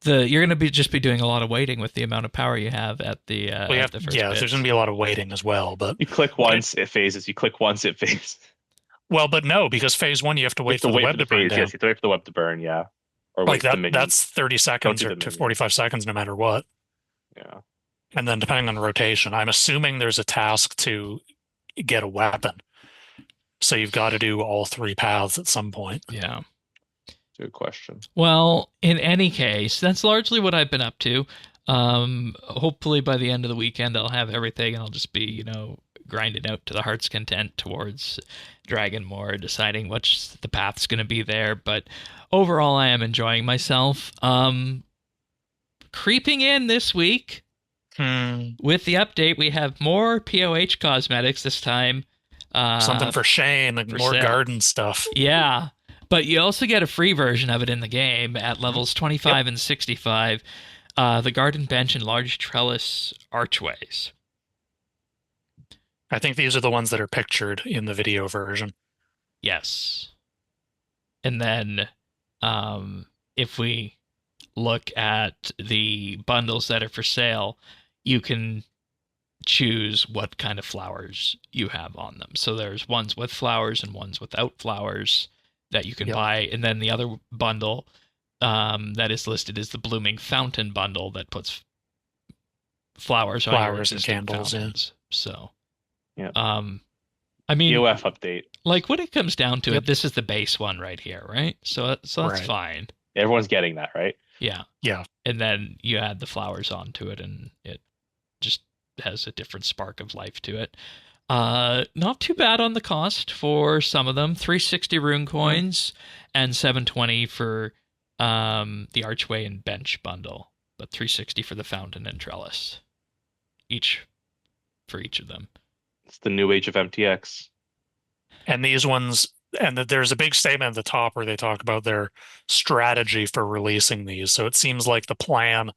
You're going to just be doing a lot of waiting with the amount of power you have at the We at have the first yeah, bits. there's going to be a lot of waiting as well, but You click once, it phases. You click once, it phases. well, but no, because phase one you have to You wait have to for the wait web for the to burn phase. down. Yes, you have to wait for the web to burn. Yeah, or Like wait for the minions. that's 30 Don't seconds do or the to minions. 45 seconds no matter what. Yeah. And then depending on rotation, I'm assuming there's a task to get a weapon. So you've got to do all three paths at some point. Yeah. Good question. Well, in any case, that's largely what I've been up to. Hopefully by the end of the weekend, I'll have everything and I'll just be, grinding out to the heart's content towards Dragonmore, deciding which the path's going to be there. But overall, I am enjoying myself. Creeping in this week with the update, we have more POH cosmetics this time. Something for Shane, like for more sale. garden stuff. Yeah. But you also get a free version of it in the game at levels 25 and 65. The garden bench and large trellis archways. I think these are the ones that are pictured in the video version. Yes. And then if we look at the bundles that are for sale, you can choose what kind of flowers you have on them. So there's ones with flowers and ones without flowers that you can buy. And then the other bundle that is listed is the Blooming Fountain bundle that puts flowers on your and candles. fountains. So, yeah. I mean, EOF update. Like when it comes down to it, this is the base one right here, right? So that's fine. Everyone's getting that, right? Yeah. Yeah. And then you add the flowers onto it, and it just has a different spark of life to it. Not too bad on the cost for some of them. 360 rune coins and 720 for the archway and bench bundle, but 360 for the fountain and trellis. For each of them. It's the new age of MTX. And these ones, and there's a big statement at the top where they talk about their strategy for releasing these. So it seems like the plan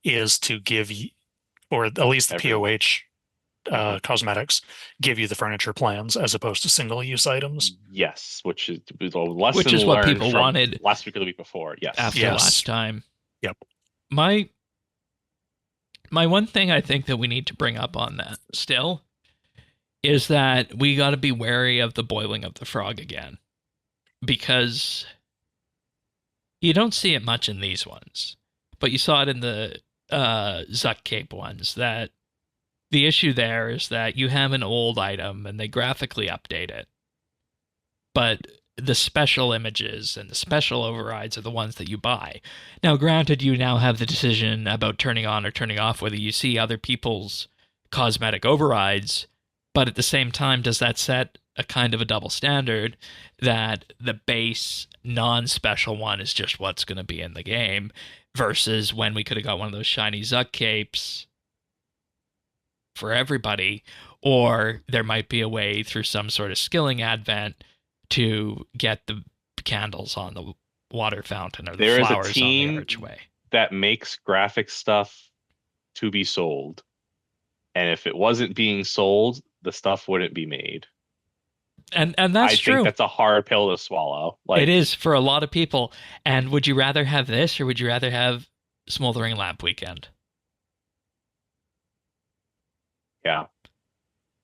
is to give you, or at least the POH cosmetics, give you the furniture plans as opposed to single-use items. Yes, which is a lesson which is what learned people from wanted last week or the week before. Yes, after last time. Yep. My one thing I think that we need to bring up on that still is that we got to be wary of the boiling of the frog again, because you don't see it much in these ones, but you saw it in the Zuk Cape ones. That the issue there is that you have an old item and they graphically update it, but the special images and the special overrides are the ones that you buy. Now, granted, you now have the decision about turning on or turning off whether you see other people's cosmetic overrides, but at the same time, does that set a kind of a double standard that the base non-special one is just what's going to be in the game, versus when we could have got one of those shiny Zuk capes for everybody, or there might be a way through some sort of skilling advent to get the candles on the water fountain or the flowers on the archway. That makes graphic stuff to be sold. And if it wasn't being sold, the stuff wouldn't be made. And that's true. I think that's a hard pill to swallow. It is for a lot of people. And would you rather have this, or would you rather have Smoldering Lamp Weekend? Yeah.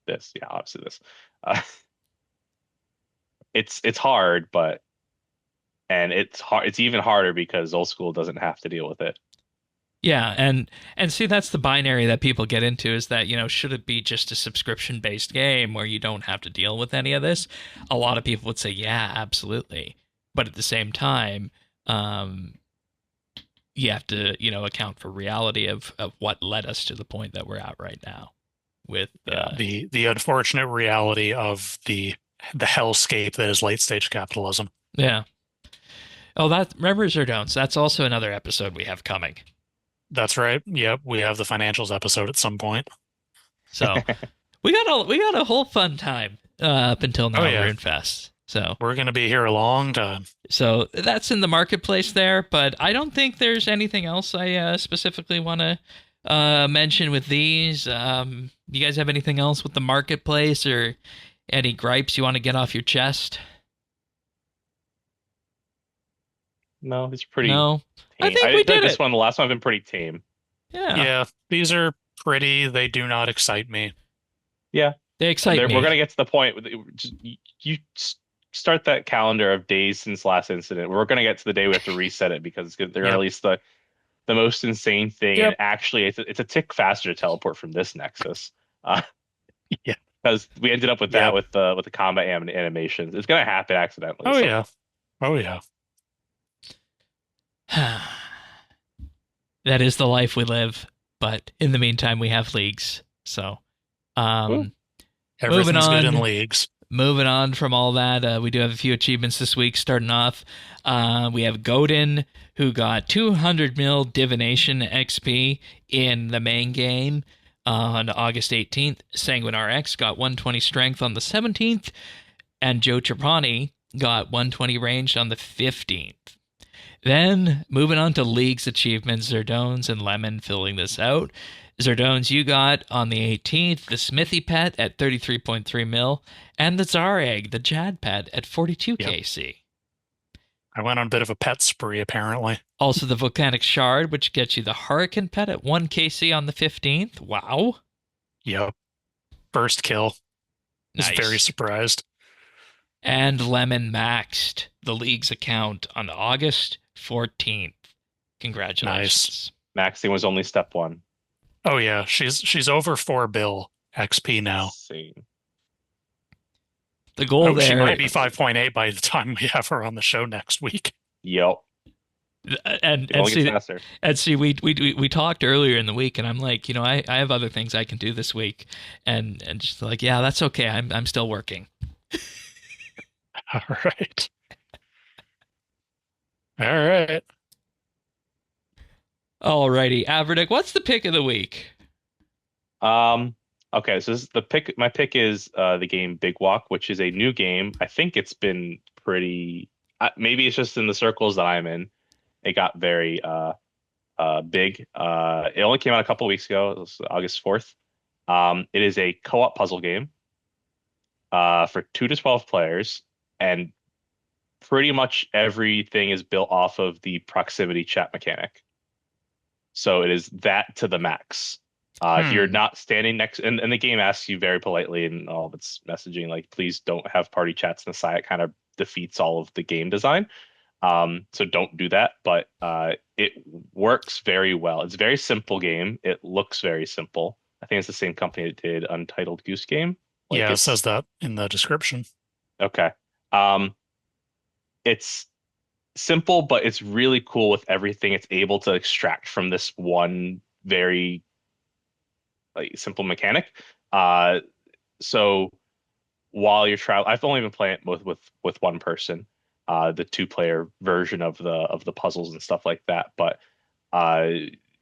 Obviously this. It's hard, but it's hard. It's even harder because old school doesn't have to deal with it. Yeah, and see, that's the binary that people get into, is that, should it be just a subscription-based game where you don't have to deal with any of this? A lot of people would say, yeah, absolutely. But at the same time, you have to, account for reality of what led us to the point that we're at right now with The unfortunate reality of the hellscape that is late stage capitalism. yeah. Oh, that remember Xurdones. That's also another episode we have coming. That's right. Yep, we have the financials episode at some point. So we got a whole fun time up until now, Oh, yeah. RuneFest. So We're going to be here a long time. so that's in the marketplace there, but I don't think there's anything else I specifically want to mention with these. You guys have anything else with the marketplace or any gripes you want to get off your chest? No, it's pretty No, I tame. think we did this it. one, the last one, have been pretty tame. Yeah, Yeah, these are pretty. They do not excite me. Yeah, they excite we're me. gonna get to the point. You start that calendar of days since last incident. We're gonna get to the day we have to reset it because they're gonna Yep. release the most insane thing. Yep. And actually, it's a tick faster to teleport from this Nexus. Yeah. Because we ended up with Yep. that with the combat animations. It's gonna happen accidentally. Oh so- yeah. Oh yeah. That is the life we live, but in the meantime, we have leagues. So, Cool. Everything's good in on. leagues. moving on from all that, we do have a few achievements this week. Starting off, we have Godin, who got 200 mil divination XP in the main game on August 18th. Sanguine RX got 120 strength on the 17th, and Joe Trapani got 120 ranged on the 15th. Then, moving on to Leagues achievements, Xurdones and Lemon filling this out. Xurdones, you got on the 18th the Smithy Pet at 33.3 mil, and the Tsar Egg, the Jad Pet, at 42 Yep. KC. I went on a bit of a pet spree, apparently. Also, the Volcanic Shard, which gets you the Hurricane Pet at 1 KC on the 15th. Wow. Yep. First kill. Was Nice. very surprised. And Lemon maxed the League's account on August 14th. Congratulations. Maxing was only step one. Oh yeah, she's over 4 bill XP now. Insane. The goal Oh, she there, might be 5.8 by the time we have her on the show next week. Yep. and It only see, gets faster. and see, we talked earlier in the week, and I'm like, I have other things I can do this week, and just like, yeah, that's okay. I'm still working. All right. All right. Alrighty, Avernic, what's the pick of the week? Okay, so this is the pick. My pick is the game Big Walk, which is a new game. I think it's been pretty. Maybe it's just in the circles that I'm in. It got very big. It only came out a couple weeks ago. It was August 4th. It is a co-op puzzle game for 2 to 12 players, and pretty much everything is built off of the proximity chat mechanic. So it is that to the max. If you're not standing next, and the game asks you very politely in all of its messaging, like, please don't have party chats on the side. It kind of defeats all of the game design. So don't do that. But it works very well. It's a very simple game. It looks very simple. I think it's the same company that did Untitled Goose Game. Like, Yeah, it says that in the description. Okay. It's simple, but it's really cool with everything it's able to extract from this one very simple mechanic. So while you're traveling, I've only been playing it with one person, the 2-player version of the puzzles and stuff like that. But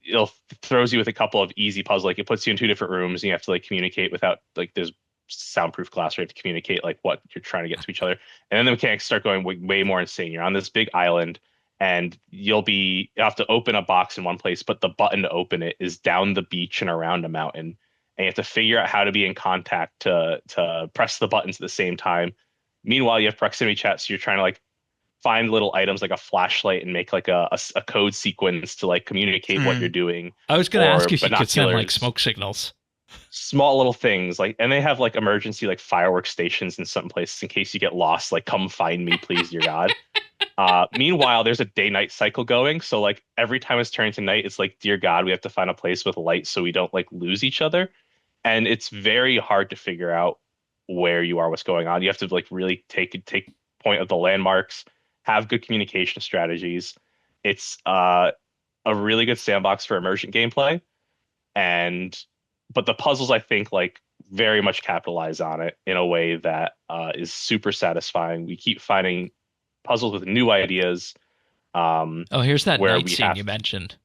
it throws you with a couple of easy puzzles. Like, it puts you in 2 different rooms and you have to communicate without there's soundproof glass where you have to communicate what you're trying to get to each other. And then the mechanics start going way more insane. You're on this big island and you have to open a box in one place, but the button to open it is down the beach and around a mountain. And you have to figure out how to be in contact to press the buttons at the same time. Meanwhile, you have proximity chat, so you're trying to find little items like a flashlight and make a code sequence to communicate what you're doing. I was going to ask if you could send binoculars. smoke signals. Small little things and they have emergency fireworks stations in some places in case you get lost. Come find me, please, dear God. Meanwhile, there's a day-night cycle going, so every time it's turning to night, it's dear God, we have to find a place with light so we don't lose each other. And it's very hard to figure out where you are, what's going on. You have to really take point of the landmarks, have good communication strategies. It's a really good sandbox for emergent gameplay, and but the puzzles I think like very much capitalize on it in a way that is super satisfying. We keep finding puzzles with new ideas. Oh, here's that Where night we scene have you mentioned.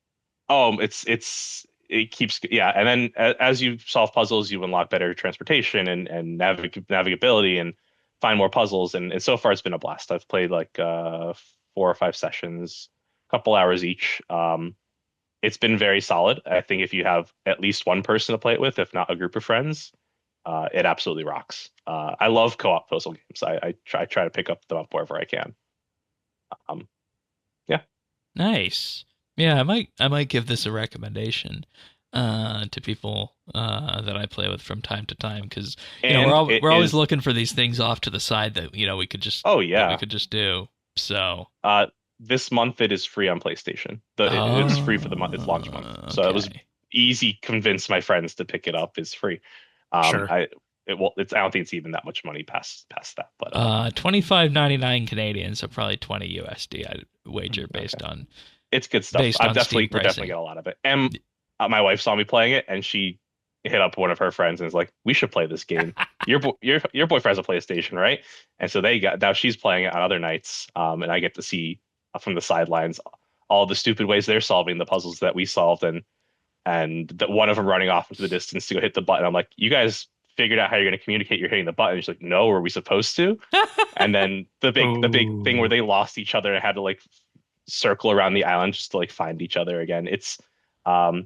Oh, it keeps, yeah, and then as you solve puzzles, you unlock better transportation and navigability and find more puzzles. And so far, it's been a blast. I've played like 4 or 5 sessions, a couple hours each. It's been very solid. I think if you have at least one person to play it with, if not a group of friends, it absolutely rocks. I love co-op puzzle games. I try to pick up them up wherever I can. Um, yeah. Nice. Yeah, I might give this a recommendation to people that I play with from time to time, because And it we're always is, looking for these things off to the side that we could just oh that we yeah. could just do. So This month it is free on PlayStation. It's free for the month. It's launch month, so it was okay. easy to convince my friends to pick it up. It's free. Sure. It's I don't think it's even that much money past that, but 25.99 Canadian, so probably 20 USD. I'd wager based okay. on It's good stuff. based on Steam We're definitely pricing. getting a lot of it. And my wife saw me playing it, and she hit up one of her friends and was like, "We should play this game. Your boyfriend has a PlayStation, right?" And so now she's playing it on other nights, and I get to see from the sidelines all the stupid ways they're solving the puzzles that we solved, and that one of them running off into the distance to go hit the button. I'm like, "You guys figured out how you're going to communicate you're hitting the button?" She's like, "No, were we supposed to?" And then the big thing where Ooh. they lost each other and had to like circle around the island just to like find each other again. It's not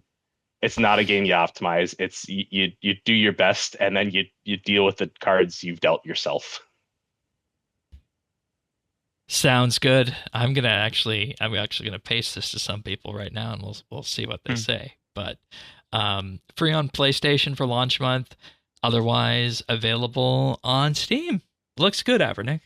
a game you optimize. It's you do your best, and then you deal with the cards you've dealt yourself. Sounds good. I'm actually gonna paste this to some people right now, and we'll see what they Hmm. say. But free on PlayStation for launch month. Otherwise available on Steam. Looks good, Avernic.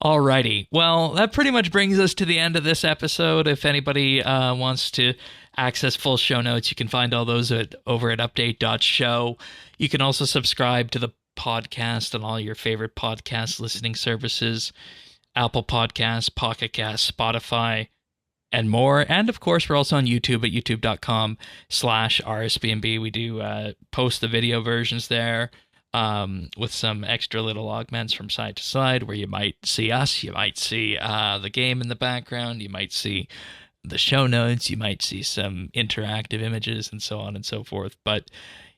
Alrighty. Well, that pretty much brings us to the end of this episode. If anybody wants to access full show notes, you can find all those over at update.show. You can also subscribe to the podcast on all your favorite podcast listening services, Apple Podcasts, Pocket Casts, Spotify, and more. And of course, we're also on YouTube at youtube.com/RSBANDB. We do post the video versions there, with some extra little augments from side to side where you might see us, you might see the game in the background, you might see the show notes, you might see some interactive images, and so on and so forth. But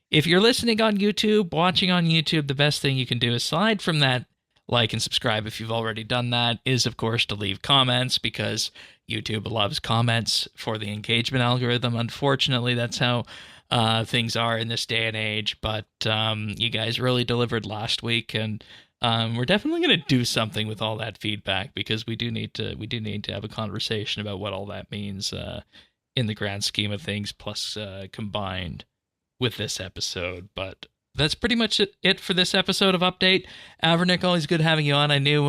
if you're listening on YouTube, watching on YouTube, the best thing you can do, aside from that, like and subscribe if you've already done that, is of course to leave comments, because YouTube loves comments for the engagement algorithm. Unfortunately, that's how things are in this day and age. But you guys really delivered last week, and we're definitely going to do something with all that feedback, because we do need to have a conversation about what all that means in the grand scheme of things, plus combined with this episode. But that's pretty much it for this episode of Update. Avernic, always good having you on. I knew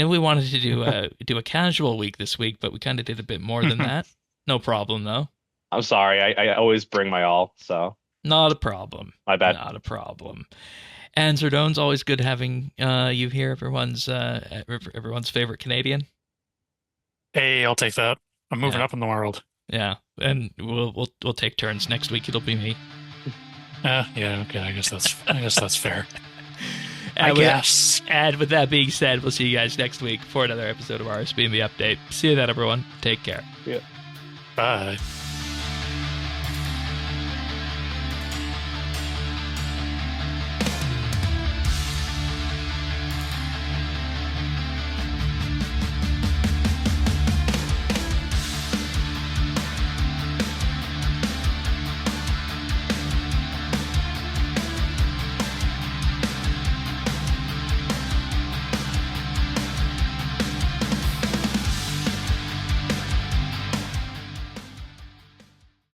we wanted to do a casual week this week, but we kind of did a bit more than that. No problem though. I'm sorry. I always bring my all, so Not a problem. my bad. Not a problem. And Xurdones, always good having you here. Everyone's favorite Canadian. Hey, I'll take that. I'm moving Yeah. up in the world. Yeah, and we'll take turns. Next week it'll be me. Yeah, okay. I guess that's fair. And I with- guess. And with that being said, we'll see you guys next week for another episode of RSBANDB Update. See you then, everyone. Take care. Bye.